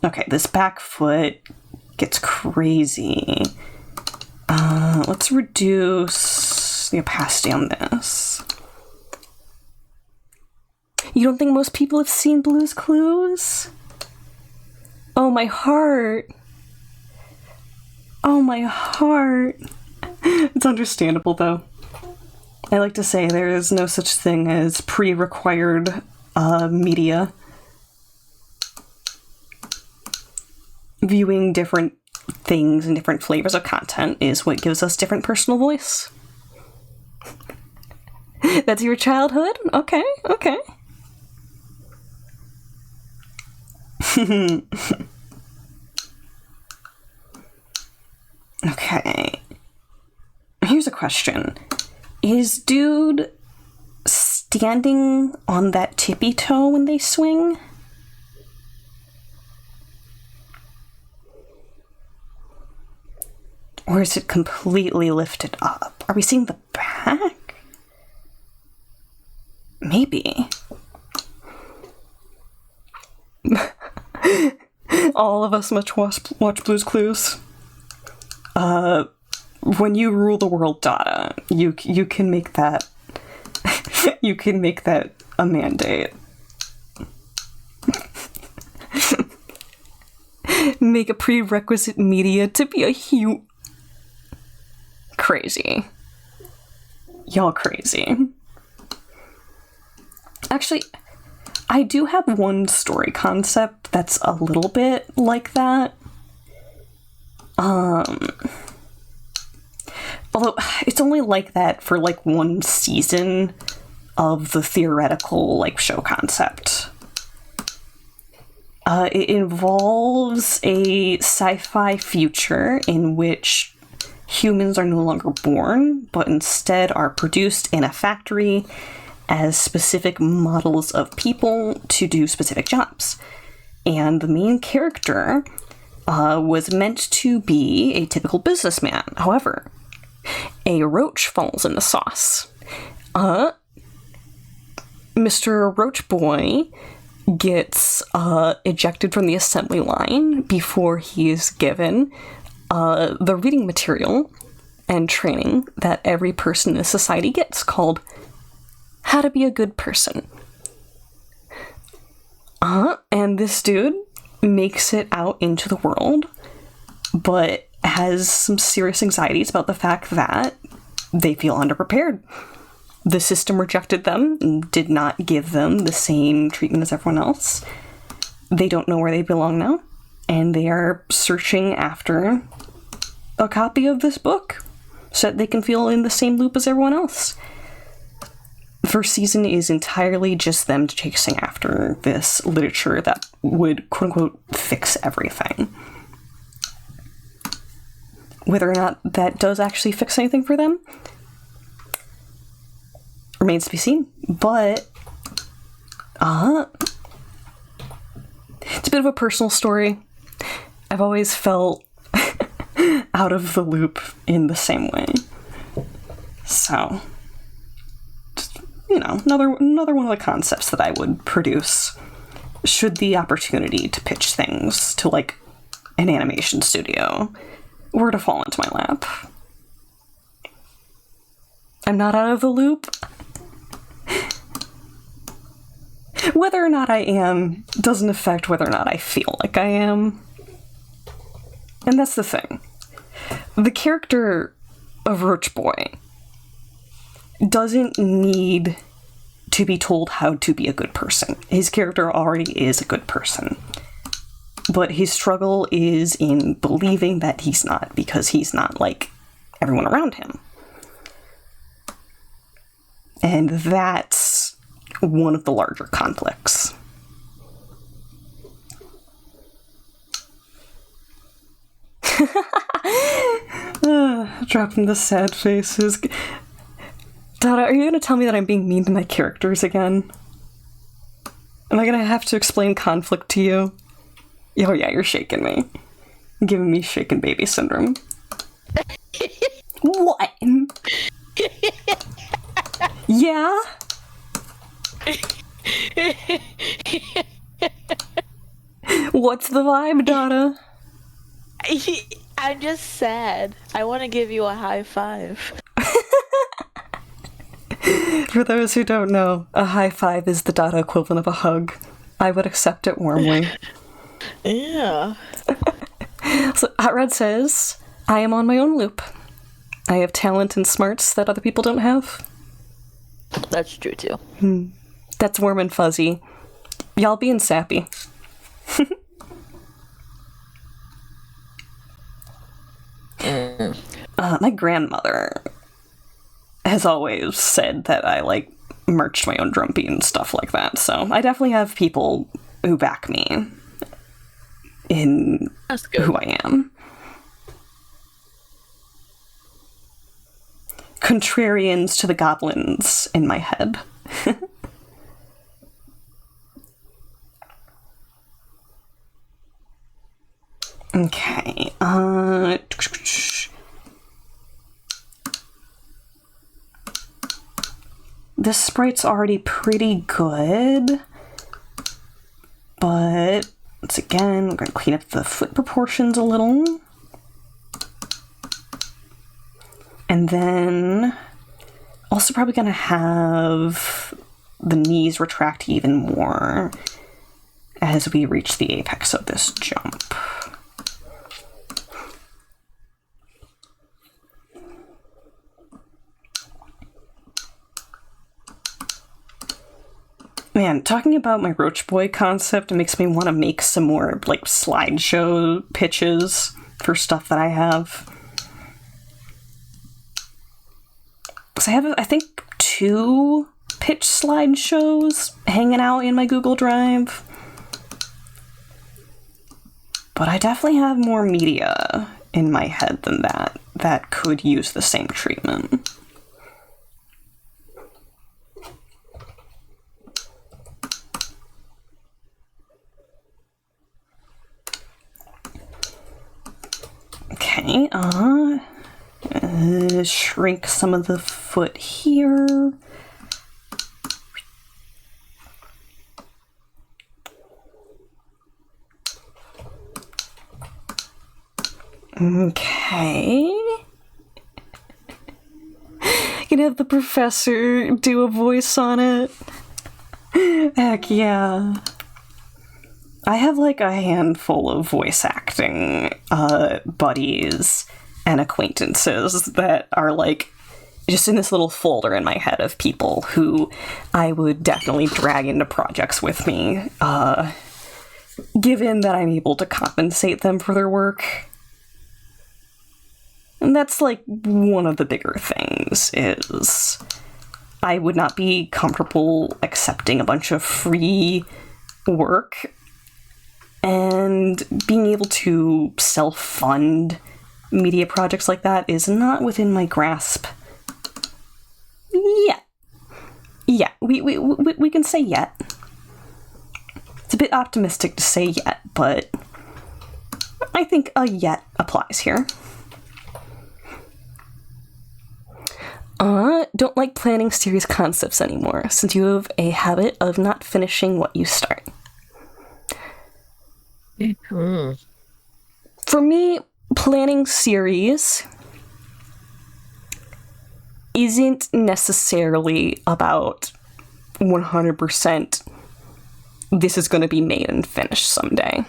Okay, this back foot gets crazy. Let's reduce the opacity on this. You don't think most people have seen Blue's Clues? Oh, my heart. Oh, my heart. It's understandable, though. I like to say there is no such thing as pre-required media. Viewing different things and different flavors of content is what gives us different personal voice. That's your childhood? Okay, okay. Okay. Here's a question. Is dude standing on that tippy toe when they swing? Or is it completely lifted up? Are we seeing the back? Maybe. All of us must watch Blue's Clues. When you rule the world, Dada, you can make that you can make that a mandate. Make a prerequisite media to be a huge crazy. Y'all crazy. Actually, I do have one story concept that's a little bit like that. Although, it's only like that for, like, one season of the theoretical, like, show concept. It involves a sci-fi future in which humans are no longer born, but instead are produced in a factory as specific models of people to do specific jobs. And the main character was meant to be a typical businessman. However, a roach falls in the sauce. Mr. Roach Boy gets ejected from the assembly line before he is given the reading material and training that every person in society gets, called How to Be a Good Person. And this dude makes it out into the world, but has some serious anxieties about the fact that they feel underprepared. The system rejected them and did not give them the same treatment as everyone else. They don't know where they belong now, and they are searching after a copy of this book so that they can feel in the same loop as everyone else. The first season is entirely just them chasing after this literature that would, quote-unquote, fix everything. Whether or not that does actually fix anything for them remains to be seen, but it's a bit of a personal story. I've always felt out of the loop in the same way. So, just, you know, another one of the concepts that I would produce should the opportunity to pitch things to, like, an animation studio were to fall into my lap. I'm not out of the loop. Whether or not I am doesn't affect whether or not I feel like I am. And that's the thing. the character of Roach Boy doesn't need to be told how to be a good person. His character already is a good person. But his struggle is in believing that he's not, because he's not like everyone around him. And that's one of the larger conflicts. Dropping the sad faces. Dada, are you going to tell me that I'm being mean to my characters again? Am I going to have to explain conflict to you? Oh yeah, you're shaking me. You're giving me shaken baby syndrome. What? Yeah? What's the vibe, Dada? I'm just sad. I want to give you a high five. For those who don't know, a high five is the Dada equivalent of a hug. I would accept it warmly. Yeah. So, Hot Rod says, I am on my own loop. I have talent and smarts that other people don't have. That's true, too. That's warm and fuzzy. Y'all being sappy. My grandmother has always said that I, like, merched my own drum beat and stuff like that, so I definitely have people who back me in who I am. Contrarians to the goblins in my head. Okay, this sprite's already pretty good, but once again, we're going to clean up the foot proportions a little. And then also probably going to have the knees retract even more as we reach the apex of this jump. Man, talking about my Roach Boy concept makes me want to make some more, like, slideshow pitches for stuff that I have. Because I have, I think, 2 pitch slideshows hanging out in my Google Drive. But I definitely have more media in my head than that could use the same treatment. Okay, shrink some of the foot here. Okay. You can have the professor do a voice on it. Heck yeah. I have like a handful of voice acting buddies and acquaintances that are like just in this little folder in my head of people who I would definitely drag into projects with me, given that I'm able to compensate them for their work. And that's like one of the bigger things is I would not be comfortable accepting a bunch of free work. And being able to self-fund media projects like that is not within my grasp yet. Yeah, we can say yet. It's a bit optimistic to say yet, but I think a yet applies here. Don't like planning series concepts anymore, since you have a habit of not finishing what you start. For me, planning series isn't necessarily about 100% this is going to be made and finished someday.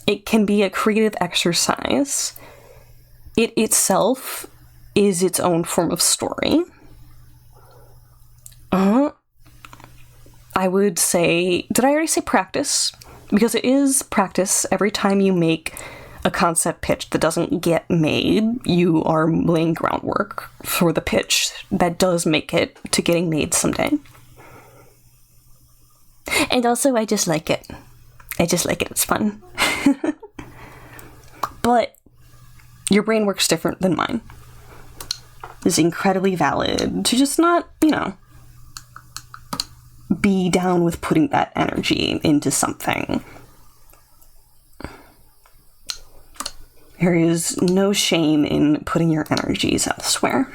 It can be a creative exercise it itself is its own form of story. I would say, did I already say practice? Because it is practice. Every time you make a concept pitch that doesn't get made, you are laying groundwork for the pitch that does make it to getting made someday. And also, I just like it. It's fun. But your brain works different than mine. It's incredibly valid to just not, be down with putting that energy into something. There is no shame in putting your energies elsewhere.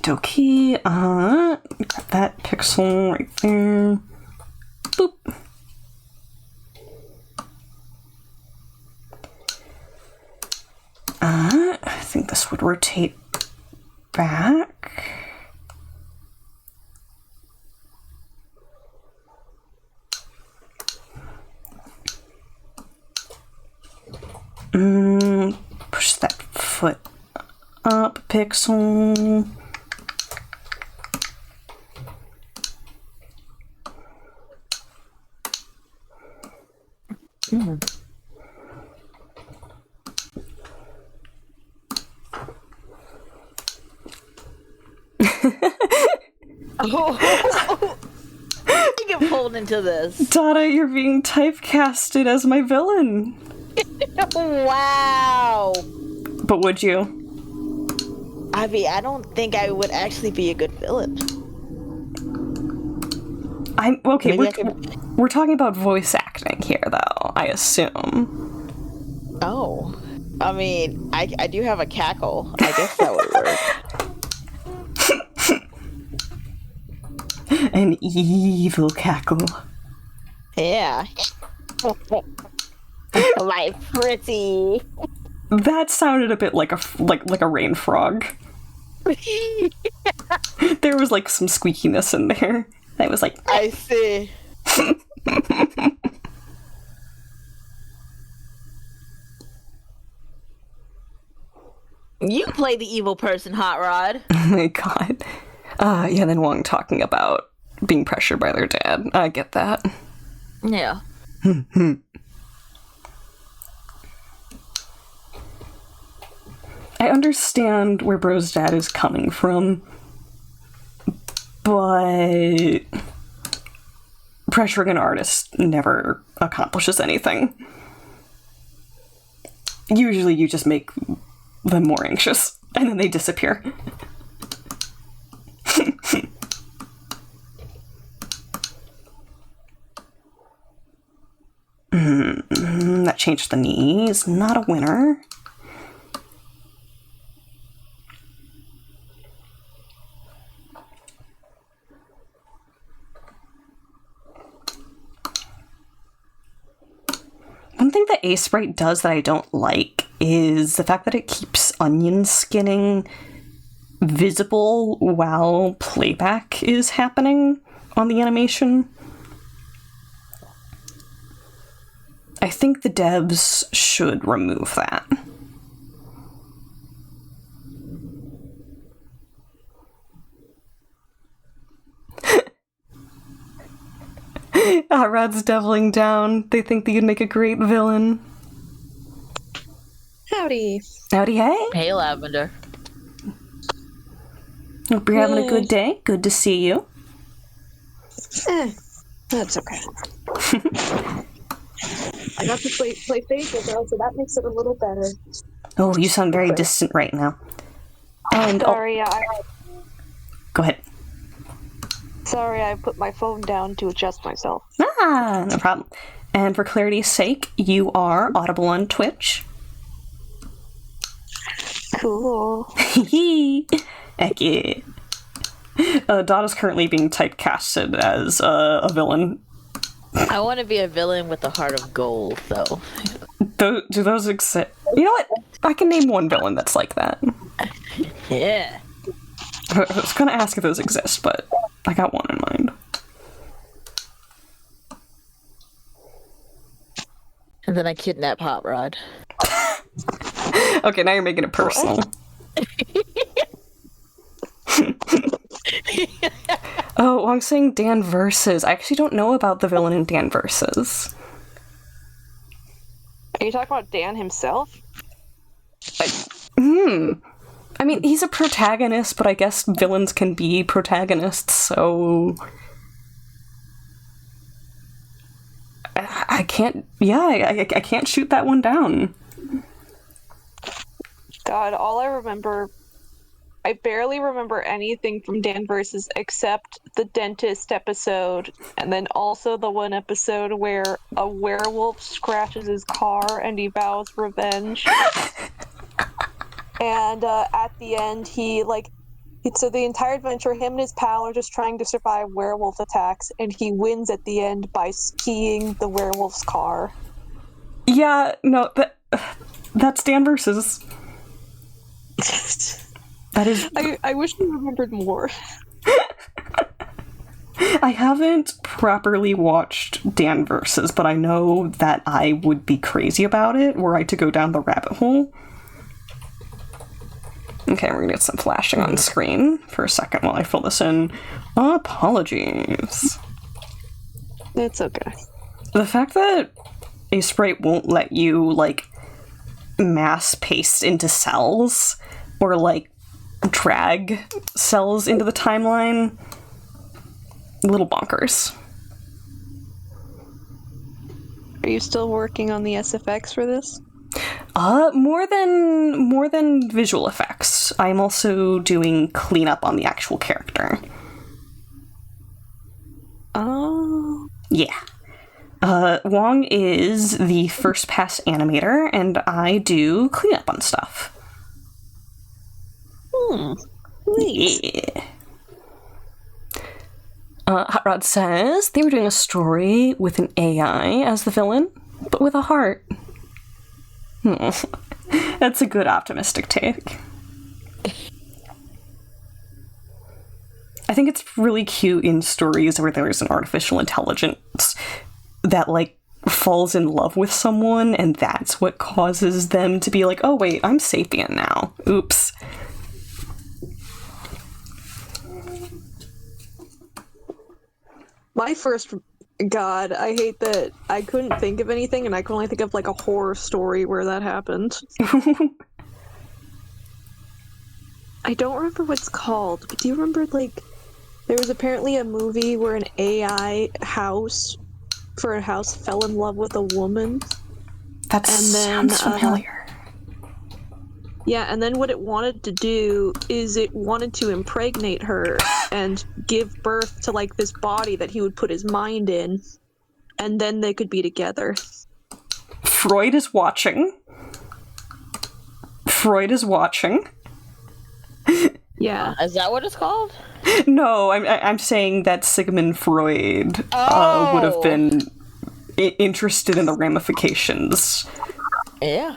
Okie, grab that pixel right there. Boop. I think this would rotate back. Push that foot up a pixel. You get pulled into this. Dada, you're being typecasted as my villain. Wow. But would you? I mean, I don't think I would actually be a good villain. I'm okay. Maybe We're talking about voice acting here, though, I assume. Oh. I mean, I do have a cackle. I guess that would work. An evil cackle. Yeah. My pretty. That sounded a bit like a rain frog. There was like some squeakiness in there. I was like, I see. You play the evil person, Hot Rod. oh my god. Yeah, then Wong talking about being pressured by their dad. I get that. Yeah. I understand where Bro's dad is coming from, but pressuring an artist never accomplishes anything. Usually you just make them more anxious, and then they disappear. That changed the knees. Not a winner. One thing that A-Sprite does that I don't like is the fact that it keeps onion skinning visible while playback is happening on the animation. I think the devs should remove that. Hot Rod's doubling down. They think that you'd make a great villain. Howdy. Howdy, hey. Hey, Lavender. Hope you're having a good day. Good to see you. That's okay. I got to play Faithful though, so that makes it a little better. Oh, you sound very distant right now. And Sorry, go ahead. Sorry, I put my phone down to adjust myself. Ah, no problem. And for clarity's sake, you are audible on Twitch. Cool. Heck yeah. Donna's currently being typecasted as a villain. I want to be a villain with a heart of gold, though. Do those exist? You know what? I can name one villain that's like that. Yeah. I was gonna ask if those exist, but I got one in mind. And then I kidnap Hot Rod. Okay, now you're making it personal. Oh, I'm saying Dan Versus. I actually don't know about the villain in Dan Versus. Are you talking about Dan himself? I mean, he's a protagonist, but I guess villains can be protagonists, so... I can't... Yeah, I can't shoot that one down. God, all I remember... I barely remember anything from Dan Versus except the dentist episode, and then also the one episode where a werewolf scratches his car and he vows revenge. And at the end, so the entire adventure, him and his pal are just trying to survive werewolf attacks, and he wins at the end by skiing the werewolf's car. Yeah, no, that's Dan Versus. That is... I wish I remembered more. I haven't properly watched Dan Versus, but I know that I would be crazy about it were I to go down the rabbit hole. Okay, we're gonna get some flashing on screen for a second while I fill this in. Apologies. It's okay. The fact that a sprite won't let you, like, mass paste into cells, or, like, drag cells into the timeline, a little bonkers. Are you still working on the SFX for this? More than visual effects. I'm also doing cleanup on the actual character. Oh. Yeah. Wong is the first pass animator, and I do cleanup on stuff. Nice. Yeah. Hot Rod says they were doing a story with an AI as the villain, but with a heart. That's a good optimistic take. I think it's really cute in stories where there's an artificial intelligence that, like, falls in love with someone, and that's what causes them to be like, oh wait, I'm sapient now. Oops. My first... God, I hate that I couldn't think of anything, and I can only think of, like, a horror story where that happened. I don't remember what it's called, but do you remember, like, there was apparently a movie where an AI house fell in love with a woman? That sounds familiar. Yeah, and then what it wanted to do is it wanted to impregnate her and give birth to, like, this body that he would put his mind in, and then they could be together. Freud is watching. Yeah. Is that what it's called? No, I'm saying that Sigmund Freud would have been interested in the ramifications. Yeah.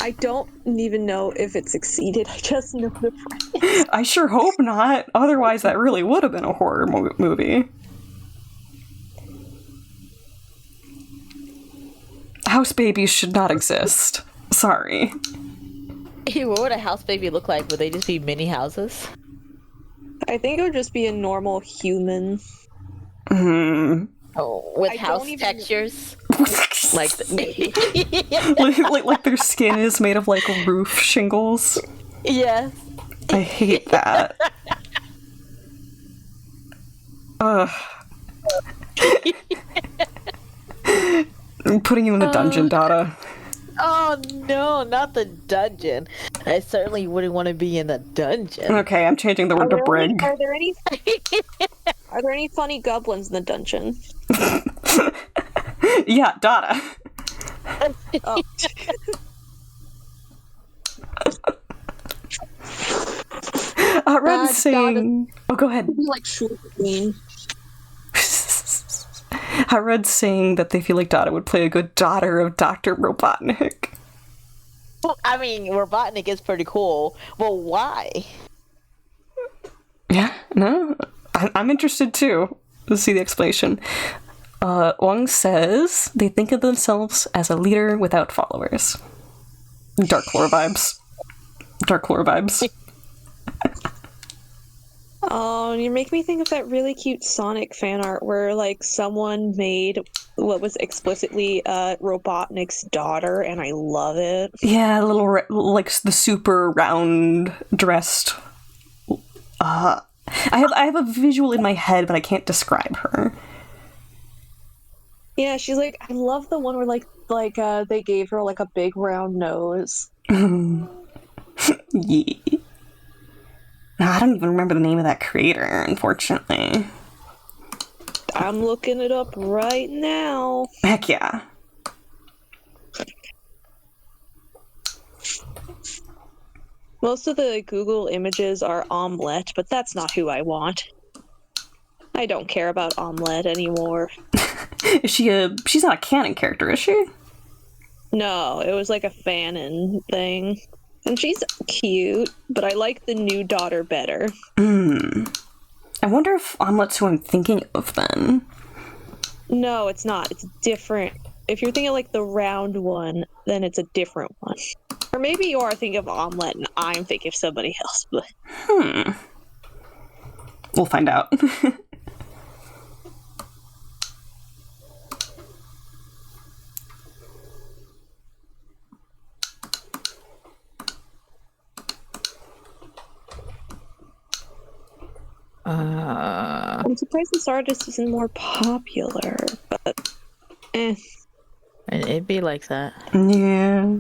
I don't even know if it succeeded. I just know the premise. I sure hope not. Otherwise, that really would have been a horror movie. House babies should not exist. Sorry. What would a house baby look like? Would they just be mini houses? I think it would just be a normal human. Oh, with house textures? like, like their skin is made of, like, roof shingles. Yes. I hate that. Ugh. I'm putting you in the dungeon, Dada. Oh no, not the dungeon. I certainly wouldn't want to be in the dungeon. Okay, I'm changing the word to brig. Are there any funny goblins in the dungeon? Yeah, Dada. Oh. Red's saying... Oh, go ahead. Like Sugar Queen. Red's saying that they feel like Dada would play a good daughter of Dr. Robotnik. Well, I mean, Robotnik is pretty cool. Well, why? Yeah, no, I'm interested too. Let's see the explanation. Wang says they think of themselves as a leader without followers. Dark lore vibes. Dark lore vibes. Oh, you make me think of that really cute Sonic fan art where, like, someone made what was explicitly Robotnik's daughter, and I love it. Yeah, like the super round dressed. I have a visual in my head, but I can't describe her. Yeah, she's like, I love the one where like they gave her like a big round nose. Yeah. I don't even remember the name of that creator, unfortunately. I'm looking it up right now. Heck yeah. Most of the Google images are Omelette, but that's not who I want. I don't care about Omelette anymore. Is she's not a canon character, is she? No, it was like a fanon thing. And she's cute, but I like the new daughter better. I wonder if Omelette's who I'm thinking of then. No, it's not. It's different. If you're thinking like the round one, then it's a different one. Or maybe you are thinking of Omelette and I'm thinking of somebody else, but... We'll find out. I'm surprised this artist isn't more popular, but It'd be like that. Yeah.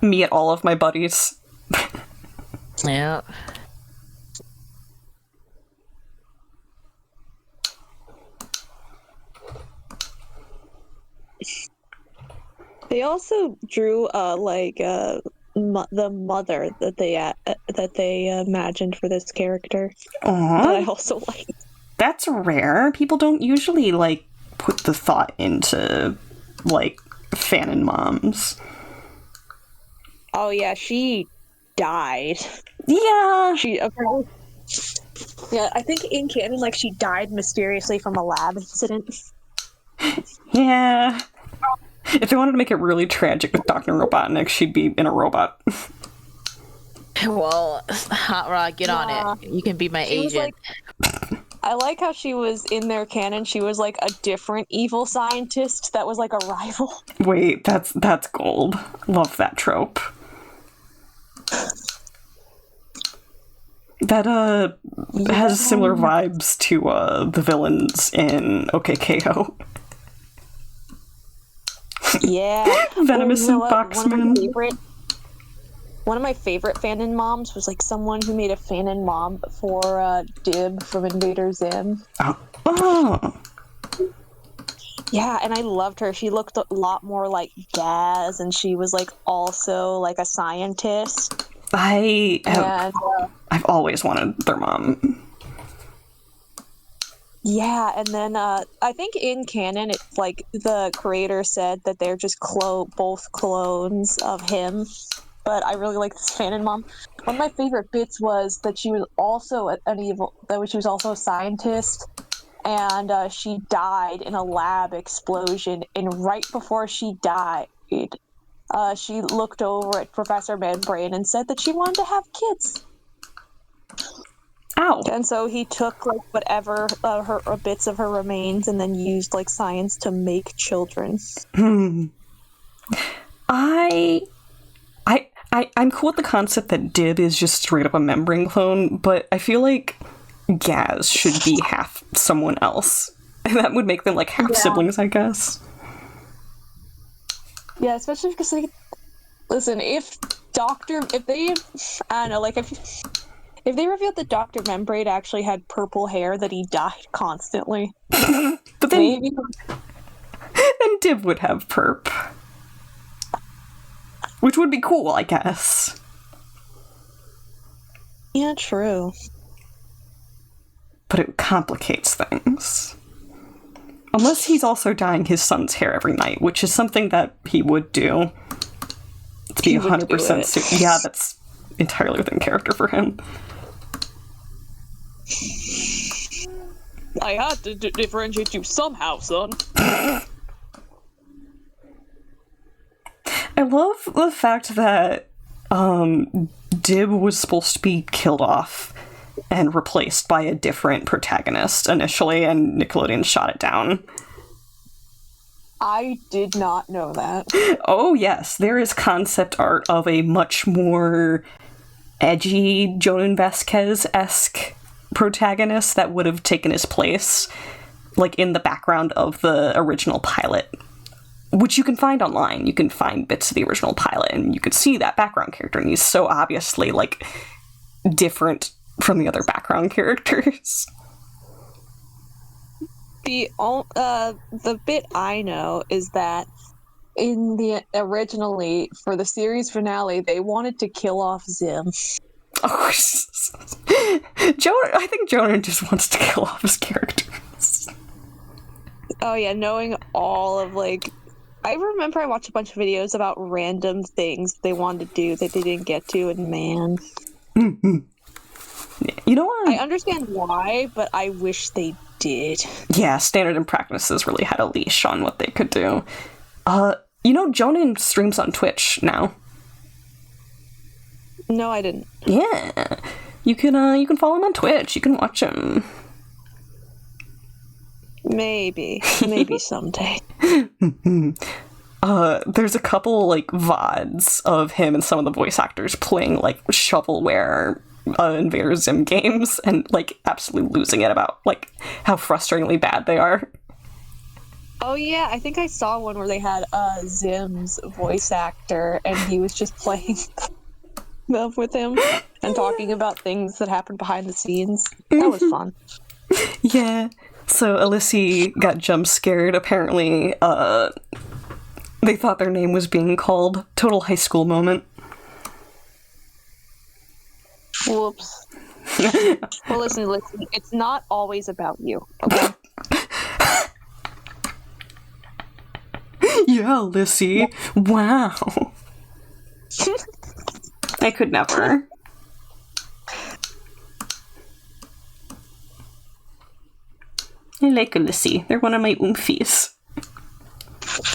Me and all of my buddies. Yeah. They also drew the mother that they imagined for this character. Aww. That I also like. That's rare. People don't usually put the thought into fanon moms. Oh yeah, she died. Yeah. She apparently. Yeah, I think in canon, she died mysteriously from a lab incident. Yeah. If they wanted to make it really tragic with Dr. Robotnik, she'd be in a robot. Well, Hot Rod, get on it. You can be my agent. I like how she was in their canon. She was like a different evil scientist that was like a rival. Wait, that's gold. Love that trope. That has similar vibes to the villains in OKKO. Yeah. Venomous and Boxman. One of my favorite fanon moms was someone who made a fanon mom for Dib from Invader Zim. Oh. Yeah, and I loved her. She looked a lot more like Gaz, and she was also a scientist. I've always wanted their mom. Yeah, and then I think in canon, it's the creator said that they're just both clones of him. But I really like this fanon mom. One of my favorite bits was that she was also she was also a scientist, and she died in a lab explosion. And right before she died, she looked over at Professor Manbrain and said that she wanted to have kids. Ow. And so he took whatever her bits of her remains and then used science to make children. I'm cool with the concept that Dib is just straight up a membrane clone, but I feel like Gaz should be half someone else. And that would make them half siblings, I guess. Yeah, especially because listen, if they revealed that Dr. Membrane actually had purple hair, that he dyed constantly. But then then Dib would have perp. Which would be cool, I guess. Yeah, true. But it complicates things. Unless he's also dyeing his son's hair every night, which is something that he would do. To be 100% yeah, entirely within character for him. I had to differentiate you somehow, son. I love the fact that Dib was supposed to be killed off and replaced by a different protagonist initially, and Nickelodeon shot it down. I did not know that. Oh yes, there is concept art of a much more edgy Jonan Vasquez-esque protagonist that would have taken his place, like, in the background of the original pilot, which you can find online. You can find bits of the original pilot, and you could see that background character, and he's so obviously, like, different from the other background characters. The bit I know is that in the originally for the series finale, they wanted to kill off Zim. Oh, I think Jonah just wants to kill off his characters. Oh yeah, knowing all of, like, I remember I watched a bunch of videos about random things they wanted to do that they didn't get to, and man. Mm-hmm. You know what? I understand why, but I wish they did. Yeah, Standard and Practices really had a leash on what they could do. You know, Jonan streams on Twitch now. No, I didn't. Yeah. You can follow him on Twitch. You can watch him. Maybe someday. There's a couple, like, VODs of him and some of the voice actors playing, like, shovelware Invader Zim games and, like, absolutely losing it about, like, how frustratingly bad they are. Oh yeah, I think I saw one where they had Zim's voice actor and he was just playing them with him and talking about things that happened behind the scenes. That was fun. Yeah. So Alyssey got jump scared. Apparently, they thought their name was being called. Total high school moment. Whoops. Well, listen, it's not always about you, okay? Yeah, Alyssey. Wow. I could never. I like Alyssey. They're one of my oomfies.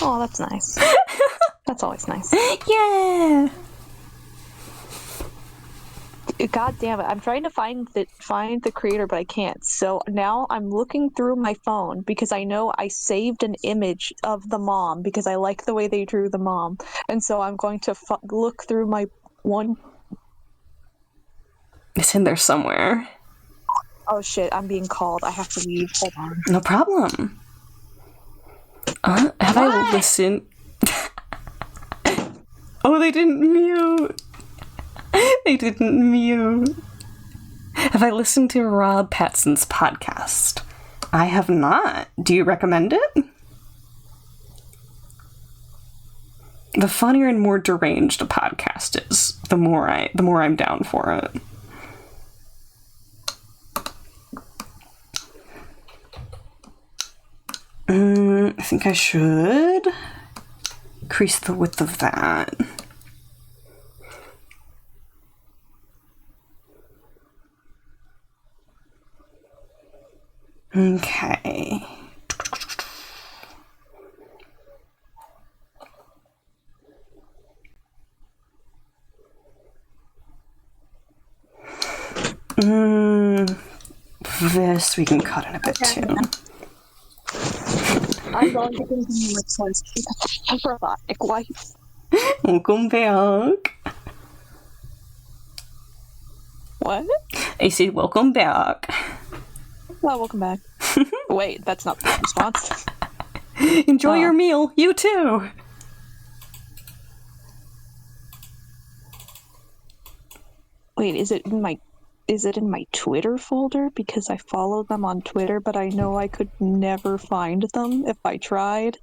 Oh, that's nice. That's always nice. Yeah. God damn it! I'm trying to find the creator, but I can't. So now I'm looking through my phone because I know I saved an image of the mom because I like the way they drew the mom, and so I'm going to look through my one. It's in there somewhere. Oh shit! I'm being called. I have to leave. Hold on. No problem. Have I listened? Oh, they didn't mute. They didn't mute. Have I listened to Rob Patson's podcast? I have not. Do you recommend it? The funnier and more deranged a podcast is, the more I'm down for it. I think I should increase the width of that. Okay. This we can cut in a bit too. I'm going to continue with sense robotic life. Welcome back. What? I said welcome back. Oh, welcome back. Wait, that's not the response. Enjoy your meal. You too. Wait, is it in my Twitter folder? Because I follow them on Twitter, but I know I could never find them if I tried.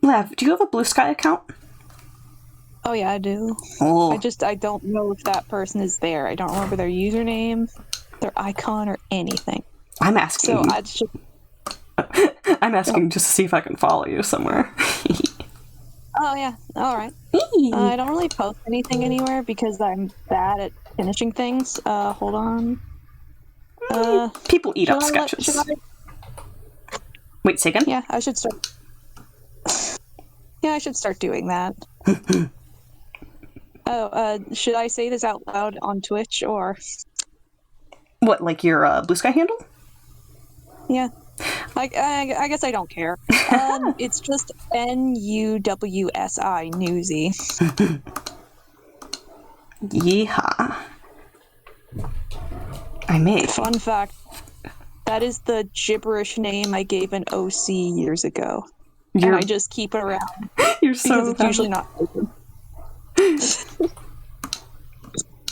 Lev, do you have a Blue Sky account? Oh yeah, I do. Oh. I don't know if that person is there. I don't remember their username, their icon, or anything. I'm asking. So I just... I'm asking just to see if I can follow you somewhere. Oh yeah, all right. I don't really post anything anywhere because I'm bad at finishing things. Hold on. People eat up should I let- sketches. should I- Wait, say again? Yeah, I should start. Yeah, I should start doing that. Should I say this out loud on Twitch or? What, like your Blue Sky handle? Yeah. I guess I don't care. It's just NUWSI Newsy. Yeehaw. I may. Fun fact: that is the gibberish name I gave an OC years ago, and I just keep it around You're so because it's usually not open.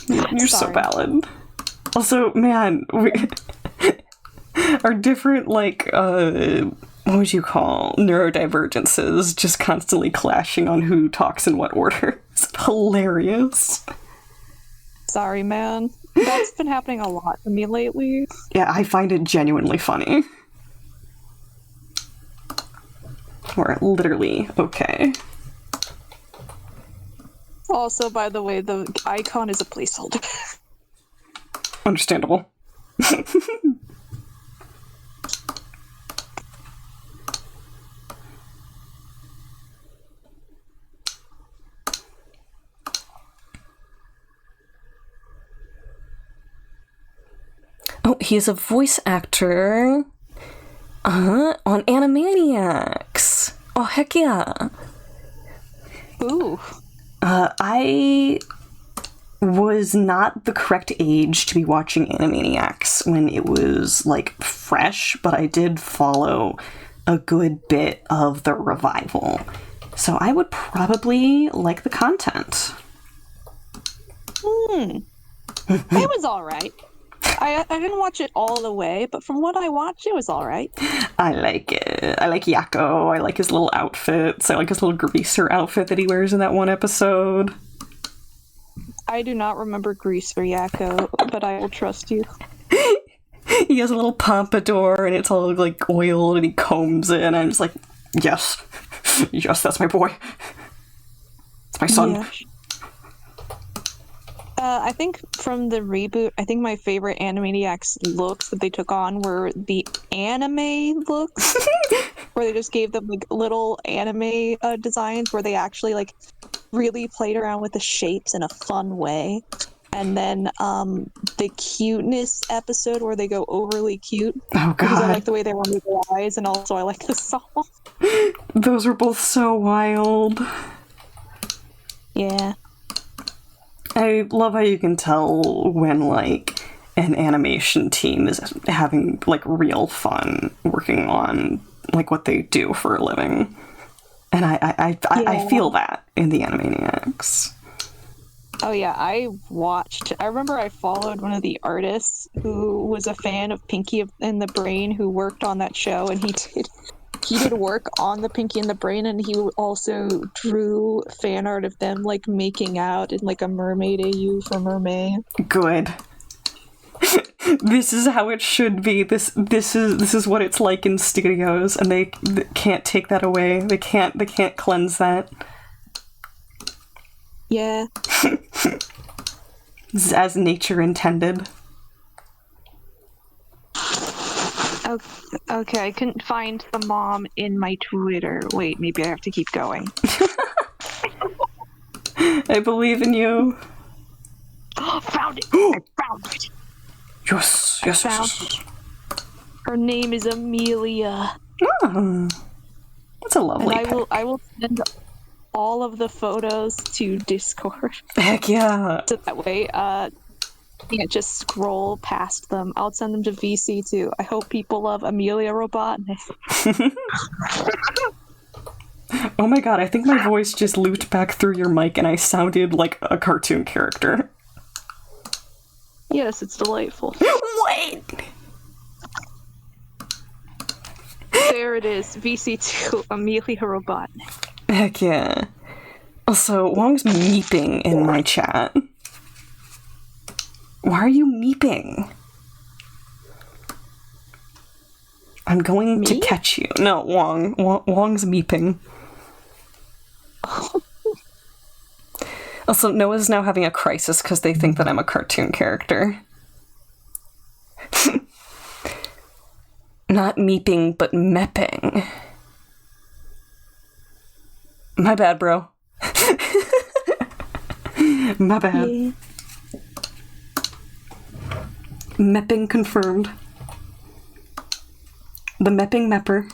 You're so Sorry. valid. Also, man, our different, like, what would you call neurodivergences just constantly clashing on who talks in what order. It's hilarious. Sorry, man. That's been happening a lot to me lately. Yeah, I find it genuinely funny. Or literally okay. Also, by the way, the icon is a placeholder. Understandable. Oh, he's a voice actor. On Animaniacs. Oh, heck yeah. Ooh. I was not the correct age to be watching Animaniacs when it was, like, fresh, but I did follow a good bit of the revival. So I would probably like the content. It was alright. I didn't watch it all the way, but from what I watched, it was alright. I like it. I like Yakko. I like his little outfits. I like his little greaser outfit that he wears in that one episode. I do not remember Grease or Yakko, but I will trust you. He has a little pompadour and it's all like oiled and he combs it and I'm just like, yes. Yes, that's my boy. It's my son. Yeah. I think from the reboot, I think my favorite Animaniacs looks that they took on were the anime looks, where they just gave them like little anime designs where they actually like really played around with the shapes in a fun way. And then the cuteness episode where they go overly cute. Oh, Because I God. like the way they run with their eyes, and also I like the song. Those were both so wild. Yeah. I love how you can tell when, like, an animation team is having, like, real fun working on, like, what they do for a living. And I feel that in the Animaniacs. Oh yeah, I remember I followed one of the artists who was a fan of Pinky and the Brain who worked on that show, and he did work on the Pinky and the Brain, and he also drew fan art of them like making out in like a mermaid AU for Mermaid. Good. This is how it should be. This is what it's like in studios, and they can't take that away. They can't cleanse that. Yeah. This is as nature intended. Okay, I couldn't find the mom in my Twitter. Wait, maybe I have to keep going. I believe in you. Found it! I found it! Yes. Her name is Amelia. Oh, that's a lovely And pick. I will send all of the photos to Discord. Heck yeah. So that way, you can't just scroll past them. I'll send them to VC too. I hope people love Amelia Robotnik. Oh my god, I think my voice just looped back through your mic and I sounded like a cartoon character. Yes, it's delightful. Wait! There it is, VC2, Amelia Robotnik. Heck yeah. Also, Wong's meeping in my chat. Why are you meeping? I'm going to catch you. No, Wong's meeping. Also, Noah's now having a crisis because they think that I'm a cartoon character. Not meeping, but mepping. My bad, bro. My bad. Yeah. Mepping confirmed. The mepping mepper.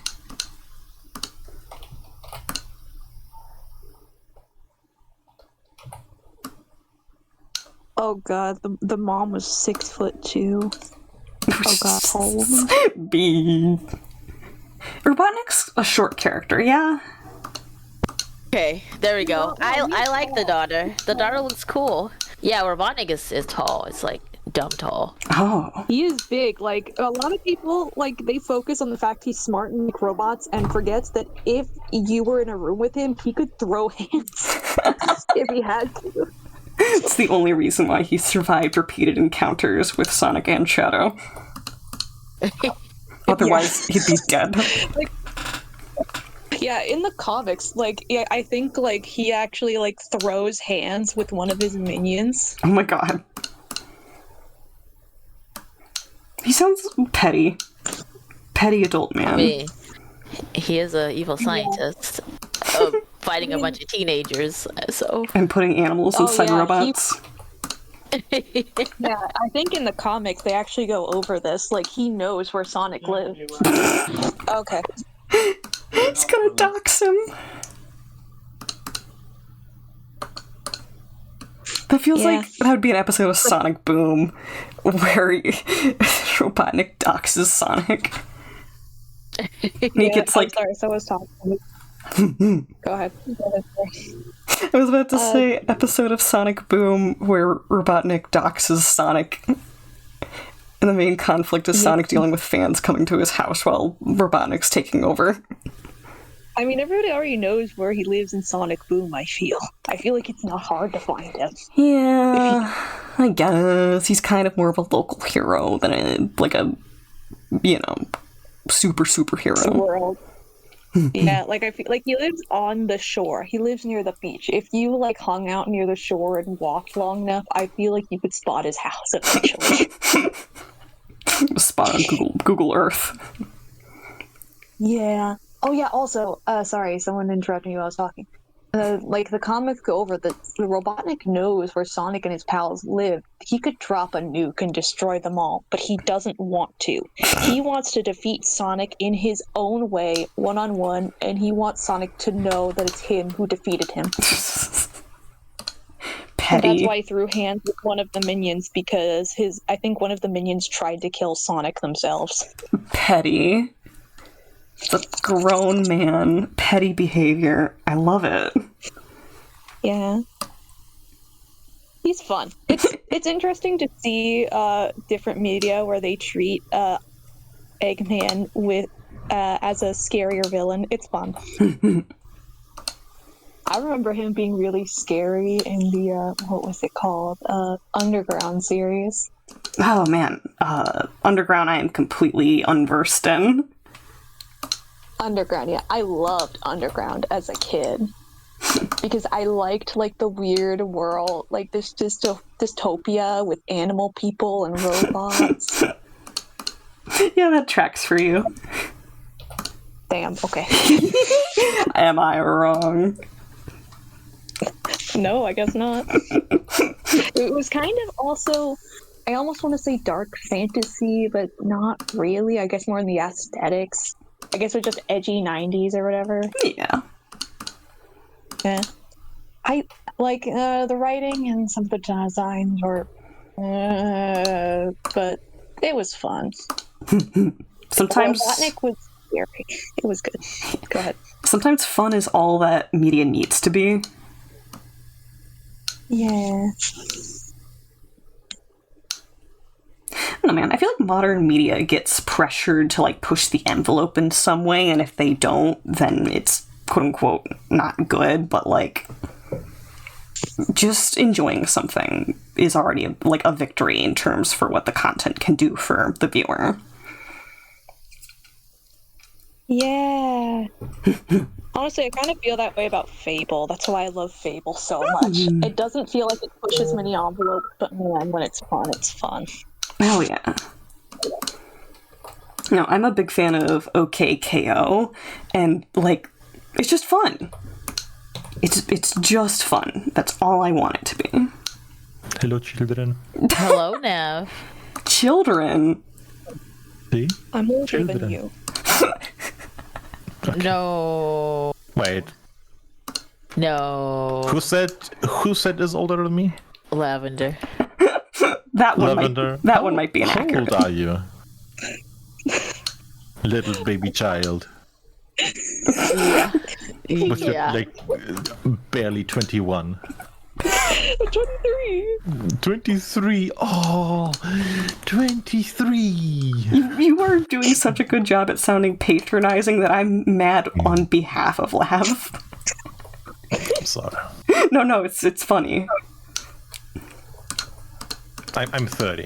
Oh god, the mom was 6'2". Oh god, tall woman. B. Robotnik's a short character, yeah. Okay, there we go. I like the daughter. The daughter looks cool. Yeah, Robotnik is tall. It's like dumb tall. Oh. He is big. Like, a lot of people, like, they focus on the fact he's smart and like robots and forgets that if you were in a room with him, he could throw hands if he had to. It's the only reason why he survived repeated encounters with Sonic and Shadow. Otherwise, he'd be dead. Yeah, in the comics, like, yeah, I think, like, he actually, like, throws hands with one of his minions. Oh my god. He sounds petty. Petty adult man. I mean, he is an evil scientist fighting a bunch of teenagers, so... And putting animals inside robots. Yeah, I think in the comics they actually go over this. Like, he knows where Sonic lives. Okay. He's gonna dox him. That feels like that would be an episode of Sonic Boom where Robotnik doxes Sonic. And he gets like... I'm sorry, someone's talking. Go ahead. I was about to say episode of Sonic Boom where Robotnik doxes Sonic. And the main conflict is Sonic dealing with fans coming to his house while Robotnik's taking over. I mean, everybody already knows where he lives in Sonic Boom, I feel. I feel like it's not hard to find him. Yeah, I guess. He's kind of more of a local hero than a superhero. World. Yeah, like, I feel like he lives on the shore. He lives near the beach. If you, like, hung out near the shore and walked long enough, I feel like you could spot his house eventually. Spot on Google Earth. Yeah. Oh, yeah, also, sorry, someone interrupted me while I was talking. Like, the comics go over that the Robotnik knows where Sonic and his pals live. He could drop a nuke and destroy them all, but he doesn't want to. He wants to defeat Sonic in his own way, one-on-one, and he wants Sonic to know that it's him who defeated him. Petty. And that's why he threw hands with one of the minions, because I think one of the minions tried to kill Sonic themselves. Petty. The grown man, petty behavior. I love it. Yeah. He's fun. It's interesting to see different media where they treat Eggman with as a scarier villain. It's fun. I remember him being really scary in the what was it called? Underground series. Oh man, Underground I am completely unversed in. Underground, yeah. I loved Underground as a kid. Because I liked, like, the weird world, like, this dystopia with animal people and robots. Yeah, that tracks for you. Damn, okay. Am I wrong? No, I guess not. It was kind of also, I almost want to say dark fantasy, but not really. I guess more in the aesthetics. I guess it's just edgy 90s or whatever. Yeah. Yeah. I like the writing and some of the designs were, but it was fun. Sometimes Robotnik was scary. It was good. Go ahead. Sometimes fun is all that media needs to be. Yeah. I don't know, man. I feel like modern media gets pressured to, like, push the envelope in some way, and if they don't, then it's quote-unquote not good, but, like, just enjoying something is already, like, a victory in terms for what the content can do for the viewer. Yeah. Honestly, I kind of feel that way about Fable. That's why I love Fable so much. It doesn't feel like it pushes many envelopes, but man, when it's fun, it's fun. Oh yeah. No, I'm a big fan of OKKO, and like, it's just fun. It's just fun. That's all I want it to be. Hello, children. Hello, Nav. Children. See? I'm older than Children. you. No. Wait. No. Who said is older than me? Lavender. That one Lavender. one might be How inaccurate. old are you? Little baby child. Yeah. But you're Yeah. like barely 21. 23. 23. Oh, 23. You are doing such a good job at sounding patronizing that I'm mad on behalf of Lav. I'm sorry. No, it's funny. I'm 30.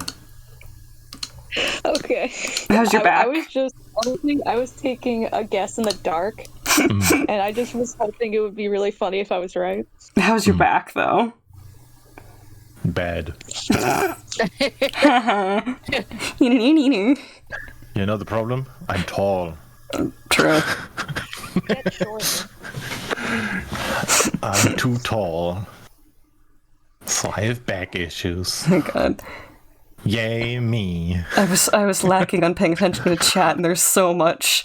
Okay. How's your back? I was just honestly, I was taking a guess in the dark, and I just was hoping it would be really funny if I was right. How's your back, though? Bad. True. You know the problem? I'm tall. Get shorter. I'm too tall. So I have back issues. Oh god. Yay me. I was lacking on paying attention to chat, and there's so much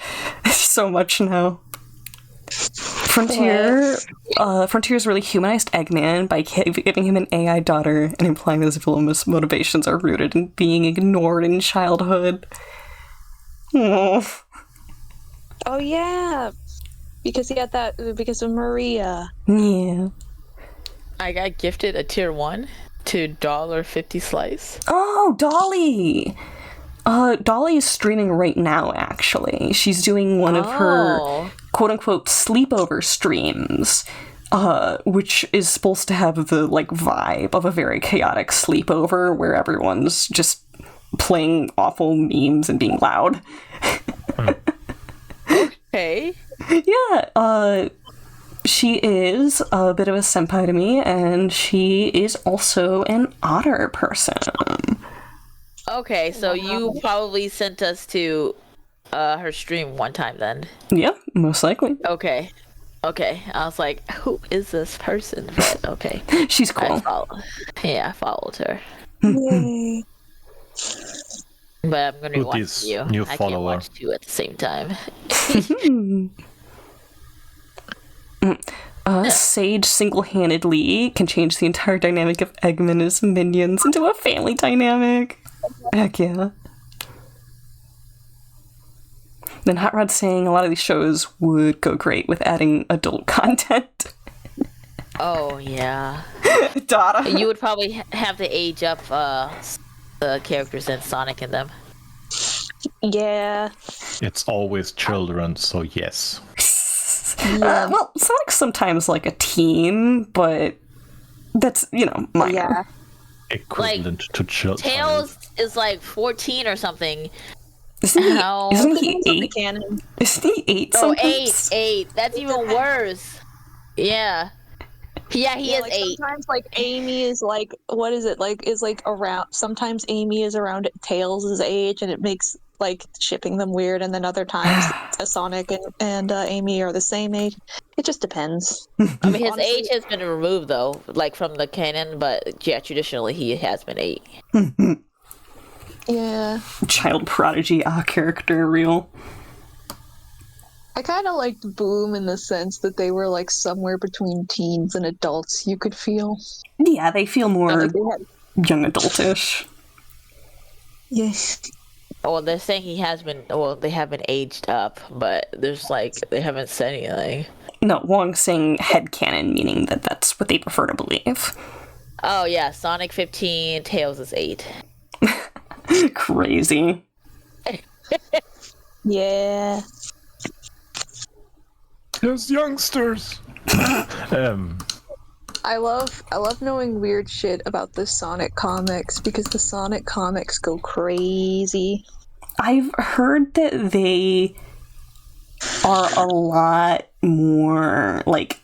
now. Frontier's really humanized Eggman by giving him an AI daughter and implying his villainous motivations are rooted in being ignored in childhood. Oh. Oh yeah, because he had that because of Maria. Yeah. I got gifted a tier 1 to $1.50 slice. Oh, Dolly! Dolly is streaming right now, actually. She's doing one of her quote-unquote sleepover streams, which is supposed to have the, like, vibe of a very chaotic sleepover where everyone's just playing awful memes and being loud. Hey. Yeah, she is a bit of a senpai to me, and she is also an otter person. Okay, so you probably sent us to her stream one time then. Yeah, most likely. Okay. I was like, who is this person? But okay. She's cool. I followed her. Yay. But I'm gonna Who watch is you. new I can't follower? watch two at the same time. Sage single-handedly can change the entire dynamic of Eggman and his minions into a family dynamic. Heck yeah. Then Hot Rod's saying a lot of these shows would go great with adding adult content. Oh yeah. Dada. You would probably have to age up the characters in Sonic in them. Yeah. It's always children, so yes. Well, Sonic's sometimes like a teen, but that's, minor. Yeah. Equivalent to children. Tails is like 14 or something. Isn't he 8? The canon. Isn't he 8 Oh, sometimes? 8. That's even worse. Yeah. Yeah, he is like 8. sometimes like Amy is like is like around sometimes Amy is around Tails' age and it makes like shipping them weird, and then other times Sonic and Amy are the same age. It just depends. I mean, his age has been removed though, like from the canon, but yeah, traditionally he has been 8. Yeah. Child prodigy character real. I kind of liked Boom in the sense that they were like somewhere between teens and adults. You could feel. Yeah, they feel more Like they had... young adultish. Yes. Well, they're saying he has been. Well, they haven't aged up, but there's like they haven't said anything. No, Wong's saying headcanon, meaning that that's what they prefer to believe. Oh yeah, Sonic 15, Tails is 8. Crazy. Yeah. Yes, youngsters. I love knowing weird shit about the Sonic comics because the Sonic comics go crazy. I've heard that they are a lot more, like,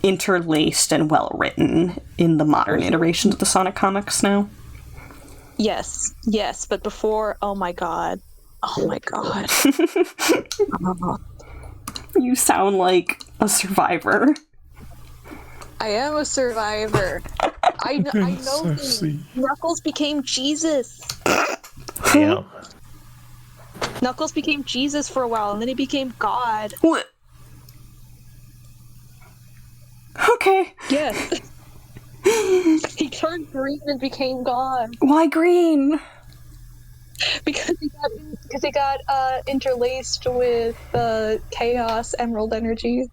interlaced and well written in the modern iterations of the Sonic comics now. Yes, but before, oh my god. You sound like a survivor. I am a survivor. I know things. Knuckles became Jesus. Yeah. Knuckles became Jesus for a while, and then he became God. What? Okay. Yes. He turned green and became God. Why green? Because he got interlaced with Chaos Emerald Energy.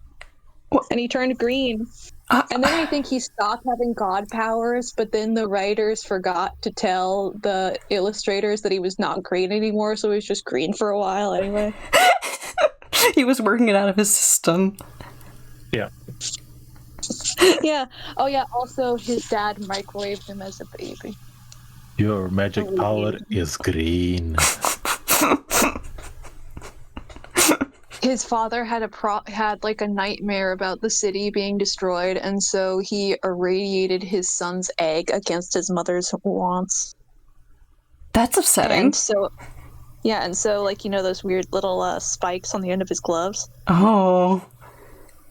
What? And he turned green. And then I think he stopped having god powers, but then the writers forgot to tell the illustrators that he was not green anymore, so he was just green for a while anyway. He was working it out of his system. Yeah. Yeah. Oh yeah, also his dad microwaved him as a baby. Your magic power is green. His father had had like a nightmare about the city being destroyed, and so he irradiated his son's egg against his mother's wants. That's upsetting. And so, yeah, and so like those weird little spikes on the end of his gloves. Oh.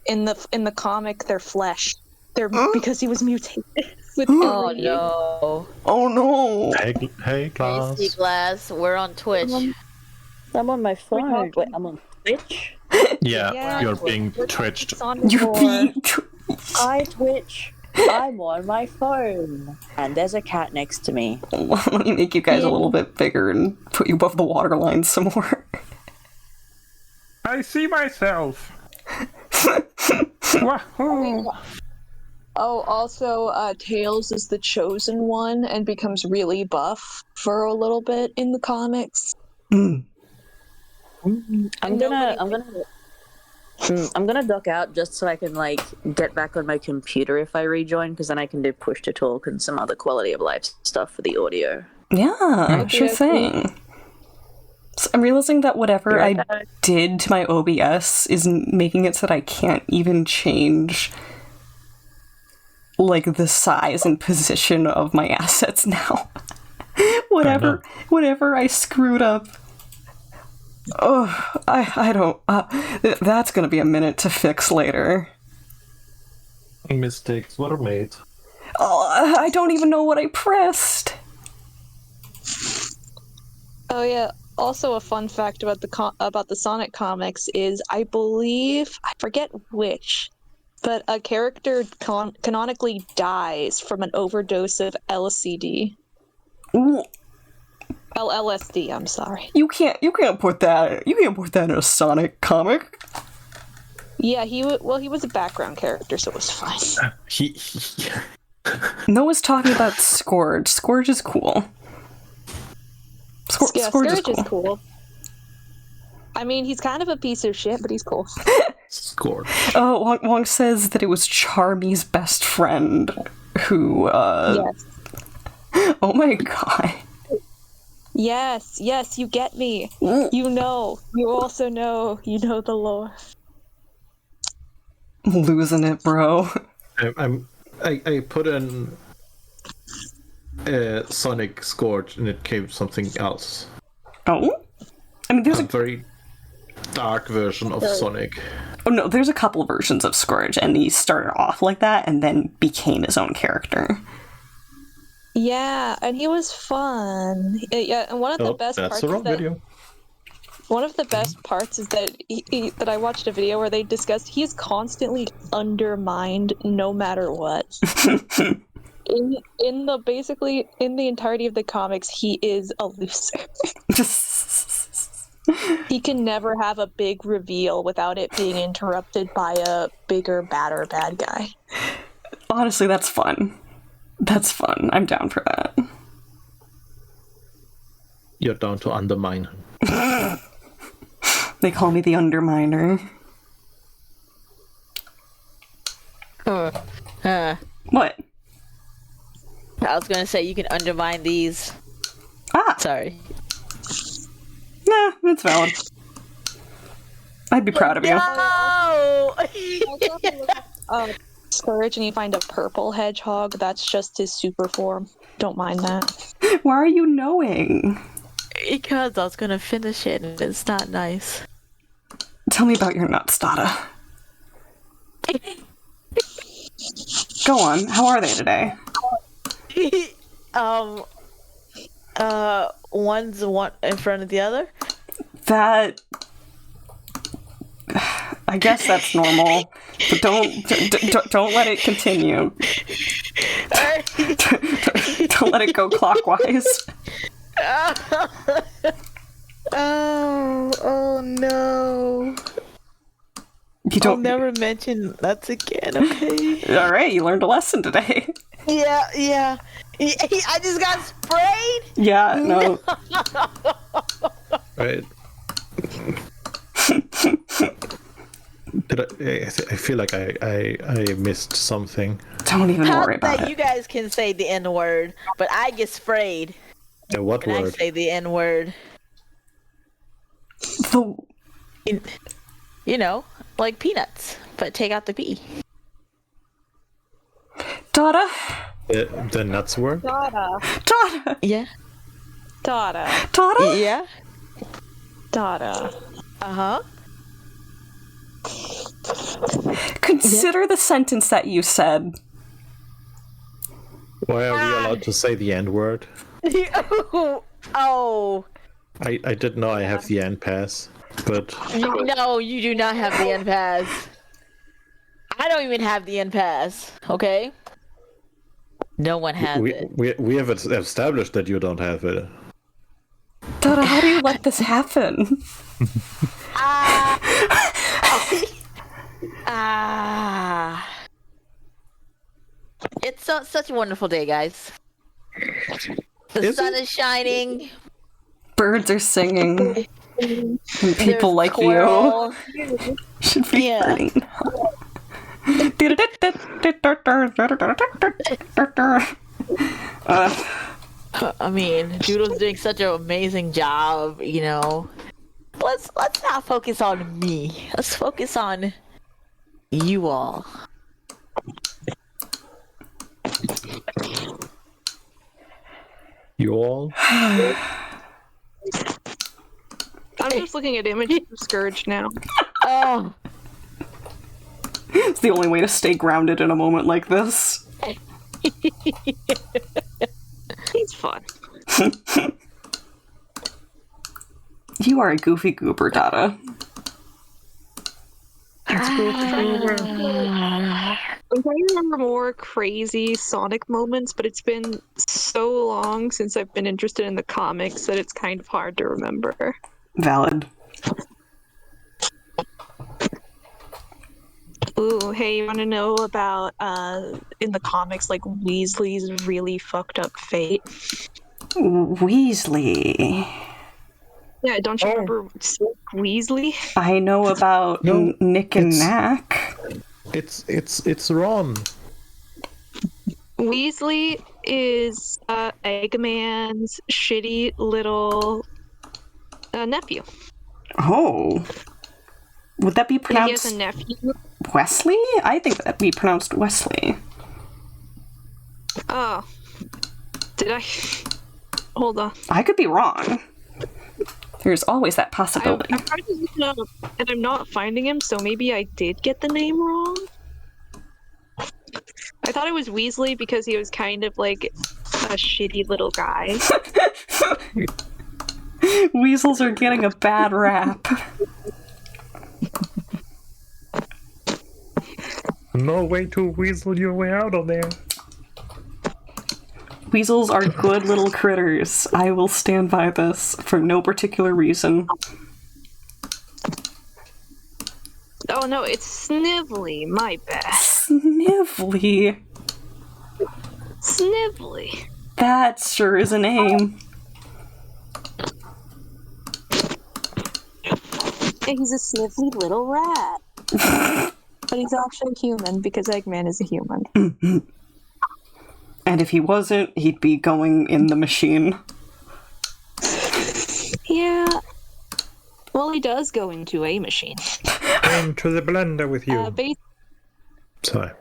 In the comic, they're flesh. They're because he was mutated. With Oh no! Oh no! Hey, Glass. Hey, Glass, we're on Twitch. I'm on my phone. Wait, I'm on Twitch? Yeah, you're being twitched. You're being I Twitch. I'm on my phone. And there's a cat next to me. Let me make you guys a little bit bigger and put you above the waterline some more. I see myself. Wahoo! Oh, also, Tails is the chosen one and becomes really buff for a little bit in the comics. Mm. I'm gonna duck out just so I can like get back on my computer if I rejoin, because then I can do push to talk and some other quality of life stuff for the audio. Yeah, sure thing. So I'm realizing that whatever I did to my OBS is making it so that I can't even change like the size and position of my assets now. whatever I screwed up. Oh, I don't. That's gonna be a minute to fix later. Mistakes were made. Oh, I don't even know what I pressed. Oh yeah. Also, a fun fact about the Sonic comics is I forget which, but a character canonically dies from an overdose of LSD. Ooh. LSD, I'm sorry. You can't put that in a Sonic comic. Yeah, he was a background character, so it was fine. Noah's talking about Scourge. Scourge is cool. Scourge is cool. I mean, he's kind of a piece of shit, but he's cool. Scourge. Oh, Wong says that it was Charmy's best friend who, Yes. Oh my god. Yes, you get me. You also know the lore. I'm losing it, bro. I put in Sonic Scourge and it came something else. Oh? I mean, there's a very dark version of Sonic. Oh no, there's a couple versions of Scourge, and he started off like that and then became his own character. Yeah, and he was fun. Yeah, and one of the best parts is that one of the best parts is that that I watched a video where they discussed he's constantly undermined no matter what. in the entirety of the comics, he is a loser. He can never have a big reveal without it being interrupted by a bigger, badder bad guy. Honestly, that's fun. That's fun. I'm down for that. You're down to undermine him. They call me the Underminer. What? I was gonna say you can undermine these. Sorry. Nah, it's valid. I'd be proud of you. No! Scourge and you find a purple hedgehog, that's just his super form. Don't mind that. Why are you knowing? Because I was gonna finish it and it's not nice. Tell me about your nuts, Dada. Go on, how are they today? One's one in front of the other. That... I guess that's normal, but don't let it continue. Don't let it go clockwise. Oh no. I'll never mention nuts again, okay? Alright, you learned a lesson today. Yeah. I just got sprayed? Yeah, no. Right. I feel like I missed something. Don't even worry about it. You guys can say the N-word, but I get sprayed. Yeah, what and word? I say the N-word. You know, like peanuts, but take out the P. Dada? The nuts word? Dada. Yeah. Dada. Yeah. Dada. Uh-huh. Consider the sentence that you said. Why are we allowed to say the N word? Oh. I didn't know I have the N pass, but... No, you do not have the N pass. I don't even have the N pass, okay? No one has it. We have established that you don't have it. Dada, how do you let this happen? It's such a wonderful day, guys. The sun is shining. Birds are singing. And people like squirrel. you should be burning. I mean, Doodle's doing such an amazing job, you know. Let's not focus on me. Let's focus on you all. You all? I'm just looking at images of Scourge now. Oh. It's the only way to stay grounded in a moment like this. He's fun. You are a goofy goober, Dada. I'm trying to remember more crazy Sonic moments, but it's been so long since I've been interested in the comics that it's kind of hard to remember. Valid. Ooh, hey, you want to know about, in the comics, like, Weasley's really fucked up fate? Weasley. Yeah, don't you remember Silk Weasley? I know about Nick and Knack. It's Ron. Weasley is Eggman's shitty little nephew. Oh. Would that be pronounced... He has a nephew. Wesley? I think that'd be pronounced Wesley. Oh. Did I? Hold on. I could be wrong. There's always that possibility. I'm trying to look it up, and I'm not finding him, so maybe I did get the name wrong? I thought it was Weasley because he was kind of like a shitty little guy. Weasels are getting a bad rap. No way to weasel your way out of there. Weasels are good little critters. I will stand by this for no particular reason. Oh no, it's Snively, my bad. Snively. Snively. That sure is a name. He's a snivelly little rat. But he's actually human because Eggman is a human. Mm-hmm. And if he wasn't, he'd be going in the machine. Yeah. Well, he does go into a machine. Into the blender with you. Sorry.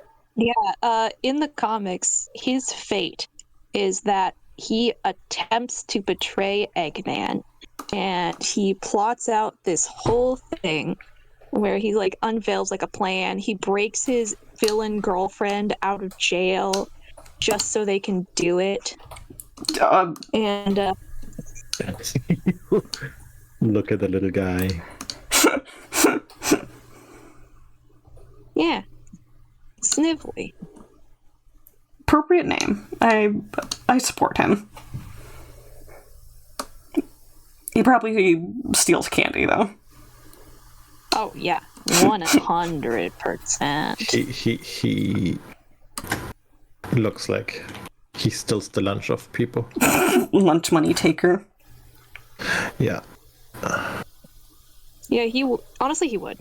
In the comics, his fate is that he attempts to betray Eggman, and he plots out this whole thing where he like unveils like a plan. He breaks his villain girlfriend out of jail just so they can do it. And Look at the little guy. yeah, Snively. Appropriate name. I support him. He probably steals candy, though. Oh yeah, 100%. He looks like he steals the lunch of people. Lunch money taker. Yeah. Yeah, honestly, he would.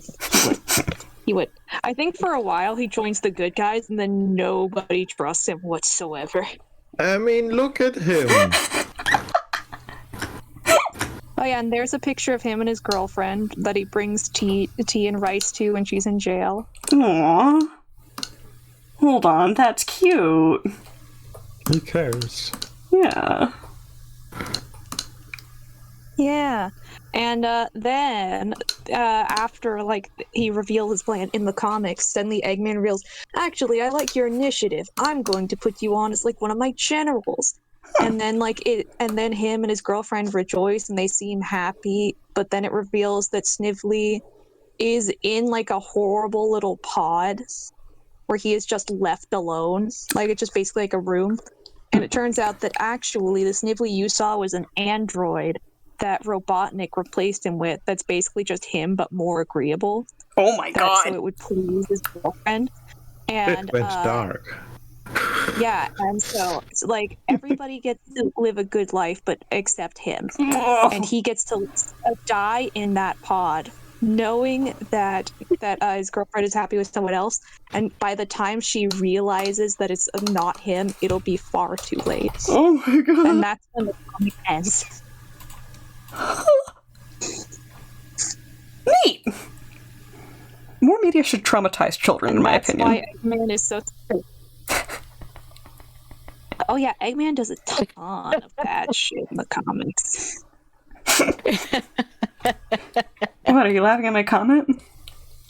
He would. I think for a while he joins the good guys, and then nobody trusts him whatsoever. I mean, look at him. Oh yeah, and there's a picture of him and his girlfriend that he brings tea and rice to when she's in jail. Aww. Hold on, that's cute. Who cares? Yeah. Yeah. And then after like he revealed his plan in the comics, suddenly Eggman reveals, actually, I like your initiative. I'm going to put you on as like one of my generals. And then then him and his girlfriend rejoice and they seem happy, but then it reveals that Snively is in like a horrible little pod where he is just left alone. Like it's just basically like a room. And it turns out that actually the Snively you saw was an android that Robotnik replaced him with. That's basically just him, but more agreeable. Oh my god! So it would please his girlfriend. And it went dark. Yeah, and so it's like everybody gets to live a good life, but except him, and he gets to die in that pod, knowing that his girlfriend is happy with someone else. And by the time she realizes that it's not him, it'll be far too late. Oh my god! And that's when the comic ends. Neat. More media should traumatize children, in my opinion. That's why Eggman is so. Oh yeah, Eggman does a ton of bad shit in the comics. What, are you laughing at my comment?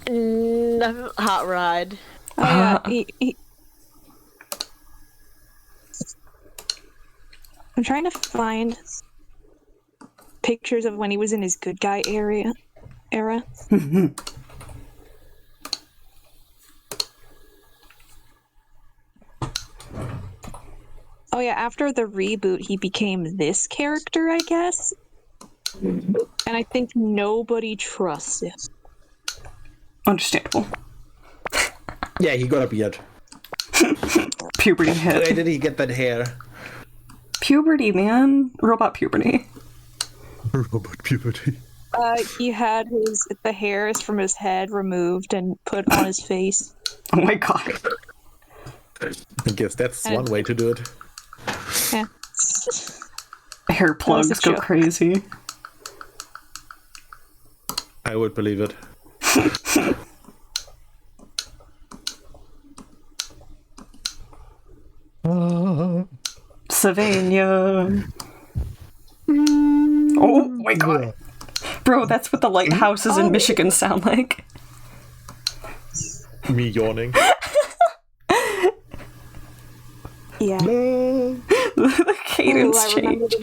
Hot Rod. Oh yeah, he... I'm trying to find pictures of when he was in his good guy era. Oh yeah, after the reboot, he became this character, I guess. And I think nobody trusts him. Understandable. Yeah, he got a beard. Puberty hit. Where did he get that hair? Puberty, man. Robot puberty. Robot puberty. He had the hairs from his head removed and put on his face. Oh my god. I guess that's one way to do it. Yeah. Hair plugs go joke. crazy. I would believe it. Savannah. Oh my god. Bro, that's what the lighthouses in Michigan sound like. Me yawning. Yeah. The cadence change.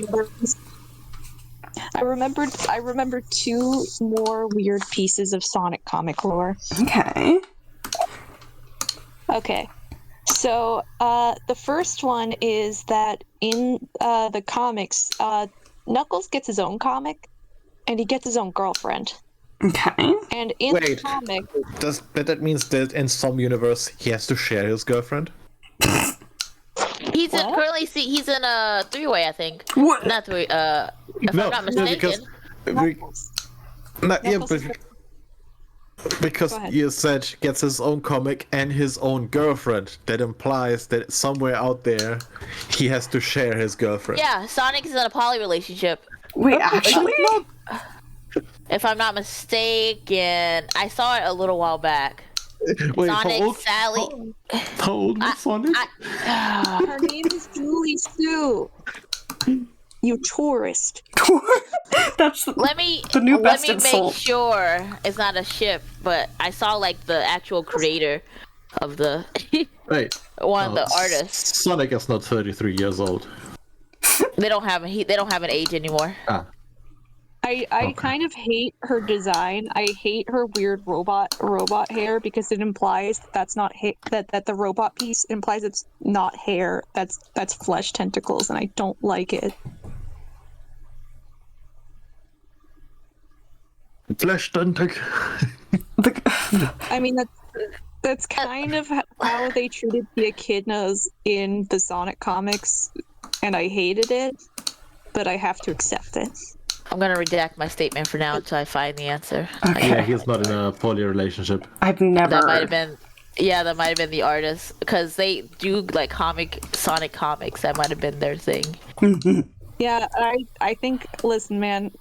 I remembered two more weird pieces of Sonic comic lore. Okay. So, the first one is that in the comics, Knuckles gets his own comic, and he gets his own girlfriend. Okay. And in the comic... Does that means that in some universe he has to share his girlfriend? He's currently he's in a three-way, I think. What? Not three. If I'm not mistaken. Because you said gets his own comic and his own girlfriend. That implies that somewhere out there he has to share his girlfriend. Yeah, Sonic is in a poly relationship. Wait, actually? if I'm not mistaken. I saw it a little while back. Wait, Sonic, Sally. How old was Sonic? Her name is Julie Sue. You tourist. That's Let me the new let best me insult. make sure it's not a ship, but I saw like the actual creator of the Wait. one of the artists. Sonic is not 33 years old. They don't have an age anymore. Ah. I kind of hate her design. I hate her weird robot hair because it implies that's not that the robot piece implies it's not hair. That's flesh tentacles, and I don't like it. Flesh tentacle. I mean that's kind of how they treated the echidnas in the Sonic comics, and I hated it, but I have to accept it. I'm gonna redact my statement for now until I find the answer. Okay. Yeah, he's not in a poly relationship. I've never. That might have been, that might have been the artist because they do like Sonic comics. That might have been their thing. Yeah, I think. Listen, man,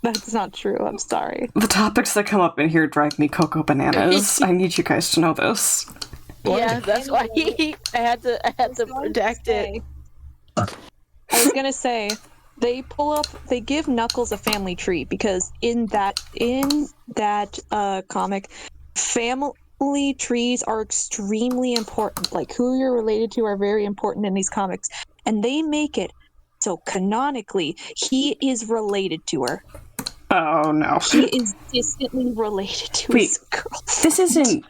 that's not true. I'm sorry. The topics that come up in here drive me cocoa bananas. I need you guys to know this. Yeah, that's why I had to redact it. I was gonna say. They give Knuckles a family tree because in that comic, family trees are extremely important. Like who you're related to are very important in these comics, and they make it so canonically he is related to her. Oh no. He is distantly related to his girlfriend.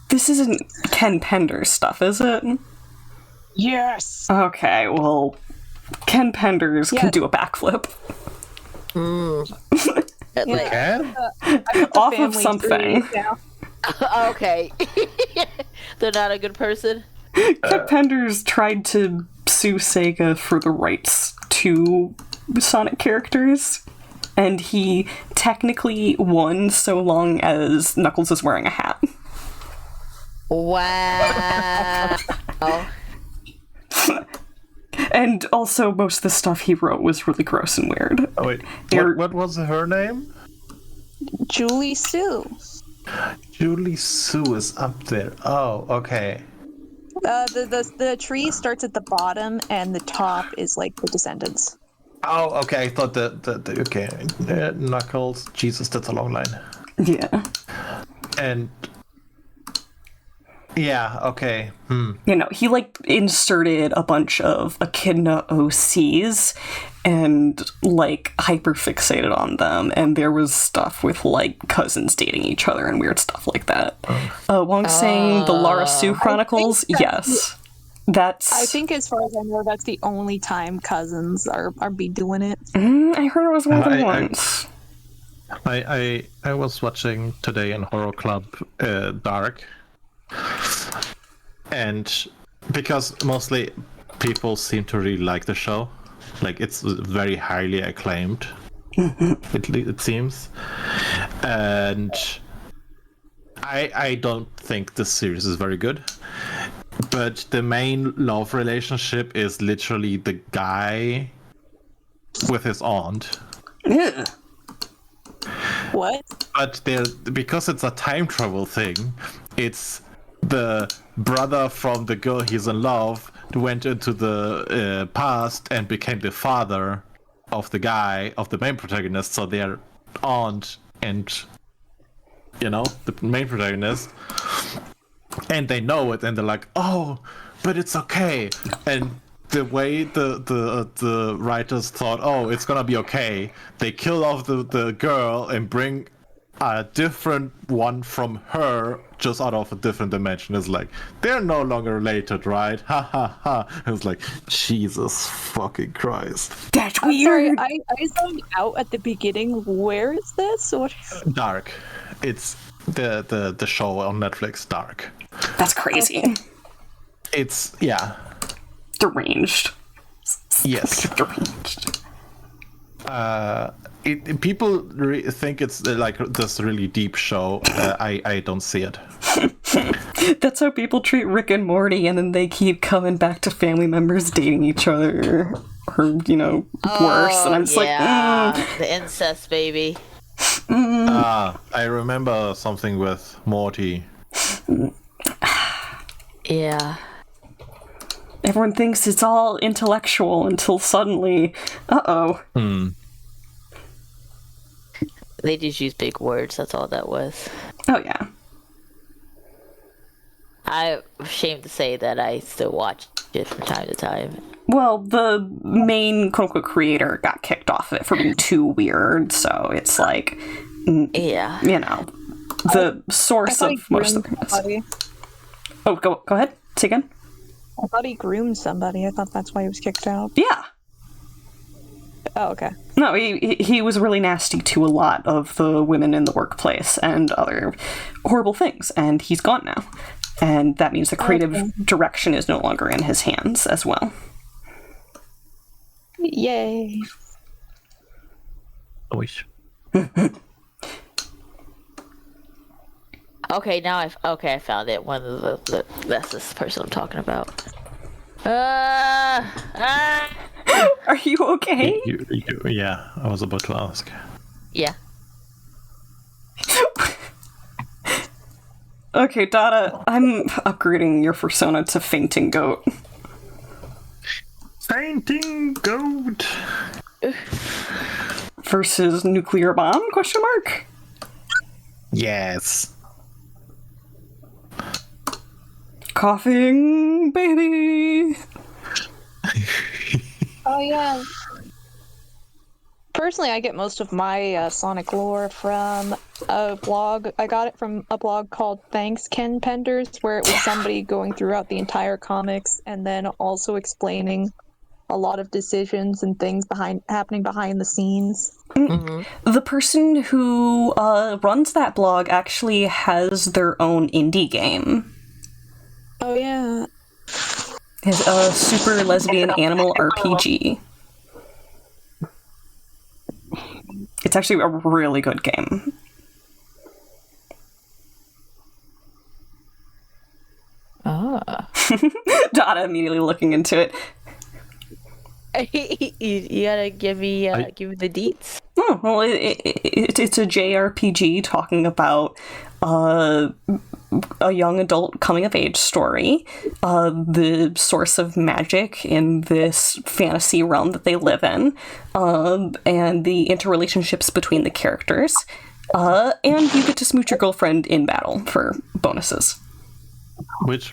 This isn't Ken Pender stuff, is it? Yes. Okay, well, Ken Penders can do a backflip. Off of something. Okay. They're not a good person. Ken Penders tried to sue Sega for the rights to Sonic characters, and he technically won so long as Knuckles is wearing a hat. Wow. And also, most of the stuff he wrote was really gross and weird. Oh, wait. What was her name? Julie Sue. Julie Sue is up there. Oh, okay. The tree starts at the bottom, and the top is like the Descendants. Oh, okay. I thought okay. Knuckles. Jesus, that's a long line. Yeah. And yeah, okay. You know, he like inserted a bunch of echidna OCs and like hyperfixated on them, and there was stuff with like cousins dating each other and weird stuff like that. Wong saying the Lara Sue Chronicles, yes. That's. I think, as far as I know, that's the only time cousins are be doing it. I heard it was more than once. I was watching today in Horror Club Dark. And because mostly people seem to really like the show, like it's very highly acclaimed, it seems, and I don't think this series is very good, but the main love relationship is literally the guy with his aunt. Yeah. What? But because it's a time travel thing, it's the brother from the girl he's in love who went into the past and became the father of the guy, of the main protagonist. So they're aunt and, the main protagonist. And they know it, and they're like, oh, but it's okay. And the way the writers thought, oh, it's gonna be okay, they kill off the girl and bring a different one from her just out of a different dimension. It's like, they're no longer related, right? Ha ha ha. It's like, Jesus fucking Christ. That's I'm sorry, weird. I zoned out at the beginning. Where is this? What? Dark. It's the show on Netflix, Dark. That's crazy. Okay. It's, yeah. Deranged. Yes. Deranged. People think it's like this really deep show. I don't see it. That's how people treat Rick and Morty, and then they keep coming back to family members dating each other. worse. And I'm just the incest baby. I remember something with Morty. Yeah. Everyone thinks it's all intellectual until suddenly, They just use big words, that's all that was. Oh, yeah. I'm ashamed to say that I still watch it from time to time. Well, the main quote-unquote creator got kicked off of it for being too weird, so it's like, Yeah. the source of most of the... Oh, go ahead. Say again. I thought he groomed somebody. I thought that's why he was kicked out. Yeah. Oh, okay. No, he was really nasty to a lot of the women in the workplace and other horrible things, and he's gone now. And that means the creative direction is no longer in his hands as well. Yay. Wish. Okay, now I found it. One of the that's this person I'm talking about. Are you okay? Yeah, I was about to ask. Yeah. Okay, Dada, I'm upgrading your persona to Fainting Goat. Fainting Goat! Versus Nuclear Bomb, question mark? Yes. Coughing baby! Oh, yeah. Personally, I get most of my Sonic lore from a blog. I got it from a blog called Thanks Ken Penders, where it was somebody going throughout the entire comics and then also explaining a lot of decisions and things happening behind the scenes. Mm-hmm. The person who runs that blog actually has their own indie game. Oh, yeah. It's a super lesbian animal RPG. It's actually a really good game. Dada immediately looking into it. You gotta give me the deets. Oh, well, it's a JRPG talking about a young adult coming-of-age story, the source of magic in this fantasy realm that they live in, and the interrelationships between the characters, and you get to smooch your girlfriend in battle for bonuses. What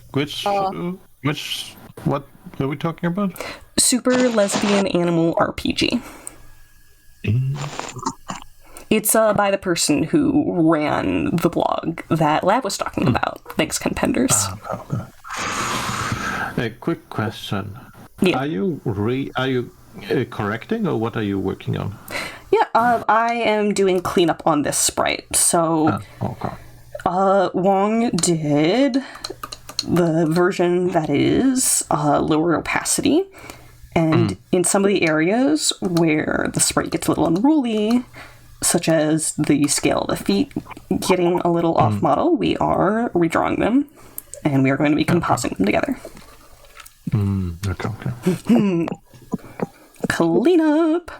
are we talking about? Super lesbian animal RPG. It's by the person who ran the blog that Lab was talking about. Thanks, Ken Penders. A quick question. Yeah. Are you correcting, or what are you working on? Yeah, I am doing cleanup on this sprite. So, Wong did the version that is lower opacity. And in some of the areas where the sprite gets a little unruly, such as the scale of the feet getting a little off model, we are redrawing them, and we are going to be compositing them together. Okay. Clean up!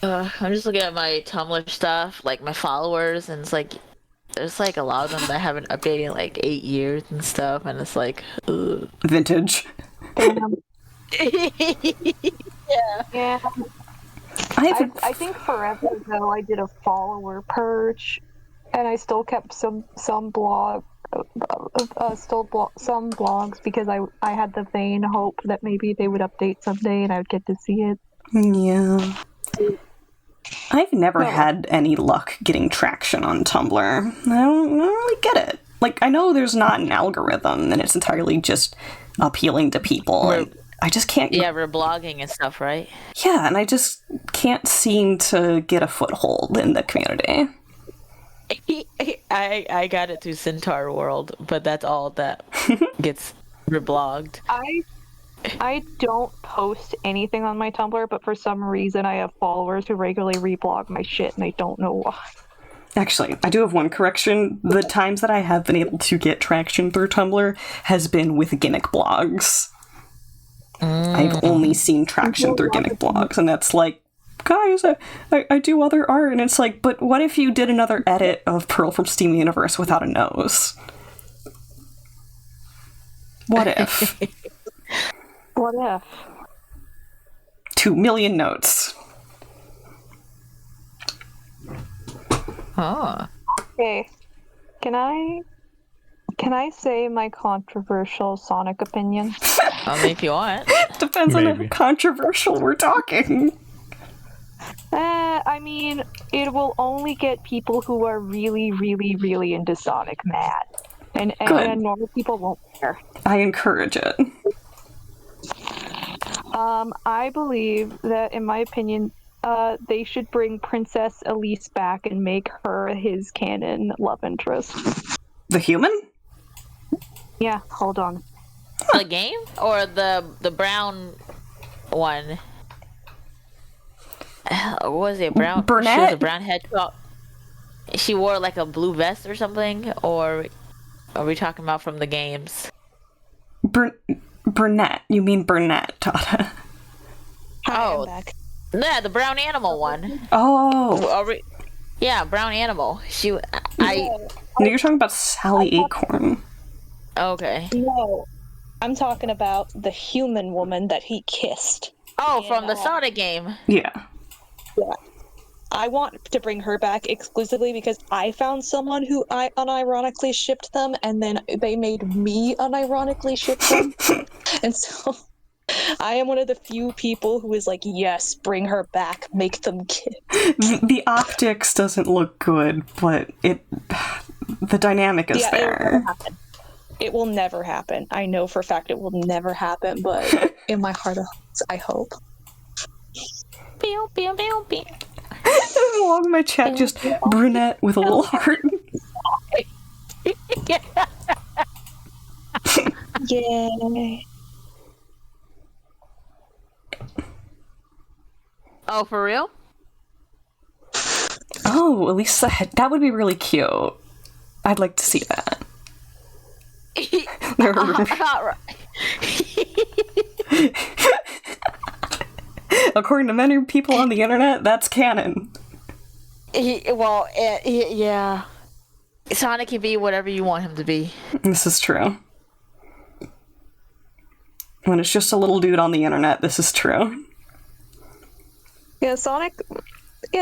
I'm just looking at my Tumblr stuff, like my followers, and it's like there's like a lot of them that I haven't updated in like 8 years and stuff, and it's like, ugh. Vintage. Yeah. I think forever ago I did a follower purge, and I still kept some blogs because I had the vain hope that maybe they would update someday and I would get to see it. Yeah. I've never had any luck getting traction on Tumblr. I don't really get it. Like, I know there's not an algorithm, and it's entirely just appealing to people, and I just can't... Yeah, we're blogging and stuff, right? Yeah, and I just can't seem to get a foothold in the community. I got it through Centaur World, but that's all that gets reblogged. I don't post anything on my Tumblr, but for some reason I have followers who regularly reblog my shit, and I don't know why. Actually, I do have one correction. The times that I have been able to get traction through Tumblr has been with gimmick blogs. I've only seen traction through gimmick blogs, and that's like, guys, I do other art, and it's like, but what if you did another edit of Pearl from Steam Universe without a nose? What if? What if? 2 million notes. Oh. Okay. Can I say my controversial Sonic opinion? I mean, if you want. Depends on how Maybe. controversial we're talking. I mean, it will only get people who are really, really, really into Sonic mad. And normal people won't care. I encourage it. I believe that, in my opinion, they should bring Princess Elise back and make her his canon love interest. The human? Yeah, hold on. The game? Or the brown one? What was it? Brown? Burnett? She was a brown hedgehog. She wore like a blue vest or something? Or are we talking about from the games? Burnett. You mean Burnett, Tata. Oh, yeah, the brown animal one. Oh. Yeah, brown animal. No, you're talking about Sally Acorn. Okay. No, I'm talking about the human woman that he kissed. Oh, from the Sonic game. Yeah. Yeah. I want to bring her back exclusively because I found someone who I unironically shipped them, and then they made me unironically ship them. And so I am one of the few people who is like, yes, bring her back, make them kiss. The optics doesn't look good, but the dynamic is there. It will never happen. I know for a fact it will never happen, but in my heart of hearts, I hope. Pew, pew, pew, pew. Along my chat, just brunette with a little heart. Yay. Oh, for real? Oh, at least that would be really cute. I'd like to see that. According to many people on the internet, that's canon. Yeah. Sonic can be whatever you want him to be. This is true. When it's just a little dude on the internet, this is true. Yeah,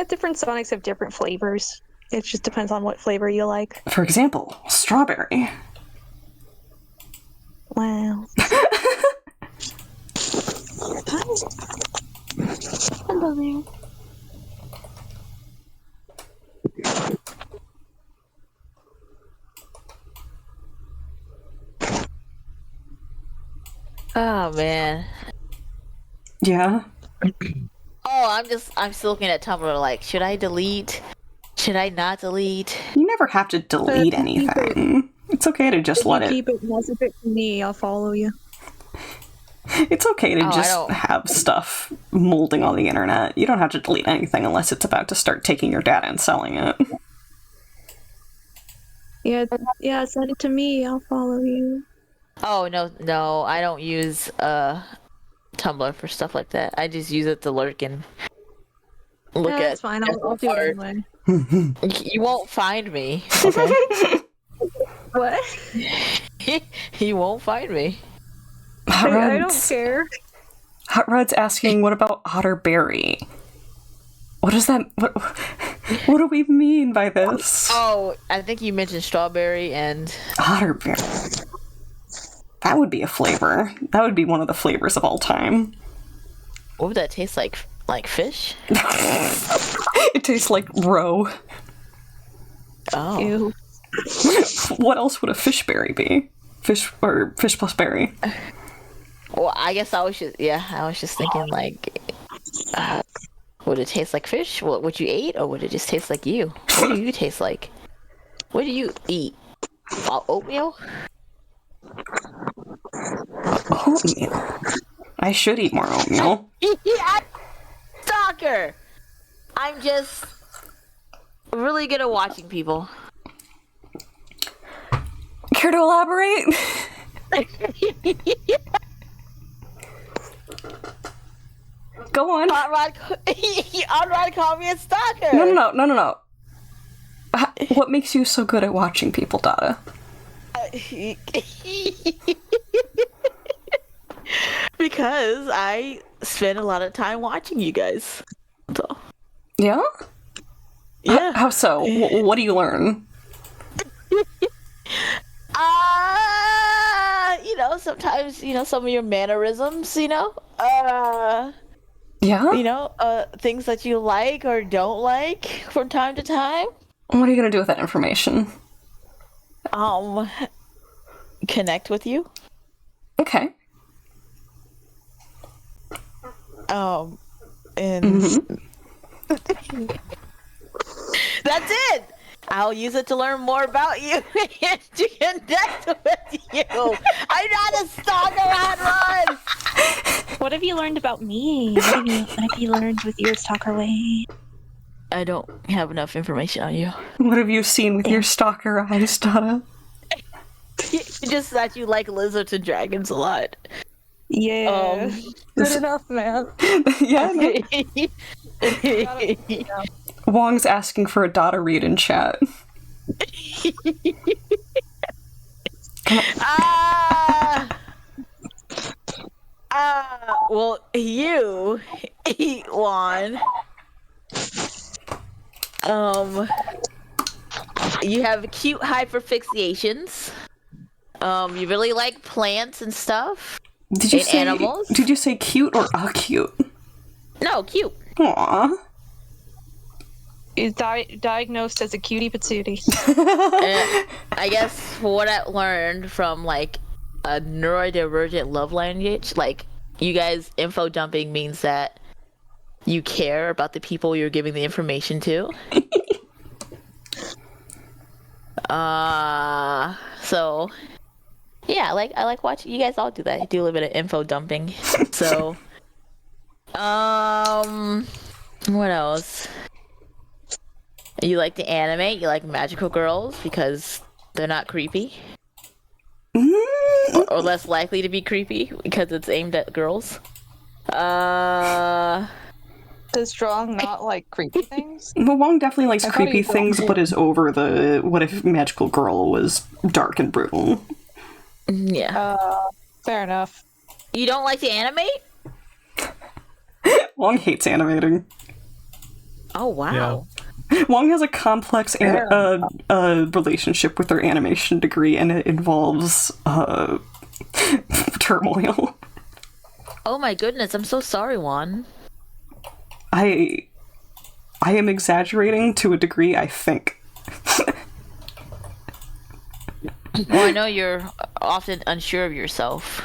different Sonics have different flavors. It just depends on what flavor you like. For example, strawberry. Wow. Hello there. Oh, man. Yeah. Oh, I'm still looking at Tumblr like, should I delete? Should I not delete? You never have to delete anything. It's okay to just let it... Keep it message it to me, I'll follow you. It's okay to just have stuff molding on the internet. You don't have to delete anything unless it's about to start taking your data and selling it. Yeah, send it to me, I'll follow you. Oh, no, I don't use Tumblr for stuff like that. I just use it to lurk and look at. That's fine, I'll do it anyway. You won't find me, okay? What? You won't find me. I don't care. Hot Rod's asking, what about Otterberry? What does that... What do we mean by this? Oh, I think you mentioned strawberry and... Otterberry. That would be a flavor. That would be one of the flavors of all time. What would that taste like? Like fish? It tastes like roe. Oh. Ew. What else would a fishberry be? Fish plus berry. Well, I guess I was just thinking like, would it taste like fish? What you ate, or would it just taste like you? What do you taste like? What do you eat? Oatmeal? Oatmeal. I should eat more oatmeal. Yeah, stalker. I'm just really good at watching people. Care to elaborate? Go on. Hot Rod called me a stalker. No. What makes you so good at watching people, Dada? Because I spend a lot of time watching you guys. So. Yeah? Yeah. How so? What do you learn? Sometimes, some of your mannerisms, Yeah? things that you like or don't like from time to time. What are you gonna do with that information? Connect with you. Okay. And that's it. I'll use it to learn more about you and to connect with you. I'm not a stalker, Hot Rod. What have you learned about me? What have you learned with your stalker way? I don't have enough information on you. What have you seen with your stalker eyes, Dada? Just that you like lizards and dragons a lot. Yeah. Good enough, man. Yeah. Wong's asking for a Dada read in chat. Well, you, Juan, you have cute hyperfixations. You really like plants and stuff. Did you say animals? Did you say cute or acute? No, cute. Aww. Is diagnosed as a cutie patootie. I guess what I learned from like a neurodivergent love language, like you guys info dumping means that you care about the people you're giving the information to. So yeah, I like watching you guys all do that. I do a little bit of info dumping. So what else? You like to animate, you like magical girls because they're not creepy. Or less likely to be creepy because it's aimed at girls. Does Strong not like creepy things? Well, Wong definitely likes I creepy thought he things, but is over the what if magical girl was dark and brutal. Yeah. Fair enough. You don't like to animate? Wong hates animating. Oh, wow. Wong has a complex relationship with her animation degree, and it involves turmoil. Oh my goodness, I'm so sorry, Juan. I am exaggerating to a degree, I think. Well, I know you're often unsure of yourself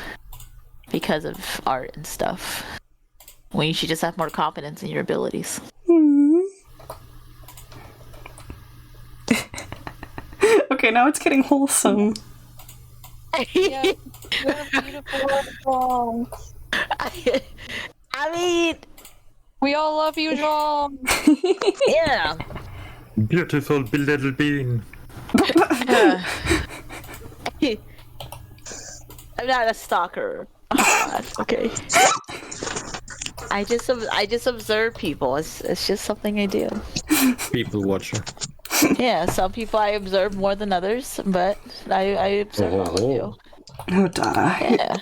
because of art and stuff. When you should just have more confidence in your abilities. Okay, now it's getting wholesome. Yeah, you're beautiful Strong. I mean, we all love you, Strong. yeah. Beautiful little bean. I'm not a stalker. Oh, God. Okay. I just observe people. It's just something I do. People watcher. Yeah, some people I observe more than others, but I observe all of you. Oh, Dada. Yeah.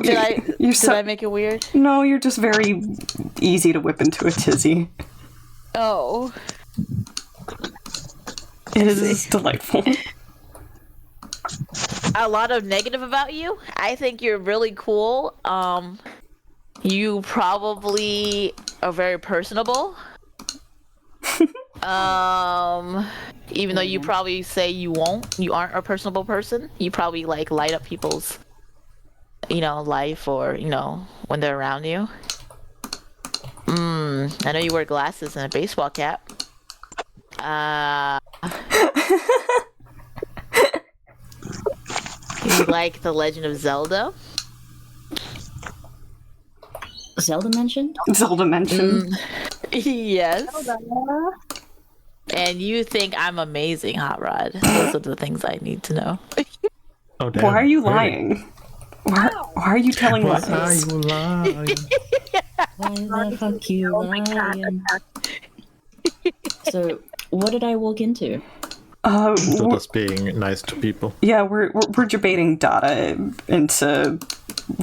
Did I make it weird? No, you're just very easy to whip into a tizzy. Oh. It is delightful. A lot of negative about you. I think you're really cool. You probably are very personable. Even though you probably say you aren't a personable person. You probably like light up people's, life or, when they're around you. I know you wear glasses and a baseball cap. You like The Legend of Zelda? Zelda mentioned? Zelda mentioned. Yes. And you think I'm amazing, Hot Rod. Those are the things I need to know. Oh, damn. Why are you Really? lying? Why are you telling Why lies? are you lying? Why the fuck you lying? So, what did I walk into? Just being nice to people. Yeah, we're debating Dada into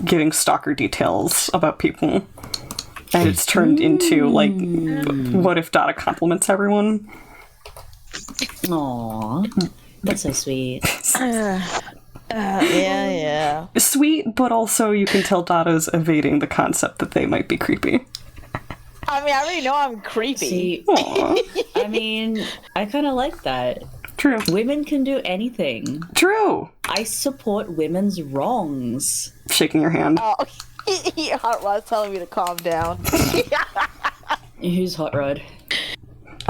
giving stalker details about people. And it's turned into, like, what if Dada compliments everyone? Aww, that's so sweet. Yeah. Sweet, but also you can tell Dada's evading the concept that they might be creepy. I mean, I already know I'm creepy. See, I mean, I kind of like that. True. Women can do anything. True. I support women's wrongs. Shaking your hand. Oh, Hot Rod's telling me to calm down. Who's Hot Rod?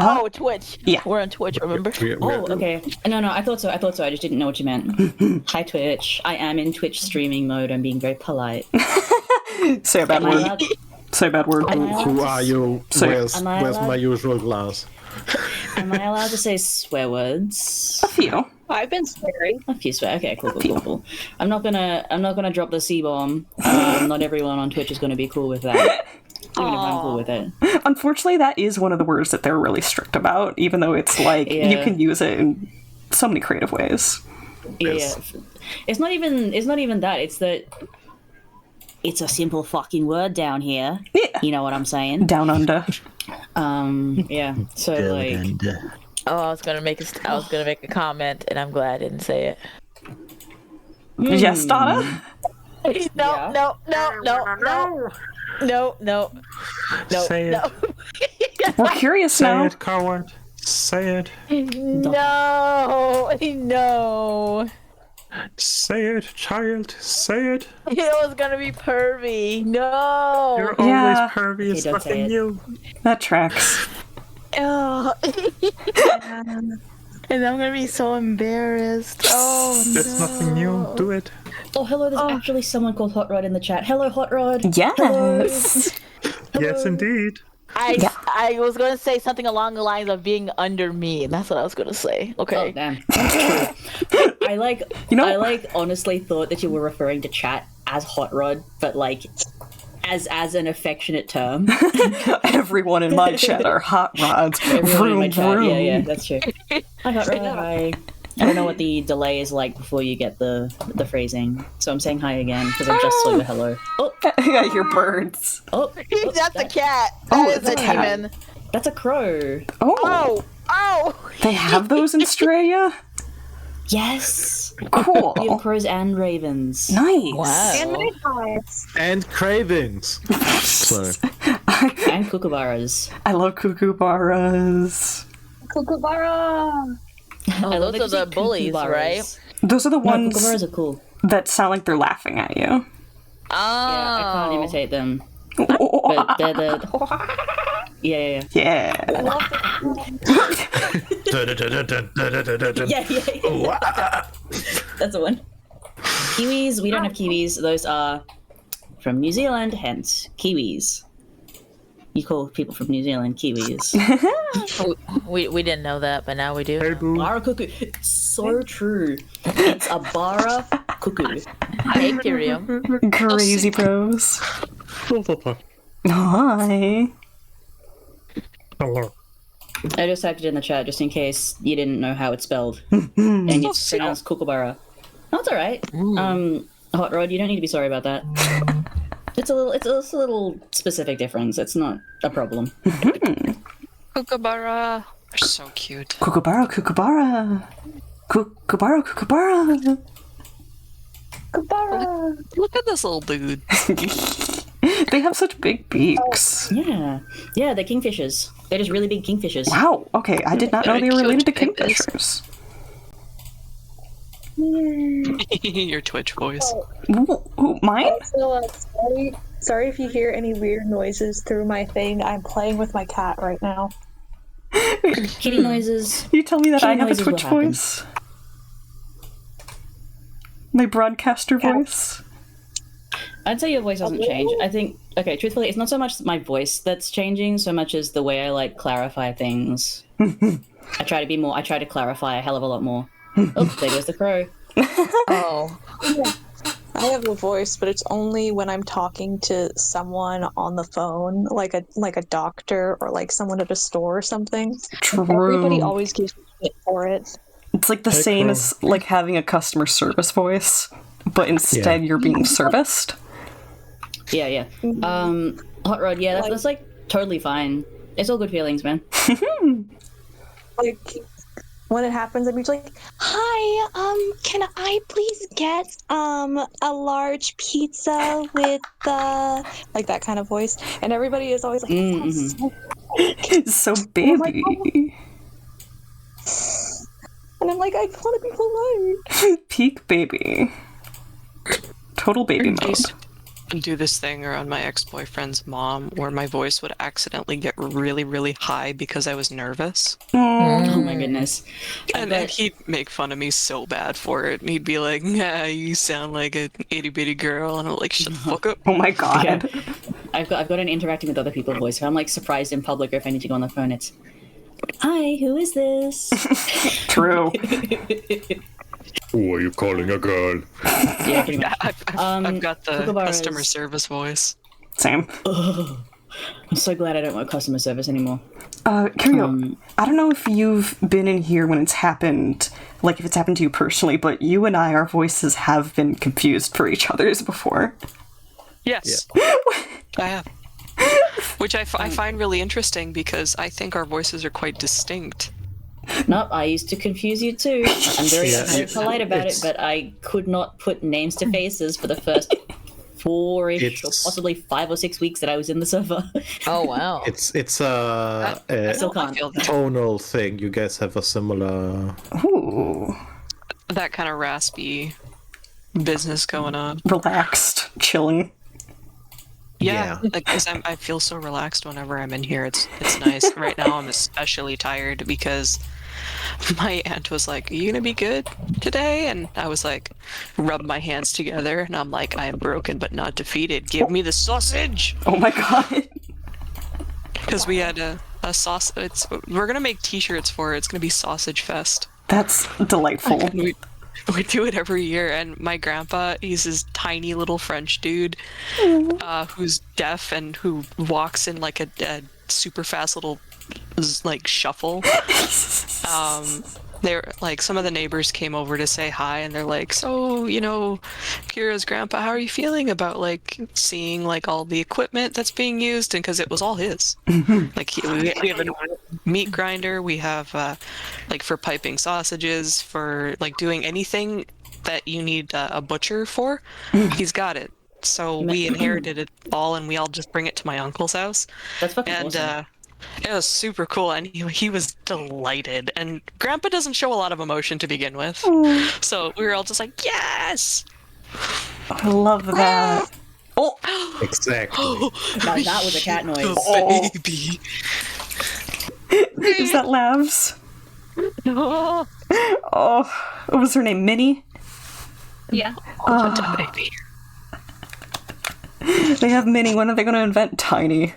Oh, Twitch. Yeah. We're on Twitch, remember? Oh, okay. No, I thought so. I just didn't know what you meant. Hi, Twitch. I am in Twitch streaming mode. I'm being very polite. Say a bad word. Say a bad word. Who are you? Where's my usual glass? Am I allowed to say swear words? A few. I've been swearing. A few swear. Okay, cool. I'm not gonna drop the C-bomb. Not everyone on Twitch is gonna be cool with that. Even if I'm cool with it. Unfortunately, that is one of the words that they're really strict about, even though it's like, you can use it in so many creative ways. Yeah. It's not even that. It's that it's a simple fucking word down here. Yeah. You know what I'm saying? Down under. Yeah. So like Oh, I was gonna make a comment, and I'm glad I didn't say it. Yes, Donna? No. Say it. We're curious Say now. it, coward. Say it. No. Say it, child. Say it. It was gonna be pervy. No. You're always Yeah. pervy. It's don't say nothing it. new. That tracks. Oh. And I'm gonna be so embarrassed. Oh, It's nothing new. Do it. oh, hello, there's actually someone called Hot Rod in the chat. Hello, Hot Rod. Yes. Yes, indeed. I was gonna say something along the lines of being under me, and that's what I was gonna say. Okay. Oh, damn. That's true. I honestly thought that you were referring to chat as Hot Rod, but like as an affectionate term. Everyone in my chat are hot rods. Everyone in my chat. Vroom. Yeah, that's true. Hi, Hot Rod. Hi. I don't know what the delay is like before you get the phrasing, so I'm saying hi again because I just saw your hello. Oh, I hear birds. oh, That's a cat. Oh, That it's is a cat. demon. that's a crow. Oh, Oh. they have those in Straya? Yes, Cool. we have crows and ravens. Nice. Wow. And magpies. And cravings. Sorry. And kookaburras. I love kookaburras. Kookaburra. I love those are the bullies, right? Those are the No, ones kookaburras are cool. that sound like they're laughing at you. Oh. Yeah, I can't imitate them, Oh, but they're the. Yeah. yeah. Yeah. That's the one. Kiwis, we don't have kiwis. Those are from New Zealand, hence kiwis. You call people from New Zealand kiwis. We didn't know that, but now we do. Hey, boo. Bara cuckoo. It's so true. It's a bara cuckoo. Hey, Tyrion. Crazy bros. Hi. Hello. I just typed it in the chat just in case you didn't know how it's spelled. And it's pronounced kookaburra. No, it's alright. Hot Rod, you don't need to be sorry about that. It's a little specific difference. It's not a problem. Kookaburra are so cute. Kookaburra, kookaburra. Kookaburra, kookaburra. Kookaburra. Look at this little dude. They have such big beaks. Yeah, they're kingfishers. They're just really big kingfishers. Wow, okay, I did not know they were related to Cute babies. kingfishers. Your Twitch voice. Ooh, mine? So, sorry if you hear any weird noises through my thing. I'm playing with my cat right now. Kitty noises. You tell me that Kitty I have a noises will Twitch happen. voice? My broadcaster voice? I'd say your voice doesn't change. I think, okay, truthfully, it's not so much my voice that's changing, so much as the way I, like, clarify things. I try to clarify a hell of a lot more. Oh, there goes the crow. Oh. I have a voice, but it's only when I'm talking to someone on the phone, like a doctor or like someone at a store or something. True. Everybody always gives me shit for it. It's like the same as like having a customer service voice, but instead you're being serviced. Yeah. Hot Rod, yeah, that's like totally fine. It's all good feelings, man. Like when it happens, I'm usually like, "Hi, can I please get a large pizza with like that kind of voice?" And everybody is always like, "That's so baby." And I'm like, I want to be polite. Peak baby. Total baby mode. Do this thing around my ex-boyfriend's mom where my voice would accidentally get really, really high because I was nervous. Oh my goodness. And then he'd make fun of me so bad for it. And he'd be like, "Nah, you sound like an itty-bitty girl." And I'm like, "Shut the fuck up." Oh my god. Yeah. I've got an interacting with other people voice. So I'm like surprised in public, or if I need to go on the phone, it's, "Hi, who is this?" True. Who are you calling a girl? Yeah, pretty much. I've got the customer service voice. Same. Ugh. I'm so glad I don't want customer service anymore. Curio, I don't know if you've been in here when it's happened, like if it's happened to you personally, but you and I, our voices have been confused for each other's before. Yes. I have. Which I find really interesting because I think our voices are quite distinct. No, I used to confuse you too. I'm very polite about it, but I could not put names to faces for the first 4-ish or possibly 5 or 6 weeks that I was in the server. Oh wow! It's a tonal thing. You guys have a similar. Ooh. That kind of raspy business going on. Relaxed, chilling. Yeah, because I feel so relaxed whenever I'm in here. It's nice. Right now I'm especially tired because my aunt was like, "Are you gonna be good today?" And I was like, rub my hands together, and I'm like, "I am broken but not defeated. Give me the sausage!" Oh my god! Because we had a sauce. We're gonna make T-shirts for it. It's gonna be Sausage Fest. That's delightful. We do it every year, and my grandpa, he's this tiny little French dude who's deaf and who walks in like a super fast little like shuffle. They're like, some of the neighbors came over to say hi, and they're like, "So, Kira's grandpa, how are you feeling about like seeing like all the equipment that's being used?" And because it was all his, like we have a meat grinder, we have like for piping sausages, for like doing anything that you need a butcher for, he's got it. So we inherited it all, and we all just bring it to my uncle's house. That's fucking awesome. It was super cool, and he was delighted. And Grandpa doesn't show a lot of emotion to begin with, so we were all just like, "Yes!" I love that. Oh, exactly. Now that was a cat noise. Baby. Is that Lavs? Oh, what was her name? Minnie? Yeah. Baby. They have Minnie. When are they going to invent Tiny?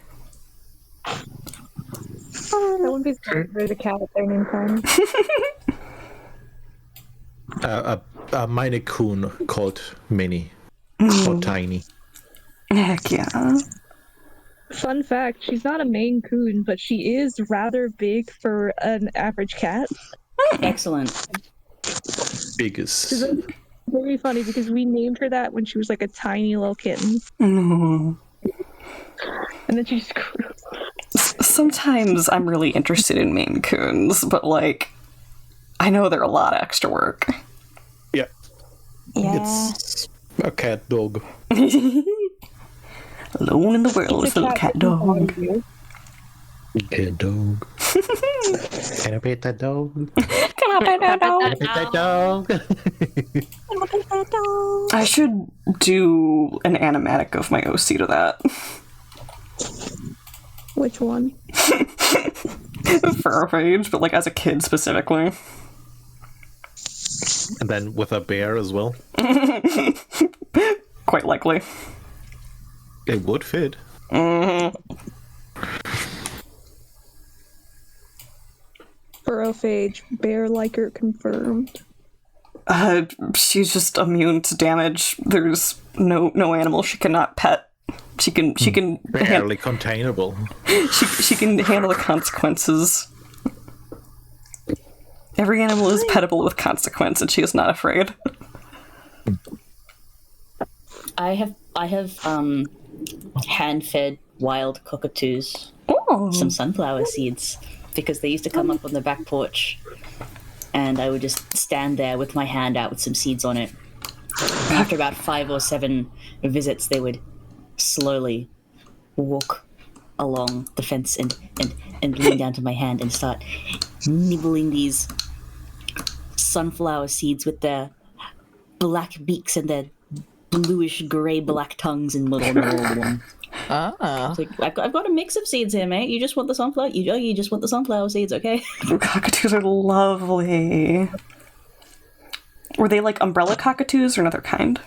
That wouldn't be scary for the cat if they're named Tiny. A Maine Coon called Minnie or Tiny. Heck yeah. Fun fact, she's not a Maine Coon, but she is rather big for an average cat. Excellent. Biggest. Very funny because we named her that when she was like a tiny little kitten. Mm. And then she just grew. Sometimes I'm really interested in Maine Coons, but like, I know they're a lot of extra work. Yeah. Yeah. It's a cat dog. Alone in the world is a little cat dog. Cat dog. Can I pet that dog? Can I pet that dog? Can I pet that dog? Can I pet that dog? I should do an animatic of my OC to that. Which one? For our age, but like as a kid specifically. And then with a bear as well. Quite likely. It would fit. Furrophage, bear liker confirmed. She's just immune to damage. There's no animal she cannot pet. She can barely containable. She can handle the consequences. Every animal is pettable with consequence, and she is not afraid. I have hand-fed wild cockatoos some sunflower seeds because they used to come up on the back porch, and I would just stand there with my hand out with some seeds on it. After about 5 or 7 visits, they would slowly walk along the fence and lean down to my hand and start nibbling these sunflower seeds with their black beaks and their bluish grey black tongues and little. Ah. Like, I've got a mix of seeds here, mate. You just want the sunflower. You just want the sunflower seeds, okay? Cockatoos are lovely. Were they like umbrella cockatoos or another kind?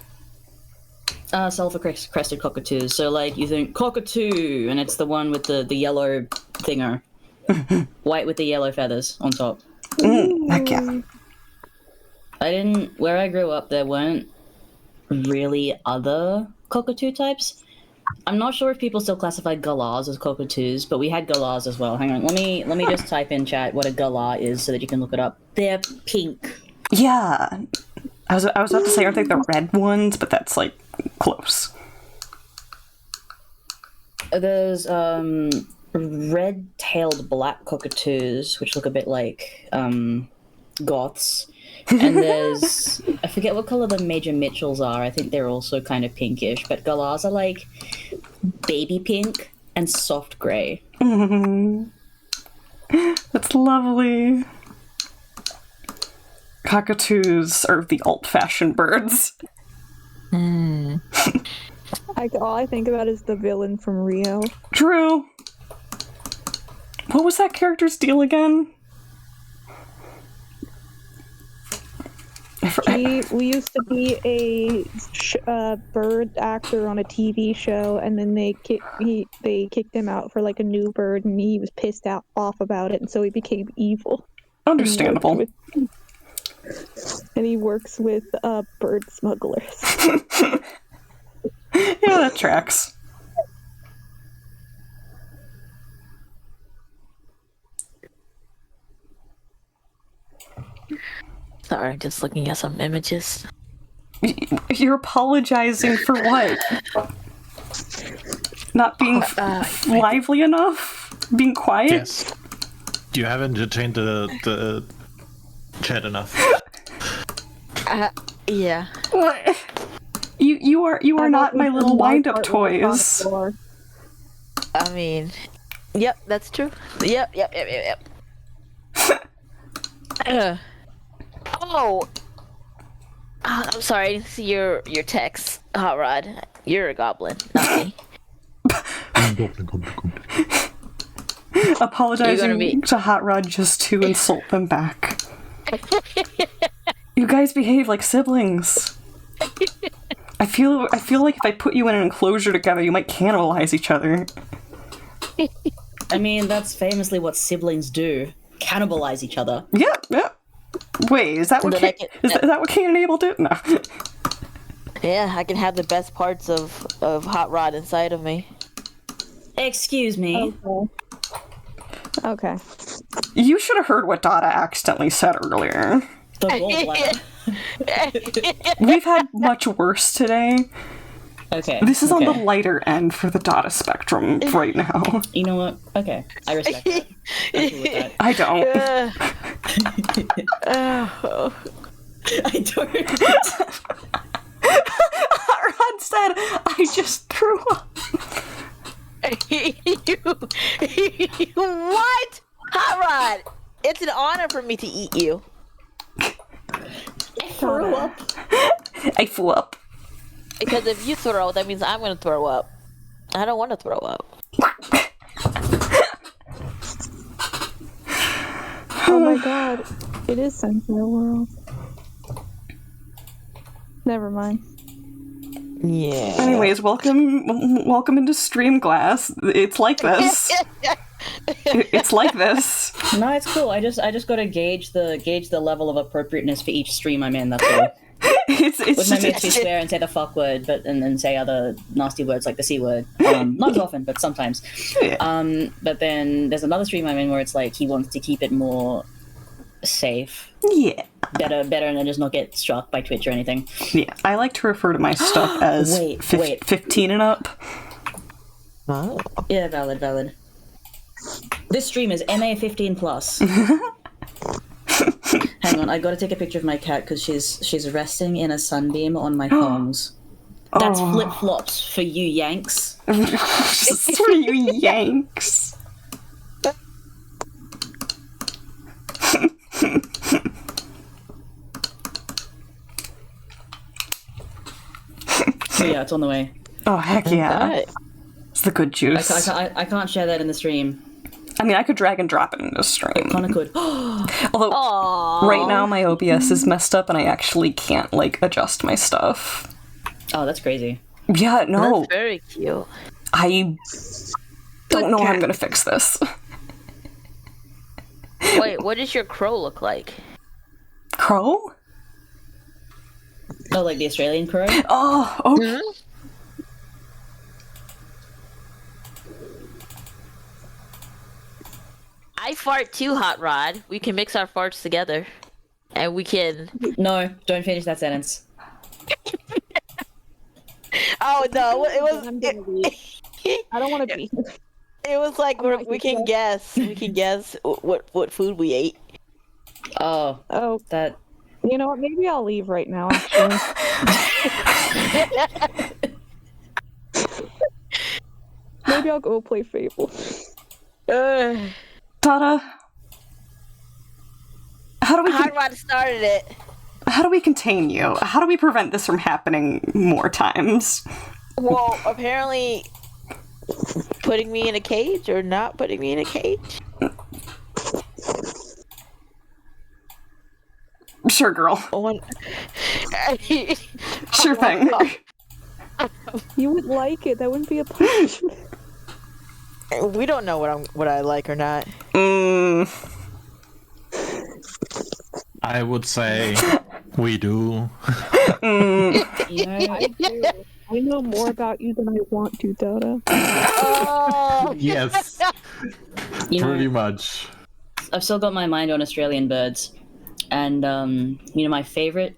Sulfur crested cockatoos. So, like, you think cockatoo, and it's the one with the yellow thinger, white with the yellow feathers on top. Heck yeah. Where I grew up, there weren't really other cockatoo types. I'm not sure if people still classify galahs as cockatoos, but we had galahs as well. Hang on, let me just type in chat what a galah is so that you can look it up. They're pink. Yeah. I was about to say, aren't they the red ones? But that's, like, close. There's red-tailed black cockatoos, which look a bit like goths. And there's, I forget what color the Major Mitchells are. I think they're also kind of pinkish. But galahs are like baby pink and soft grey. That's lovely. Cockatoos are the old-fashioned birds. All I think about is the villain from Rio. True. What was that character's deal again? We used to be a bird actor on a TV show, and then they kicked him out for like a new bird, and he was pissed off about it, and so he became evil. Understandable. And he works with bird smugglers. Yeah, that tracks. Sorry, just looking at some images. You're apologizing for what? Not being lively enough? Being quiet? Yes. You haven't entertained the chat enough. Yeah. What? You are not my little wind-up toys. I mean, yep, that's true. Yep. I'm sorry, I didn't see your text, Hot Rod. You're a goblin, not me. Apologizing to Hot Rod just to insult them back. You guys behave like siblings. I feel like if I put you in an enclosure together, you might cannibalize each other. I mean, that's famously what siblings do. Cannibalize each other. Yeah. Wait, is that what is that what Cain and Abel did? No. Yeah, I can have the best parts of Hot Rod inside of me. Excuse me. Okay. You should have heard what Dada accidentally said earlier. The gallbladder. We've had much worse today. Okay. This is on the lighter end for the Dada spectrum right now. You know what? Okay. I respect that. I'm cool with that. I don't. I don't. Rod said, I just threw up. What? Hot Rod! It's an honor for me to eat you. I threw up. I flew up. Because if you throw, that means I'm gonna throw up. I don't want to throw up. Oh my god. It is Sunflower World. Never mind. Yeah. Anyways, welcome into Stream Glass. It's like this. It's like this. No, it's cool. I just gotta gauge the level of appropriateness for each stream I'm in. That's all. It's With my mates, we swear and say the fuck word, and then say other nasty words like the C word. Not as often, but sometimes. But then there's another stream I'm in where it's like he wants to keep it more safe. Yeah. Better, and just not get struck by Twitch or anything. Yeah, I like to refer to my stuff as 15 and up. Oh. Yeah, valid. This stream is MA 15 plus. Hang on, I gotta take a picture of my cat because she's resting in a sunbeam on my palms. That's flip flops for you Yanks. For you Yanks. So yeah, it's on the way. Oh heck yeah! It's the good juice. I can't share that in the stream. I mean, I could drag and drop it in the stream. I kinda could. Although, right now my OBS is messed up and I actually can't, like, adjust my stuff. Oh, that's crazy. Yeah, no. That's very cute. I don't know how I'm gonna fix this. Wait, what does your crow look like? Crow? Oh, like the Australian crow? Oh, okay. Mm-hmm. I fart too, Hot Rod. We can mix our farts together. And we can... No, don't finish that sentence. Oh, no. It was... I don't want to be. It was like we can guess. We can guess what food we ate. Oh, that... You know what? Maybe I'll leave right now, actually. Maybe I'll go play Fable. Dada, how do we... Hot Rod started it. How do we contain you? How do we prevent this from happening more times? Well, apparently putting me in a cage or not putting me in a cage. Sure, girl. Sure thing. You would like it. That wouldn't be a punishment. We don't know what I like or not. I would say we do. I do. I know more about you than I want to, Dota. Yes. Pretty much. I've still got my mind on Australian birds. And, my favorite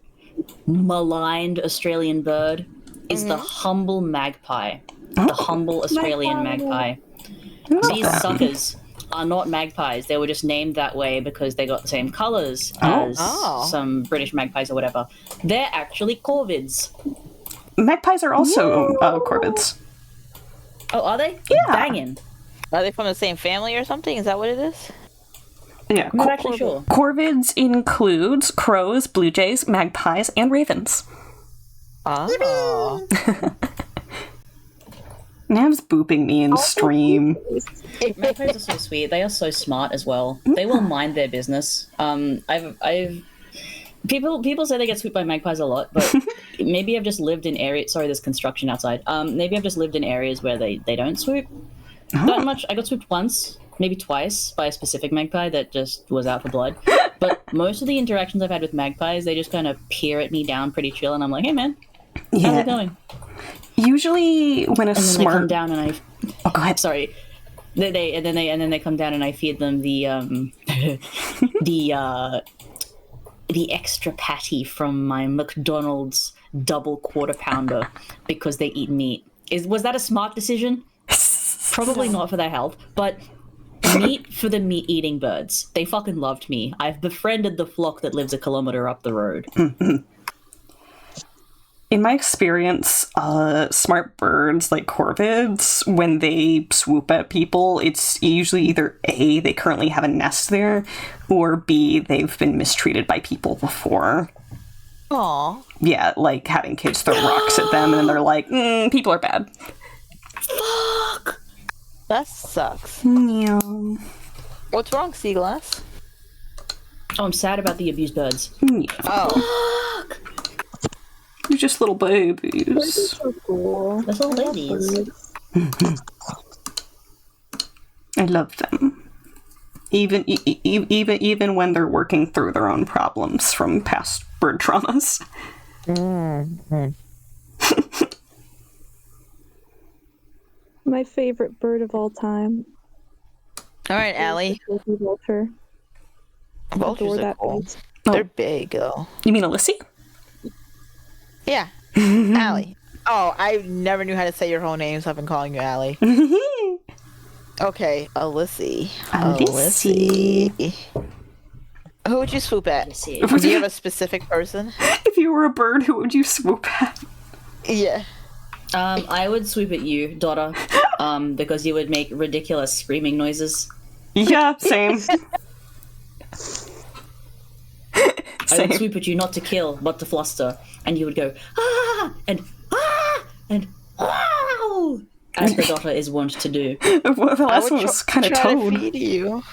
maligned Australian bird is the humble magpie. The humble Australian magpie. These suckers are not magpies. They were just named that way because they got the same colours as some British magpies or whatever. They're actually corvids. Magpies are also corvids. Oh, are they? Yeah. Banging. Are they from the same family or something? Is that what it is? Yeah. I'm not actually sure. Corvids includes crows, blue jays, magpies, and ravens. Oh. Nav's booping me in stream. Magpies are so sweet. They are so smart as well. They will mind their business. People say they get swooped by magpies a lot, but maybe I've just lived in areas. Sorry, there's construction outside. Maybe I've just lived in areas where they don't swoop that much. I got swooped once, maybe twice, by a specific magpie that just was out for blood. But most of the interactions I've had with magpies, they just kind of peer at me down pretty chill, and I'm like, "Hey, man, how's it going?" Usually, when and then they come down and I. Oh, go ahead. Sorry. Then they come down and I feed them the the extra patty from my McDonald's double quarter pounder because they eat meat. Was that a smart decision? Probably not for their health, but meat for the meat-eating birds. They fucking loved me. I've befriended the flock that lives a kilometer up the road. In my experience, smart birds like corvids, when they swoop at people, it's usually either A, they currently have a nest there, or B, they've been mistreated by people before. Aww. Yeah, like having kids throw rocks at them, and then they're like, people are bad. Fuck! That sucks. Yeah. What's wrong, Seaglass? Oh, I'm sad about the abused birds. Yeah. Oh. Fuck! They're just little babies. So cool. They're little babies. I love them. Even when they're working through their own problems from past bird traumas. My favorite bird of all time. All right, Allie. Vulture. Vultures are cool. beast. They're big, though. You mean Alyssa? Yeah. Allie. Oh, I never knew how to say your whole name, so I've been calling you Allie. Okay, Alyssa. Who would you swoop at? Do you have a specific person? If you were a bird, who would you swoop at? Yeah. I would swoop at you, daughter, because you would make ridiculous screaming noises. Yeah, same. I would swoop at you not to kill, but to fluster, and you would go, ah, and wow, as the daughter is wont to do. Well, the last one was kind of Toad. To feed you.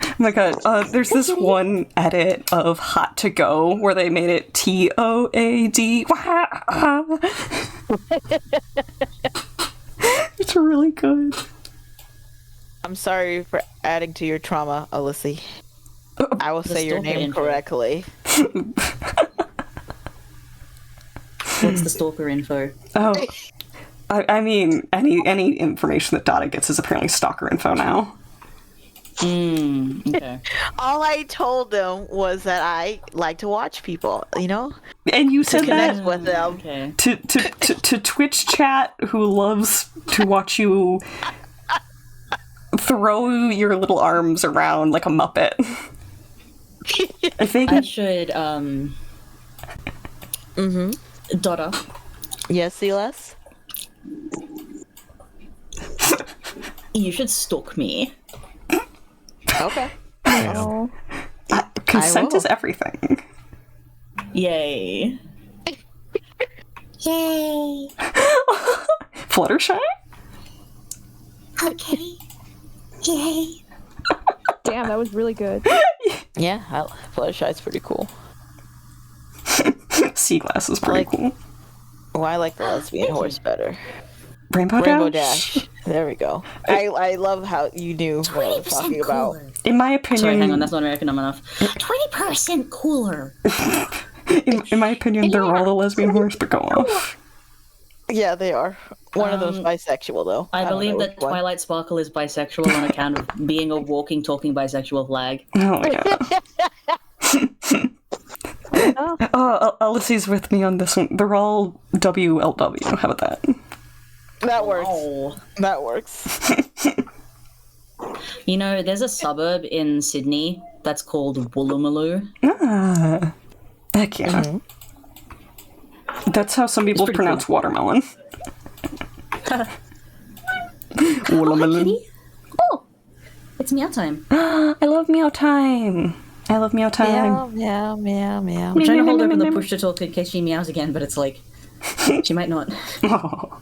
Oh my god, there's this one edit of Hot to Go where they made it TOAD. It's really good. I'm sorry for adding to your trauma, Alyssa. I will say your name correctly. What's the stalker info? Oh, I mean, any information that Dada gets is apparently stalker info now. Okay. All I told them was that I like to watch people, you know? And you said connect that with them. Okay. To Twitch chat who loves to watch you throw your little arms around like a Muppet. I think I should, daughter. Yes, Celeste? You should stalk me. Okay. Consent is everything. Yay. Yay! Fluttershy? Okay. Yay! Damn, that was really good. Yeah, Fluttershy's pretty cool. Seaglass is pretty cool. Well, I like the lesbian horse better. Rainbow Dash. There we go. I love how you knew what I was talking about. In my opinion... Sorry, hang on, that's not American enough. 20% cooler. in my opinion, they're all the lesbian horse, but go off. Yeah, they are. One of them's bisexual, though. I believe that Twilight Sparkle is bisexual on account of being a walking, talking bisexual flag. Oh my god. Alyssa's with me on this one. They're all WLW. How about that? That works. Oh. That works. You know, there's a suburb in Sydney that's called Woolloomooloo. Ah. Heck yeah. Mm-hmm. That's how some people pronounce watermelon. Watermelon. Oh, it's meow time. I love meow time. I love meow time. Meow, meow, meow. I'm trying to hold open the push to talk in case she meows again, but it's like, she might not. Oh.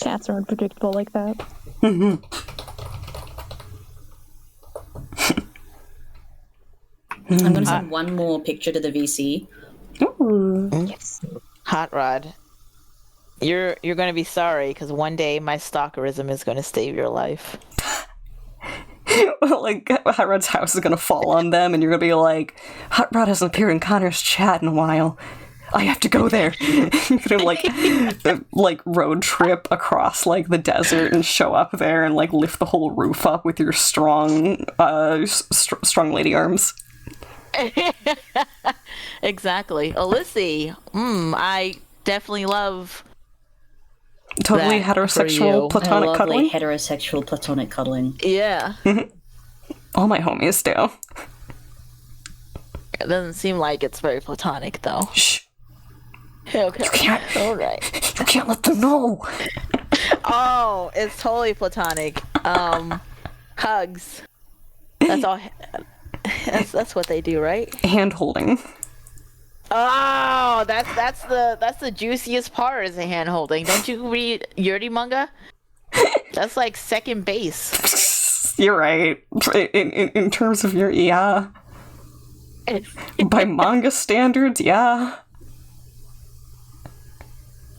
Cats are unpredictable like that. I'm gonna send one more picture to the VC. Ooh. Yes. Hot Rod. You're gonna be sorry because one day my stalkerism is gonna save your life. Like, Hot Rod's house is gonna fall on them, and you're gonna be like, Hot Rod hasn't appeared in Connor's chat in a while. I have to go there. You're gonna like road trip across like the desert and show up there and like lift the whole roof up with your strong lady arms. Exactly. Alyssa, I definitely love totally that heterosexual platonic I love, cuddling. like, heterosexual platonic cuddling. Yeah. All my homies do. It doesn't seem like it's very platonic though. Shh. Okay. You can't. All right. You can't let them know. Oh, it's totally platonic. Hugs. That's all. That's what they do, right? Hand holding. Oh, that's the juiciest part is the hand holding. Don't you read Yuri manga? That's like second base. You're right. In terms of your by manga standards, yeah.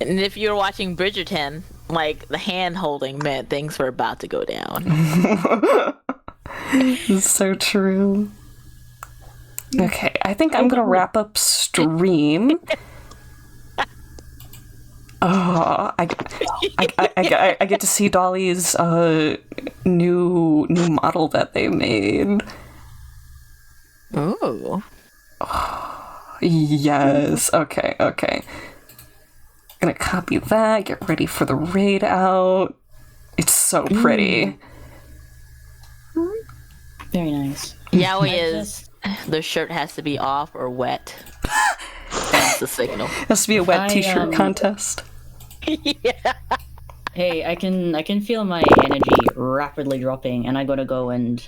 And if you're watching Bridgerton, like the hand holding meant things were about to go down. It's so true. Okay, I think I'm gonna wrap up stream. Oh, I get to see Dolly's new model that they made. Ooh. Yes. Okay. Gonna copy that. Get ready for the raid out. It's so pretty. Very nice. Yaoi is the shirt has to be off or wet. That's the signal. Has to be a wet t-shirt contest. Yeah. Hey, I can feel my energy rapidly dropping, and I gotta go and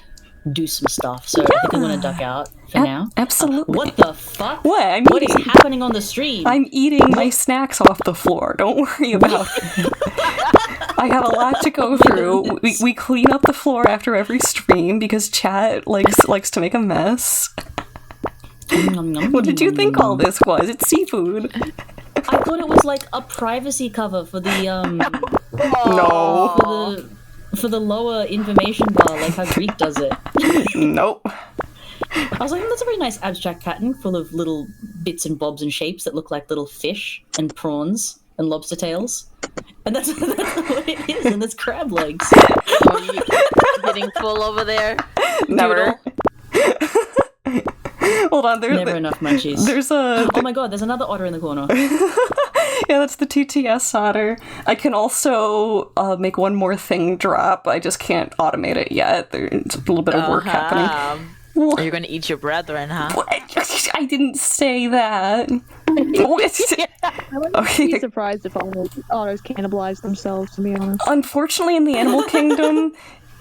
do some stuff. So I think I'm gonna duck out for now. Absolutely. What the fuck? What? What is happening on the stream? I'm eating my snacks off the floor. Don't worry about it. I have a lot to go through. We clean up the floor after every stream because chat likes to make a mess. What did you think all this was? It's seafood. I thought it was like a privacy cover for the No. For the lower information bar, like how Greek does it. Nope. I was like, that's a very nice abstract pattern full of little bits and bobs and shapes that look like little fish and prawns and lobster tails. And that's what it is, and it's crab legs. Are you getting full over there? Never. Hold on, there's never enough munchies. There's a oh my god, there's another otter in the corner. Yeah, that's the TTS otter. I can also make one more thing drop. I just can't automate it yet. There's a little bit of work happening. You're gonna eat your brethren, huh? I didn't say that. I wouldn't be surprised if otters cannibalize themselves, to be honest. Unfortunately, in the animal kingdom,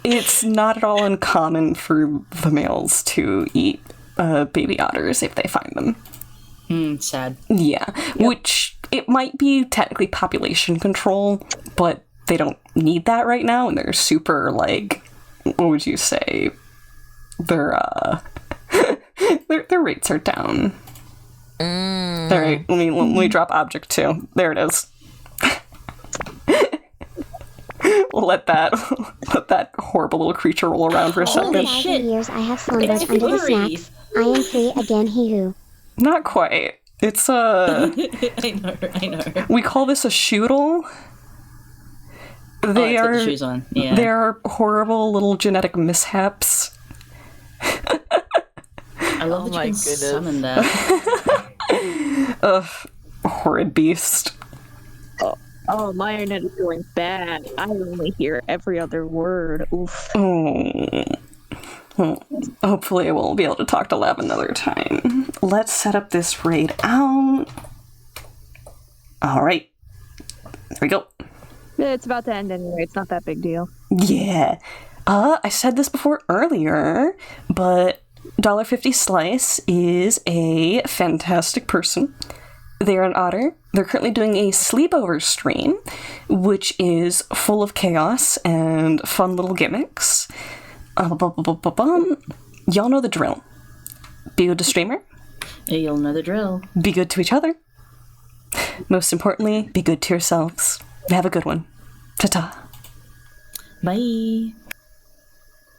it's not at all uncommon for the males to eat baby otters if they find them. Sad. Yeah, which it might be technically population control, but they don't need that right now, and they're super, like, what would you say? Their rates are down. Alright, let me drop object 2. There it is. let that horrible little creature roll around for a second. Holy shit! Years I have slumbered under the snacks. I am free again, hee-hoo. Not quite. It's I know. We call this a shoodle. They I are put the shoes on. Yeah. They are horrible little genetic mishaps. I love that you can summon that. Ugh, horrid beast. Oh, my internet is going bad. I only hear every other word. Oof. Hopefully I will be able to talk to Lab another time. Let's set up this raid out. Alright. There we go. It's about to end anyway. It's not that big deal. Yeah. I said this before earlier, but $1.50 Slice is a fantastic person. They're an otter. They're currently doing a sleepover stream, which is full of chaos and fun little gimmicks. Y'all know the drill. Be good to streamer. You'll know the drill. Be good to each other. Most importantly, be good to yourselves. Have a good one. Ta-ta. Bye.